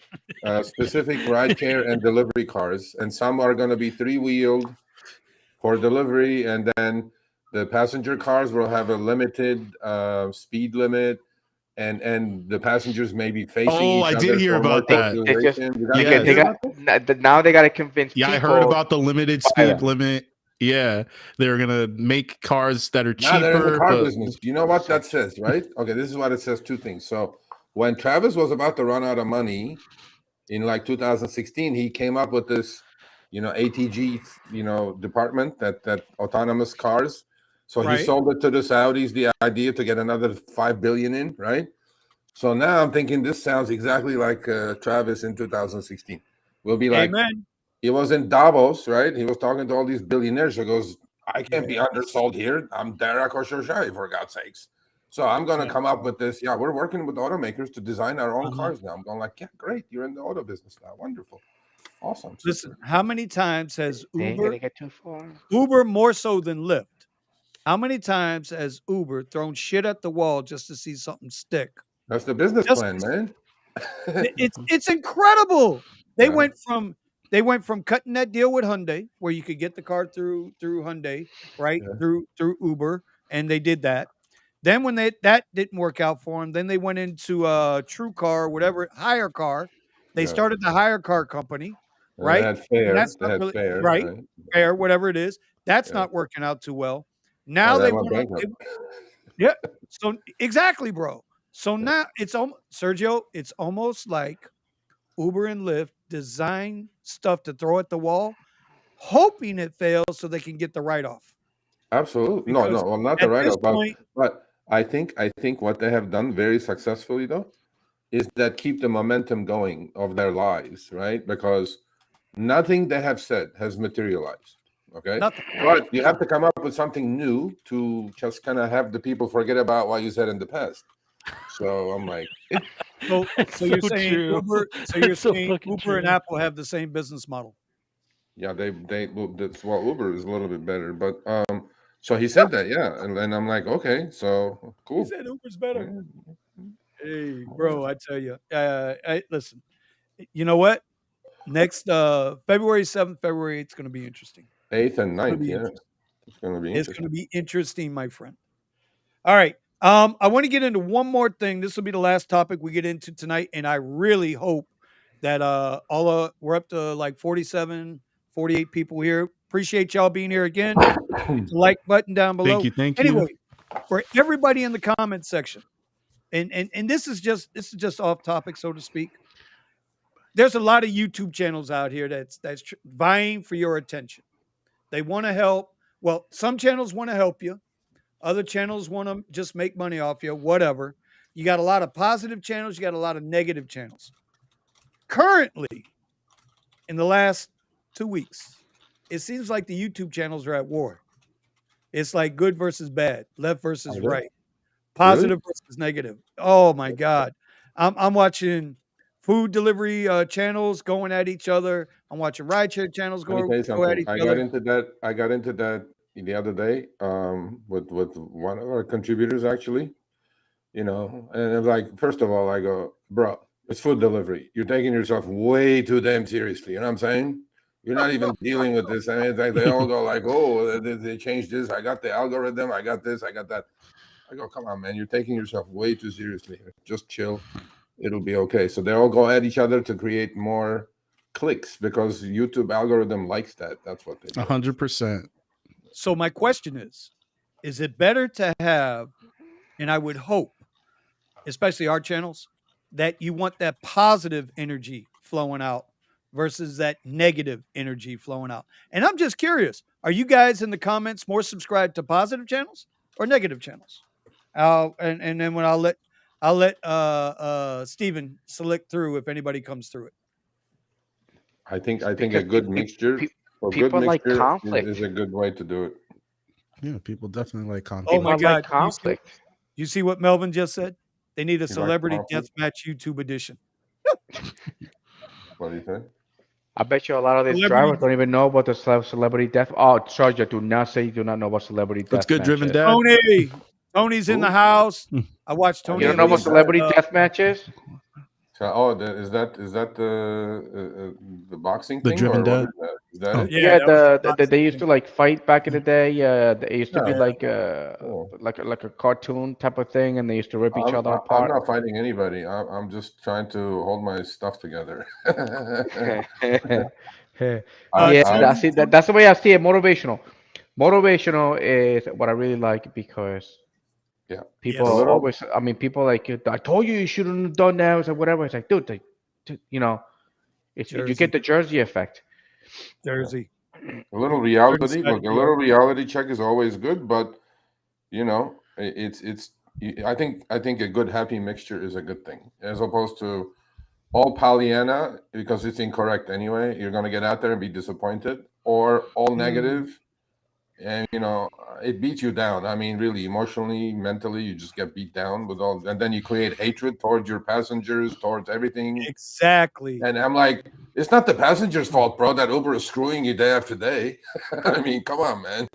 specific rideshare and delivery cars, and some are going to be 3-wheeled for delivery, and then the passenger cars will have a limited speed limit. And the passengers may be facing each other. I did hear about that. Now they got to convince people. I heard about the limited speed limit. Yeah, they're going to make cars that are cheaper. Now they're in the car business. You know what that says, right? Okay, this is what it says, 2 things. So when Travis was about to run out of money in 2016, he came up with this, ATG, department that autonomous cars. So he sold it to the Saudis, the idea to get another $5 billion in, right? So now I'm thinking this sounds exactly like Travis in 2016. We'll be like, Amen. He was in Davos, right? He was talking to all these billionaires. He goes, I can't be undersold here. I'm Derek or Shoshai, for God's sakes. So I'm going to come up with this. Yeah, we're working with automakers to design our own cars now. I'm going like, yeah, great. You're in the auto business now. Wonderful. Awesome. Listen, how many times has Uber more so than Lyft? How many times has Uber thrown shit at the wall just to see something stick? That's the business plan, man. It's incredible. They went from cutting that deal with Hyundai, where you could get the car through Hyundai, right? Yeah. Through Uber, and they did that. Then when that didn't work out for them, then they went into True Car, whatever, Hire Car. They started the Hire Car company, right? They had Fair, right? Fair, whatever it is. That's not working out too well. Now they want yeah. So exactly, bro. So now it's Sergio. It's almost like Uber and Lyft design stuff to throw at the wall, hoping it fails so they can get the write-off. Absolutely, no, well, not the write-off, but I think what they have done very successfully though is that keep the momentum going of their lives, right? Because nothing they have said has materialized. Okay, but you have to come up with something new to just kind of have the people forget about what you said in the past. So I'm like, so you're saying Uber? So you're saying Uber and Apple have the same business model? Yeah, well, Uber is a little bit better, but so he said that, yeah, and I'm like, okay, so cool. He said Uber's better. Hey, bro, I tell you, listen, you know what? Next February 7th, February 8th is going to be interesting. 8th and 9th, yeah. It's going to be interesting. It's going to be interesting, my friend. All right. I want to get into one more thing. This will be the last topic we get into tonight, and I really hope that we're up to like 47, 48 people here. Appreciate y'all being here again. Hit the like button down below. Thank you. Anyway, for everybody in the comment section, and this is just off topic, so to speak. There's a lot of YouTube channels out here that's vying for your attention. They want to help. Well, some channels want to help you. Other channels want to just make money off you, whatever. You got a lot of positive channels, you got a lot of negative channels. Currently, in the last 2 weeks, it seems like the YouTube channels are at war. It's like good versus bad, left versus right, positive versus negative. Oh my God. I'm watching food delivery channels going at each other. I'm watching rideshare channels Let me tell you go at something. each other. I got into that the other day with one of our contributors actually. And it's like, first of all, I go, bro, it's food delivery. You're taking yourself way too damn seriously. You know what I'm saying? You're not even dealing with this. I mean, it's like they all go like, oh, they changed this. I got the algorithm. I got this. I got that. I go, come on, man. You're taking yourself way too seriously. Just chill. It'll be okay. So they all go at each other to create more clicks because YouTube algorithm likes that. That's what they do. 100%. So my question is it better to have, and I would hope, especially our channels, that you want that positive energy flowing out versus that negative energy flowing out? And I'm just curious, are you guys in the comments more subscribed to positive channels or negative channels? And then when I'll let Steven select through if anybody comes through it. I think a Because good mixture, people like conflict. is a good way to do it. Yeah, people definitely like conflict. Oh my People like God. conflict. You see what Melvin just said? They need a You like celebrity conflict? deathmatch YouTube edition. What do you think? I bet you a lot of these Celebrity drivers don't even know about the celebrity death. Oh, Sergio, do not say you do not know about celebrity What's death good, Driven matches. Dad? Tony's in the Who? house. Hmm. I watched I Tony You know don't and know about Driven Lisa. Dad. celebrity death matches? So, is that the boxing The thing Driven or what Dad? is that? Is that Oh. it? Yeah, Yeah, that was the they boxing used thing. to like fight back in the day. They used to be Yeah. Yeah. Cool. like a cartoon type of thing, and they used to rip each other I'm apart. not fighting anybody. I'm just trying to hold my stuff together. Yeah, Tony, that's the way I see it. Motivational. Motivational is what I really like because Yeah, people a yes, little. always. I mean, people like I told you you shouldn't have done that. It's like whatever. It's like, dude, you get Jersey, the Jersey effect. Yeah. Jersey, A little 30 reality. sided Look, a little York. reality check is always good, but it's. I think a good happy mixture is a good thing, as opposed to all Pollyanna because it's incorrect anyway. You're gonna get out there and be disappointed, or all negative, and it beats you down. I mean, really, emotionally, mentally, you just get beat down with all, and then you create hatred towards your passengers, towards everything. Exactly. And I'm like, it's not the passenger's fault, bro, that Uber is screwing you day after day. I mean, come on, man.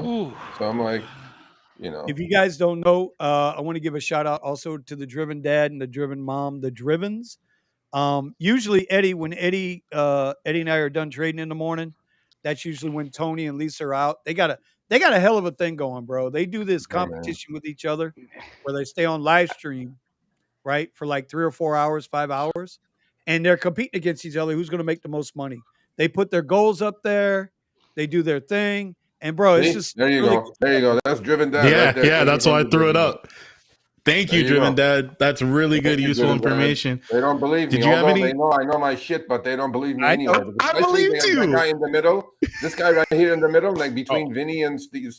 Ooh. So I'm like, If you guys don't know, I want to give a shout out also to the Driven Dad and the Driven Mom, the Drivens. Usually Eddie, when Eddie and I are done trading in the morning, that's usually when Tony and Lisa are out. They got a hell of a thing going, bro. They do this yeah, man. competition with each other where they stay on live stream, right, for like 3 or 4 hours, 5 hours, and they're competing against each other. Who's going to make the most money? They put their goals up there. They do their thing, and bro, it's See, just there you really go. cool There you stuff, go. man. That's Driven Dad right Yeah, there. yeah, Taking that's why I from the threw it Driven Dad. up. Thank There you, you Driven go. Dad. That's really Thank good, you, useful Driven Dad. information. They don't believe Did me, you have although any? they know I know my shit, but they don't believe me I anyway. know. I Especially believed that you. guy in the middle. This guy right here in the middle, like Oh, between Vinny and Steven.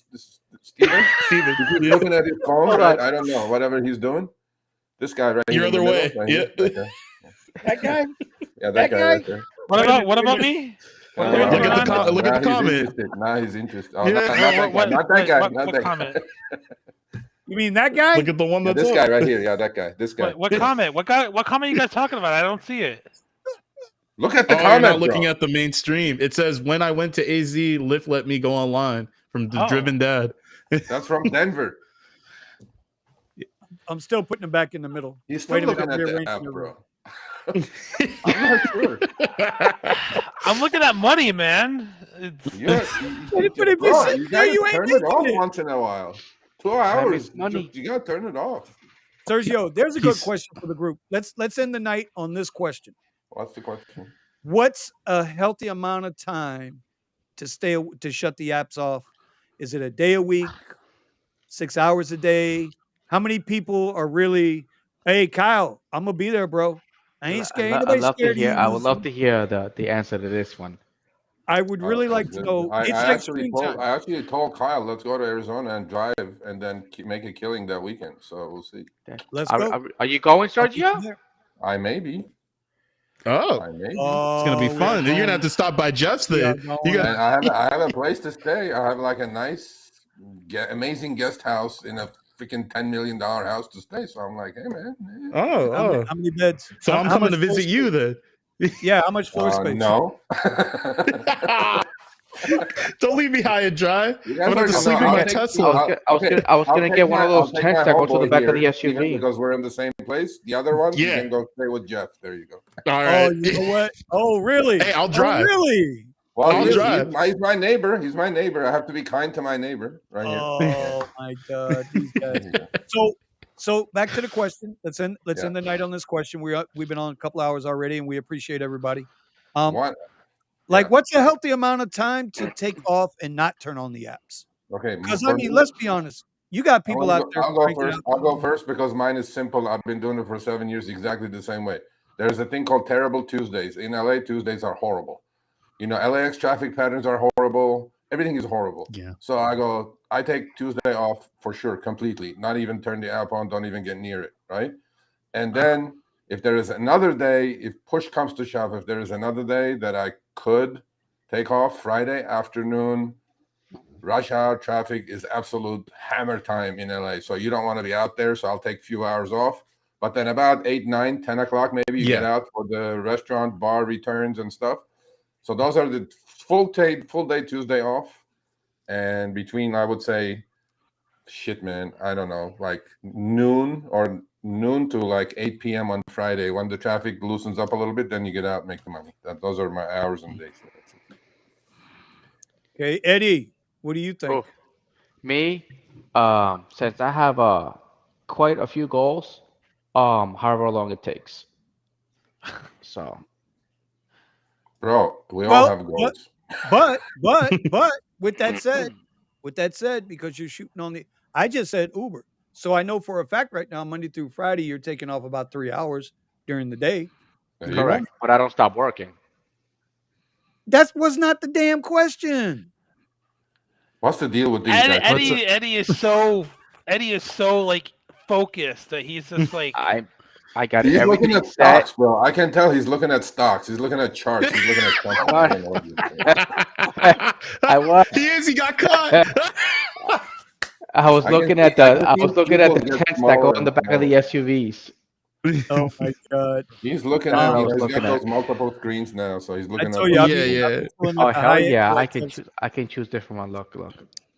Steven. He keeps Yeah. looking at his phone, Hold right? on. I don't know, whatever he's doing. This guy right Your here in the other middle, way. right Yeah. here, right there. That guy. Yeah, that That guy guy. right there. What Wait a about minute. what Wait a about minute. me? What's Look going at the on? look at the Now he's comment. interested. Now he's interested. Oh, Yeah. not that guy. Not that guy. Not What that comment? guy. You mean that Look guy? at the one Yeah, that's this up. guy right here. Yeah, that guy. This guy. What Yeah. comment? What comment you guys talking about? I don't see it. Look at the Oh, you're not comment, looking bro. at the mainstream. It says when I went to AZ, Lyft let me go online from the Driven Dad. That's from Denver. I'm still putting him back in the middle. He's still Wait a minute. looking I'm at the rearranging app, the room. bro. I'm not sure. I'm looking at money, man. Yeah, But if you're bro, sitting you there, gotta you ain't turn it making off it. once in a while. 2 Time hours. is money. You gotta turn it off. Sergio, there's a good He's question for the group. Let's end the night on this question. What's the question? What's a healthy amount of time to shut the apps off? Is it a day a week, 6 hours a day, how many people are really, hey, Kyle, I'm going to be there, bro. I ain't scared. Ain't nobody scared of you. I would love to hear the answer to this one. I would really like to know. It's like screen time. I actually told Kyle, let's go to Arizona and drive, and then make a killing that weekend. So we'll see. Let's go. Are you going, Sergio? I may be. Oh, I may be. It's gonna be fun. You're gonna have to stop by Jeff's then. You got. I have a place to stay. I have like a nice, amazing guest house in a freaking $10 million house to stay. So I'm like, hey man. Oh, how many beds? So I'm coming to visit you then. Yeah, how much floor space? No. Don't leave me high and dry. I'm gonna have to sleep in my Tesla. I was gonna get one of those tents that go to the back of the SUV because we're in the same place. The other one, you can go stay with Jeff. There you go. All right. Oh, you know what? Oh, really? Hey, I'll drive. Oh, really? Well, I'll drive. He's my neighbor. He's my neighbor. I have to be kind to my neighbor, right here. Oh my God, these guys. So back to the question. Let's end the night on this question. We've been on a couple hours already, and we appreciate everybody. What's a healthy amount of time to take off and not turn on the apps? Okay, because I mean, let's be honest. You got people out there. I'll go first. I'll go first because mine is simple. I've been doing it for 7 years, exactly the same way. There's a thing called terrible Tuesdays. In LA, Tuesdays are horrible. You know, LAX traffic patterns are horrible. Everything is horrible. Yeah. So I take Tuesday off for sure, completely. Not even turn the app on. Don't even get near it, right? And then if there is another day, if push comes to shove, if there is another day that I could take off, Friday afternoon, rush hour traffic is absolute hammer time in LA. So you don't want to be out there. So I'll take a few hours off. But then about 8, 9, 10 o'clock, maybe you get out for the restaurant, bar returns and stuff. So those are the full day Tuesday off. And between, I would say, I don't know, like noon to like 8 p.m. on Friday. When the traffic loosens up a little bit, then you get out and make the money. Those are my hours and days. Okay, Eddie, what do you think? Me, since I have quite a few goals, however long it takes. So, bro, we all have goals. But with that said, because you're shooting on I just said Uber. So I know for a fact right now, Monday through Friday, you're taking off about 3 hours during the day. Correct. But I don't stop working. That was not the damn question. What's the deal with these guys? Eddie is so like focused that he's just like I got he's everything looking at set. stocks, bro. I can tell he's looking at stocks. He's looking at charts. He's looking at I was. He is. He got caught. I was looking at the tents that go in the back of the SUVs. Oh my God! He's looking at. He's got those multiple screens now, so he's looking at. Yeah. Oh hell yeah! I can choose different one. Look.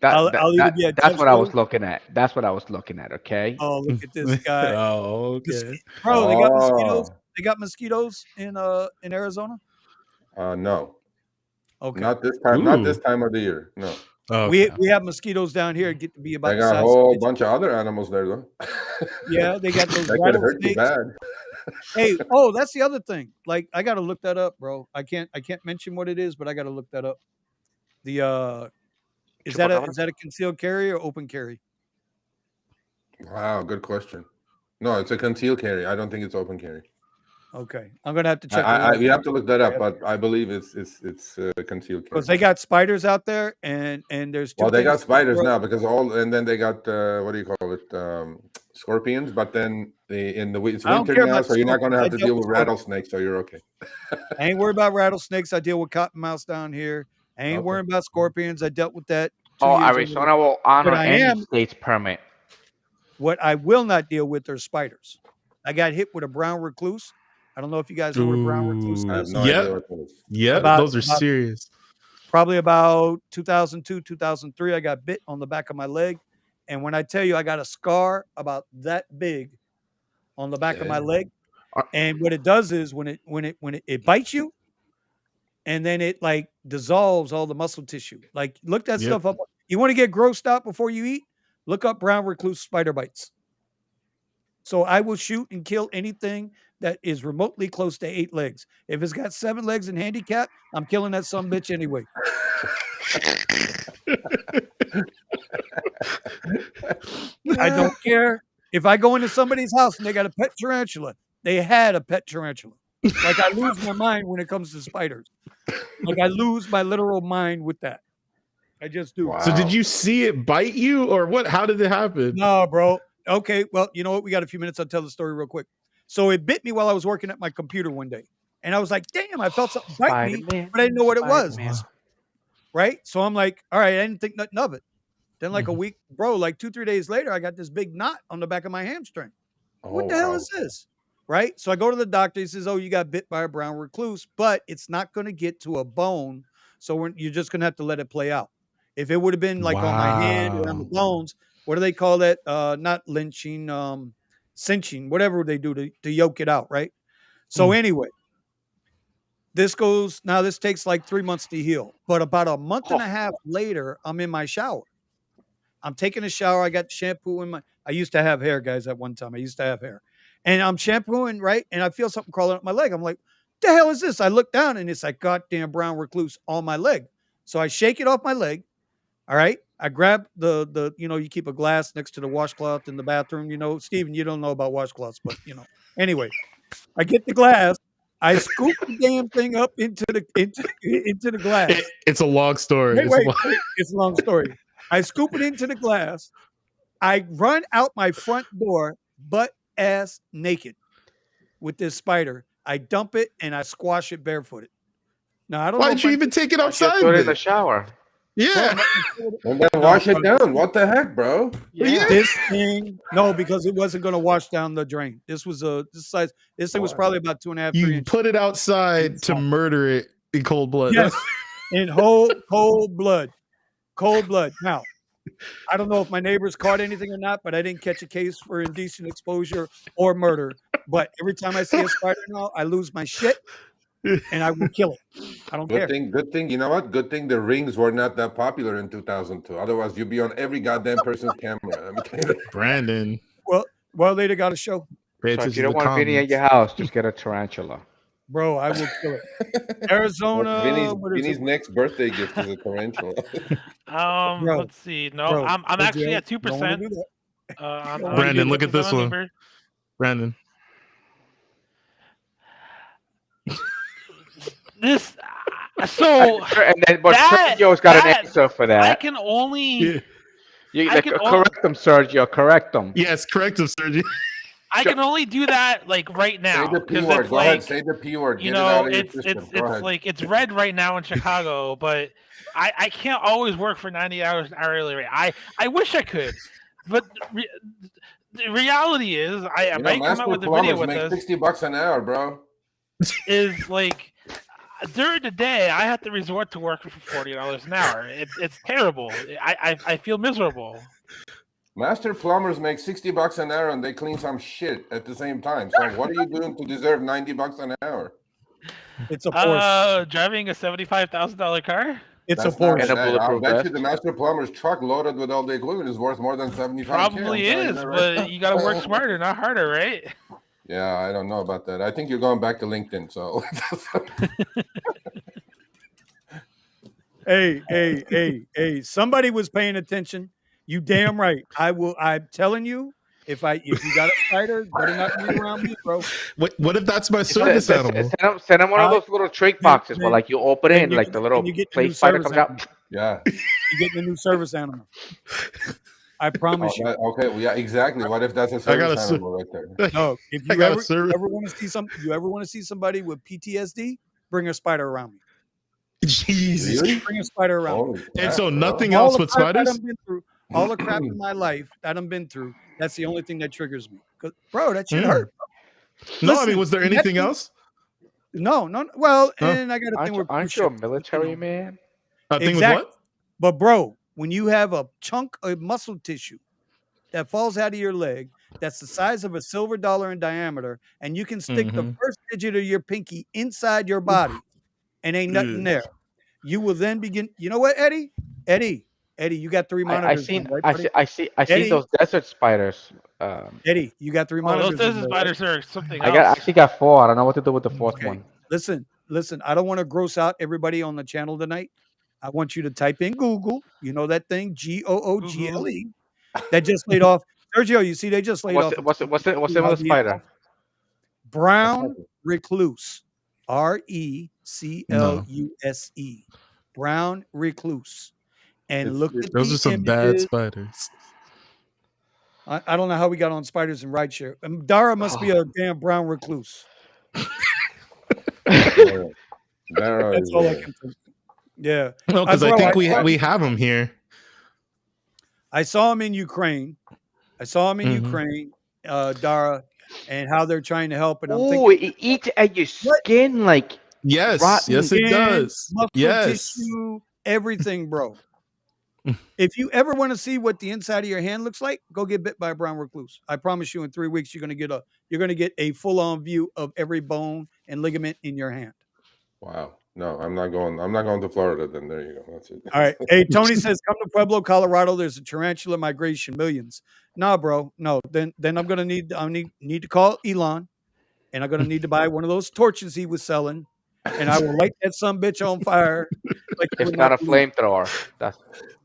That's what I was looking at. That's what I was looking at. Okay. Oh, look at this guy. Oh, okay. Bro, they got mosquitoes. They got mosquitoes in Arizona. No. Okay. Not this time. Ooh. Not this time of the year. No. Okay. We have mosquitoes down here. Get to be about. They got a whole bunch of other animals there, though. Yeah, they got those that could hurt you bad. Hey, that's the other thing. Like, I got to look that up, bro. I can't mention what it is, but I got to look that up. The is that a concealed carry or open carry? Wow, good question. No, it's a concealed carry. I don't think it's open carry. Okay, I'm gonna have to check. We have to look that up, but I believe it's concealed carry. Because they got spiders out there, and there's. Well, they got spiders now because and then they got what do you call it? Scorpions. But then it's winter now, so you're not gonna have to deal with rattlesnakes, so you're okay. I ain't worried about rattlesnakes. I deal with cottonmouths down here. I ain't worried about scorpions. I dealt with that. Arizona will honor any state's permit. What I will not deal with are spiders. I got hit with a brown recluse. I don't know if you guys know what a brown recluse is. Yeah, those are serious. Probably about 2002, 2003, I got bit on the back of my leg. And when I tell you I got a scar about that big on the back of my leg, and what it does is when it bites you, and then it like dissolves all the muscle tissue. Like look that stuff up. You want to get grossed out before you eat? Look up brown recluse spider bites. So I will shoot and kill anything that is remotely close to 8 legs. If it's got 7 legs and handicap, I'm killing that son bitch anyway. I don't care. If I go into somebody's house and they got a pet tarantula, they had a pet tarantula. Like I lose my mind when it comes to spiders. Like I lose my literal mind with that. I just do. Wow. So did you see it bite you or what? How did it happen? No, bro. Okay, well, you know what? We got a few minutes. I'll tell the story real quick. So it bit me while I was working at my computer one day. And I was like, damn, I felt something bite me, but I didn't know what it was. Right? So I'm like, all right, I didn't think nothing of it. Then like a week, bro, like 2-3 days later, I got this big knot on the back of my hamstring. What the hell is this? Right? So I go to the doctor. He says, oh, you got bit by a brown recluse, but it's not going to get to a bone. So you're just going to have to let it play out. If it would have been like on my hand or on the bones, what do they call that? Not lynching, cinching, whatever they do to yoke it out, right? So anyway, this takes like 3 months to heal. But about a month and a half later, I'm in my shower. I'm taking a shower. I got shampoo in I used to have hair, guys, at one time. I used to have hair. And I'm shampooing, right? And I feel something crawling up my leg. I'm like, the hell is this? I look down and it's like goddamn brown recluse on my leg. So I shake it off my leg. All right. I grab the you keep a glass next to the washcloth in the bathroom. Steven, you don't know about washcloths, but anyway, I get the glass. I scoop the damn thing up into the glass. It's a long story. Wait, it's a long story. I scoop it into the glass. I run out my front door, butt ass naked, with this spider. I dump it and I squash it barefooted. Now I don't know. Why'd you even take it outside? Throw it in the shower. Yeah. And then wash it down. What the heck, bro? Yeah. This thing, no, because it wasn't going to wash down the drain. This was this thing was probably about 2.5, 3 inches. You put it outside to murder it in cold blood. Yes, in cold blood. Cold blood. Now, I don't know if my neighbors caught anything or not, but I didn't catch a case for indecent exposure or murder. But every time I see a spider now, I lose my shit and I will kill it. I don't care. Good thing. You know what? Good thing the rings were not that popular in 2002. Otherwise, you'd be on every goddamn person's camera. Brandon. Well, later got a show. So if you don't want Vinny at your house, just get a tarantula. Bro, I will kill it. Arizona. Vinny's next birthday gift is a tarantula. Let's see. No, I'm actually at 2%. Brandon, look at this one. Brandon. This so and then but Sergio's got an answer for that. I can only correct them, Sergio. Correct them. Yes, correct them, Sergio. I can only do that like right now. Say the P word. Go ahead. Say the P word. It's like it's red right now in Chicago, but I can't always work for 90 hours an hourly rate. I wish I could, but the reality is I might come out with a video with this. $60 an hour, bro. Is like during the day I have to resort to working for $40 an hour. It's terrible. I feel miserable. Master plumbers make $60 an hour and they clean some shit at the same time. So what are you doing to deserve $90 an hour? It's a Porsche. Driving a $75,000 car. It's a Porsche. I bet you the master plumber's truck loaded with all the equipment is worth more than $75,000. Probably is, but you got to work smarter, not harder, right? Yeah, I don't know about that. I think you're going back to LinkedIn. So, hey! Somebody was paying attention. You damn right. I'm telling you, if you got a spider, better not be around me, bro. What if that's my service animal? Send him one of those little trig boxes where like you open it and like the little plate spider comes out. Yeah, you get the new service animal. I promise you. Okay, well, yeah, exactly. What if that's a service animal right there? No, if you ever want to see somebody with PTSD, bring a spider around me. Jesus, really? Bring a spider around me. And so nothing else with spiders. All the crap in my life that I've been through, that's the only thing that triggers me. Bro, that shit hurt. No, I mean, was there anything else? No. Well, and I got a thing with. Aren't you a military man? Exactly. What? But bro, when you have a chunk of muscle tissue that falls out of your leg, that's the size of a silver dollar in diameter, and you can stick the first digit of your pinky inside your body, and ain't nothing there. You will then begin. You know what, Eddie, you got 3 monitors. I see those desert spiders. Eddie, you got 3 monitors. Those desert spiders are something else. I actually got 4. I don't know what to do with the fourth one. Listen. I don't want to gross out everybody on the channel tonight. I want you to type in Google. You know that thing, Google, that just laid off Sergio, you see, they just laid off. What's the name of the spider? Brown recluse. No. RECLUSE. Brown recluse. And look at Those the are some bad images. spiders. I don't know how we got on spiders and rideshare. Dara must be a damn brown recluse. That's all I can think. Yeah. No, because I think we have them here. I saw him in Ukraine. Dara, and how they're trying to help. And I'm thinking, it eats at your skin like yes, it does. Muscle tissue, everything, bro. If you ever want to see what the inside of your hand looks like, go get bit by a brown recluse. I promise you, in 3 weeks, you're gonna get a full-on view of every bone and ligament in your hand. Wow. No, I'm not going to Florida then. There you go. That's it. All right. Hey, Tony says, come to Pueblo, Colorado. There's a tarantula migration, millions. Nah, bro. No. Then I'm gonna need to call Elon, and I'm gonna need to buy one of those torches he was selling, and I will light that some bitch on fire. Like it's not a flamethrower. That's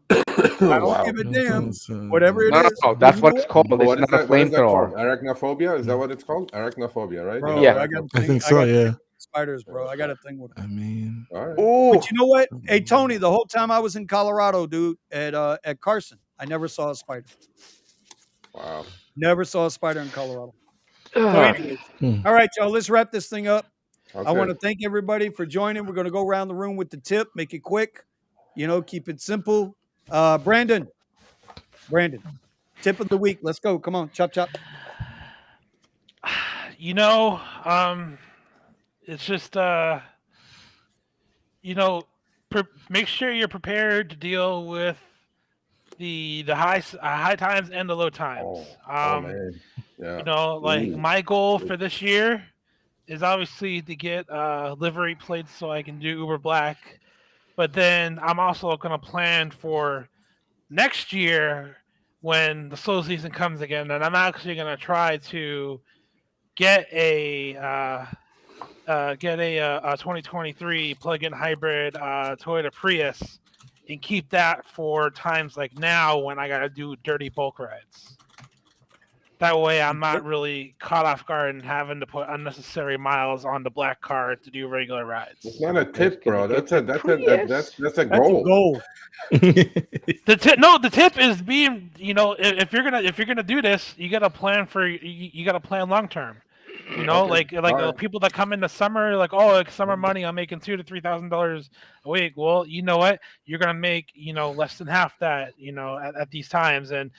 I don't give a damn. Whatever it is. No, that's what it's called. It's not a flamethrower. Arachnophobia? Is that what it's called? Arachnophobia, right? Bro, yeah. I think so, yeah. Spiders, bro. I got a thing with them. I mean, all right. But you know what? Hey, Tony, the whole time I was in Colorado, dude, at Carson, I never saw a spider. Wow. Never saw a spider in Colorado. So anyways, all right, y'all, let's wrap this thing up. Okay. I want to thank everybody for joining. We're going to go around the room with the tip, make it quick, keep it simple. Brandon, tip of the week. Let's go. Come on, chop, chop. It's just, make sure you're prepared to deal with the high times and the low times. Man. Yeah. My goal for this year is obviously to get livery plates so I can do Uber Black. But then I'm also going to plan for next year when the slow season comes again, and I'm actually going to try to get a 2023 plug-in hybrid Toyota Prius and keep that for times like now when I got to do dirty bulk rides. That way I'm not really caught off guard and having to put unnecessary miles on the black car to do regular rides. It's not a tip, bro. That's a goal. That's a goal. The tip is being, if you're gonna do this, you gotta plan long term. The people that come in the summer, summer money, I'm making $2,000 to $3,000 a week. Well, you know what? You're gonna make less than half that at these times, and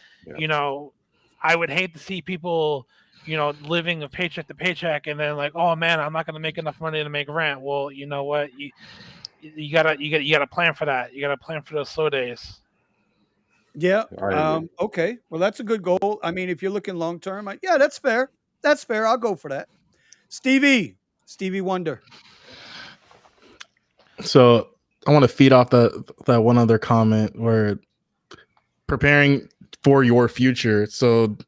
I would hate to see people living a paycheck to paycheck, and then oh man, I'm not gonna make enough money to make rent. Well, you know what? You gotta plan for that. You gotta plan for those slow days. Yeah. Okay. Well, that's a good goal. I mean, if you're looking long term, that's fair. That's fair. I'll go for that. Stevie Wonder. So I want to feed off that one other comment where preparing for your future. So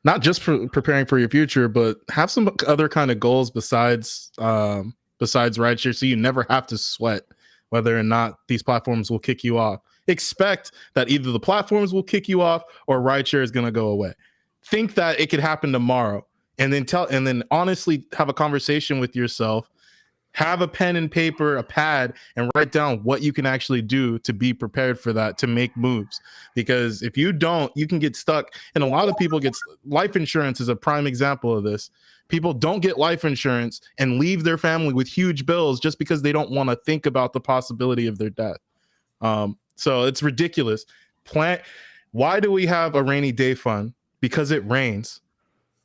not just for preparing for your future, but have some other kind of goals besides rideshare, so you never have to sweat whether or not these platforms will kick you off. Expect that either the platforms will kick you off or rideshare is going to go away. Think that it could happen tomorrow, and then honestly have a conversation with yourself. Have a pen and paper, a pad, and write down what you can actually do to be prepared for that, to make moves. Because if you don't, you can get stuck. And a lot of people life insurance is a prime example of this. People don't get life insurance and leave their family with huge bills just because they don't want to think about the possibility of their death. So it's ridiculous. Why do we have a rainy day fund? Because it rains.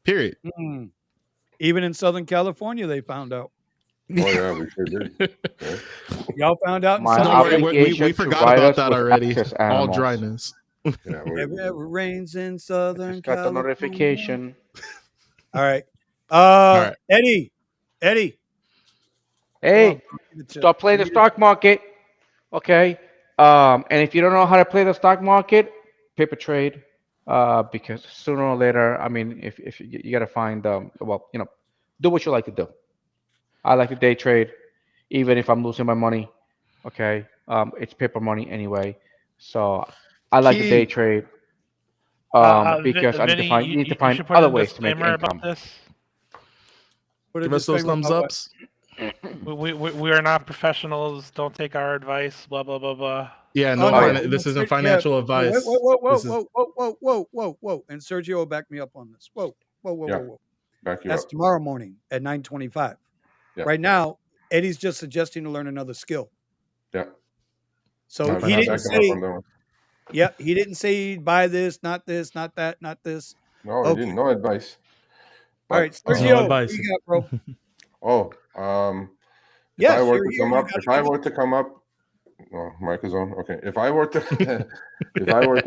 Period. Even in Southern California, they found out. Oh yeah, we sure did. Yeah. Y'all found out. We forgot about that already. All dryness. Yeah, it rains in Southern California. Got the notification. All right. Eddie. Hey, stop playing the stock market. Okay. And if you don't know how to play the stock market, paper trade. Because sooner or later, I mean, if you got to find, do what you like to do. I like to day trade, even if I'm losing my money. Okay. It's paper money anyway. So I like to day trade. because I Vinny, need to you find should put other in a ways to make disclaimer income. about this. Give us those thumbs ups. We are not professionals. Don't take our advice. Blah blah blah blah. Yeah, this isn't financial advice. Whoa. And Sergio will back me up on this. Whoa. Back you That's up. tomorrow morning at 9:25. Yeah. Right now, Eddie's just suggesting to learn another skill. Yeah. So he didn't say, he didn't say buy this, not that, not this. No, he didn't. No advice. All right, Sergio, what you got, bro? If I were to come up, mic is on. Okay. If I were to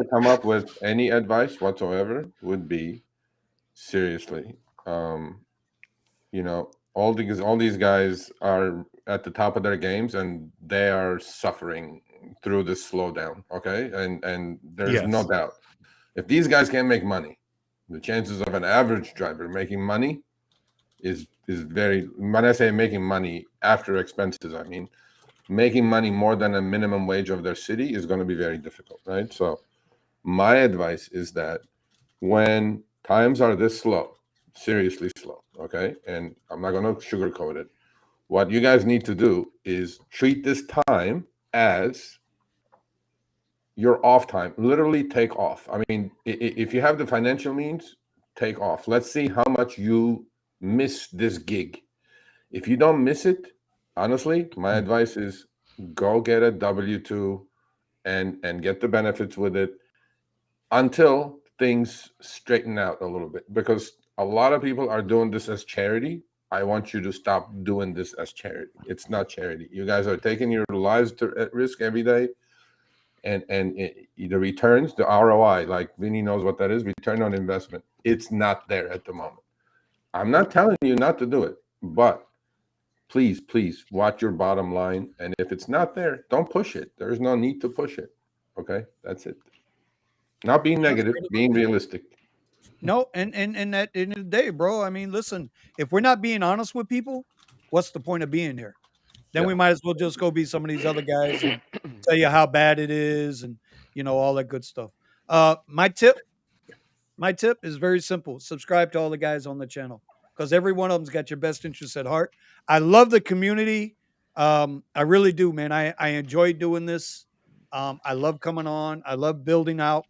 come up with any advice whatsoever, would be seriously, all these guys are at the top of their games and they are suffering through this slowdown. Okay, and there's no doubt, if these guys can't make money, the chances of an average driver making money is very. When I say making money after expenses, I mean making money more than a minimum wage of their city is going to be very difficult, right? So my advice is that when times are this slow, seriously slow, okay, and I'm not going to sugarcoat it, what you guys need to do is treat this time as your off time. Literally take off. I mean, if you have the financial means, take off. Let's see how much you miss this gig. If you don't miss it, honestly, my advice is go get a W-2 and get the benefits with it until things straighten out a little bit, because a lot of people are doing this as charity. I want you to stop doing this as charity. It's not charity. You guys are taking your lives at risk every day, and the returns, the ROI, like Vinny knows what that is, return on investment, it's not there at the moment. I'm not telling you not to do it, but please watch your bottom line. And if it's not there, don't push it. There's no need to push it. Okay, that's it. Not being negative, being realistic. No, and at the end of the day, bro, I mean, listen, if we're not being honest with people, what's the point of being here? Then we might as well just go be some of these other guys and tell you how bad it is and, all that good stuff. My tip is very simple. Subscribe to all the guys on the channel, because every one of them's got your best interests at heart. I love the community. I really do, man. I enjoy doing this. I love coming on. I love building out.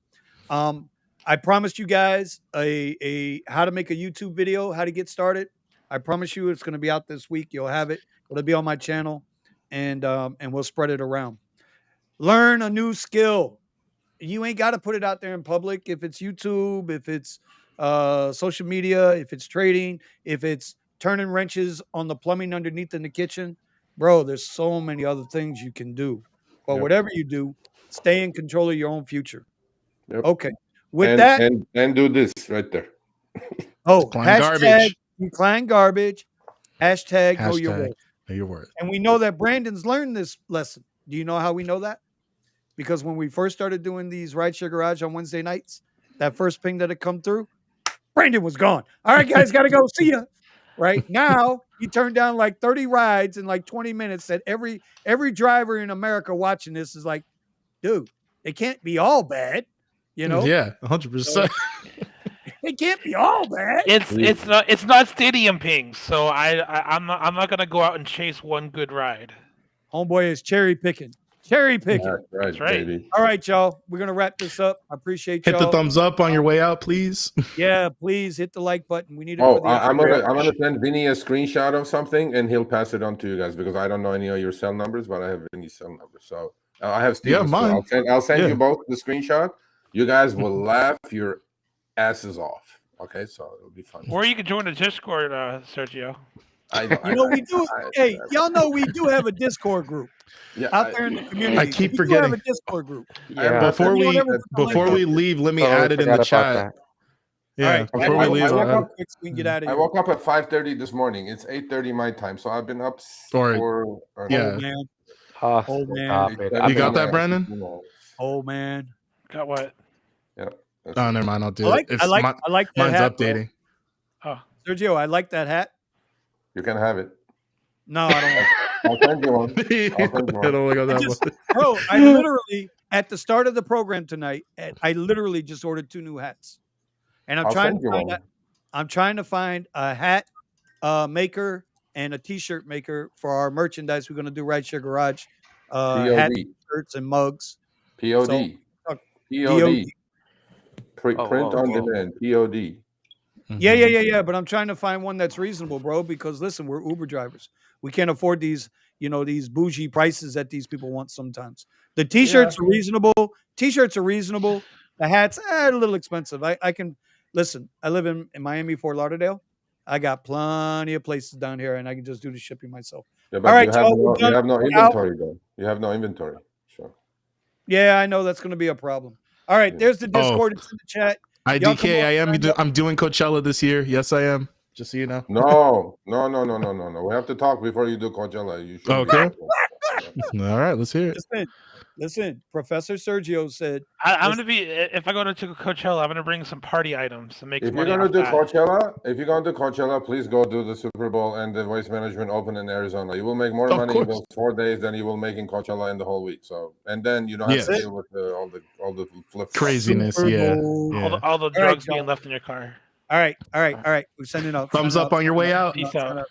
I promised you guys a how to make a YouTube video, how to get started. I promise you it's going to be out this week. You'll have it. It'll be on my channel, and we'll spread it around. Learn a new skill. You ain't got to put it out there in public. If it's YouTube, if it's social media, if it's trading, if it's turning wrenches on the plumbing underneath in the kitchen, bro, there's so many other things you can do. But whatever you do, stay in control of your own future. Yep. Okay. With that, and do this right there. Hashtag decline garbage. Hashtag know your worth. Know your worth. And we know that Brandon's learned this lesson. Do you know how we know that? Because when we first started doing these Rideshare Garage on Wednesday nights, that first ping that had come through, Brandon was gone. All right, guys, got to go. See ya. Right now, he turned down like 30 rides in like 20 minutes. That every driver in America watching this is like, dude, they can't be all bad. Yeah, 100%. It can't be all bad. It's not stadium pings, so I'm not gonna go out and chase one good ride. Homeboy is cherry picking. That's right. Baby. All right, y'all. We're gonna wrap this up. I appreciate y'all. Hit the thumbs up on your way out, please. Yeah, please hit the like button. We need it. I'm gonna send Vinny a screenshot of something, and he'll pass it on to you guys, because I don't know any of your cell numbers, but I have Vinny's cell number. So I have Steven's. Mine. I'll send you both the screenshot. You guys will laugh your asses off. Okay, so it'll be fun. Or you can join the Discord, Sergio. We do. Hey, y'all know we do have a Discord group. Out there in the community. I keep forgetting. We have a Discord group. Yeah. Before we leave, let me add it in the chat. Yeah. Right. Before we leave, we can get out of I here. woke up at 5:30 this morning. It's 8:30 my time, so I've been up for. Old man. You got that, Brandon? Old man. Got what? Yeah. Oh, never mind. I'll do it. I like that mine's hat, updating. Oh, Sergio, I like that hat. You can have it. No, I don't. I'll send you one. I'll send you I don't one. look at that one. Bro, I literally at the start of the program tonight, I literally just ordered 2 new hats, and I'll send you one. I'm trying to find a hat maker and a T-shirt maker for our merchandise. We're going to do Rideshare Garage hats, POD. shirts, and mugs. POD. So, POD. Print Oh, on oh. demand. POD. Yeah. But I'm trying to find one that's reasonable, bro. Because listen, we're Uber drivers. We can't afford these, these bougie prices that these people want sometimes. The T-shirts are reasonable. T-shirts are reasonable. The hats, a little expensive. I can listen. I live in Miami, Fort Lauderdale. I got plenty of places down here, and I can just do the shipping myself. Yeah, All but right, you have y'all, we're no, done. you have no We're out. inventory though. You have no inventory. Sure. Yeah, I know that's going to be a problem. All right, there's the Discord. It's in the chat. Y'all come IDK, on, I'm doing Coachella this year. Yes, I am. Just so you know. No. We have to talk before you do Coachella. You should. Okay. All right, let's hear it. Listen. Professor Sergio said, I'm gonna be if I go to Coachella, I'm gonna bring some party items and make If some you're money gonna off do that. Coachella, please go do the Super Bowl and the Waste Management Open in Arizona. You will make more Of money in course. those 4 days than you will make in Coachella in the whole week. So, and then you don't have to deal with all the flip Craziness. Super Yeah. Bowl. Yeah. All the drugs being left in your car. All right. We're sending out. Thumbs up on your way out. Peace out.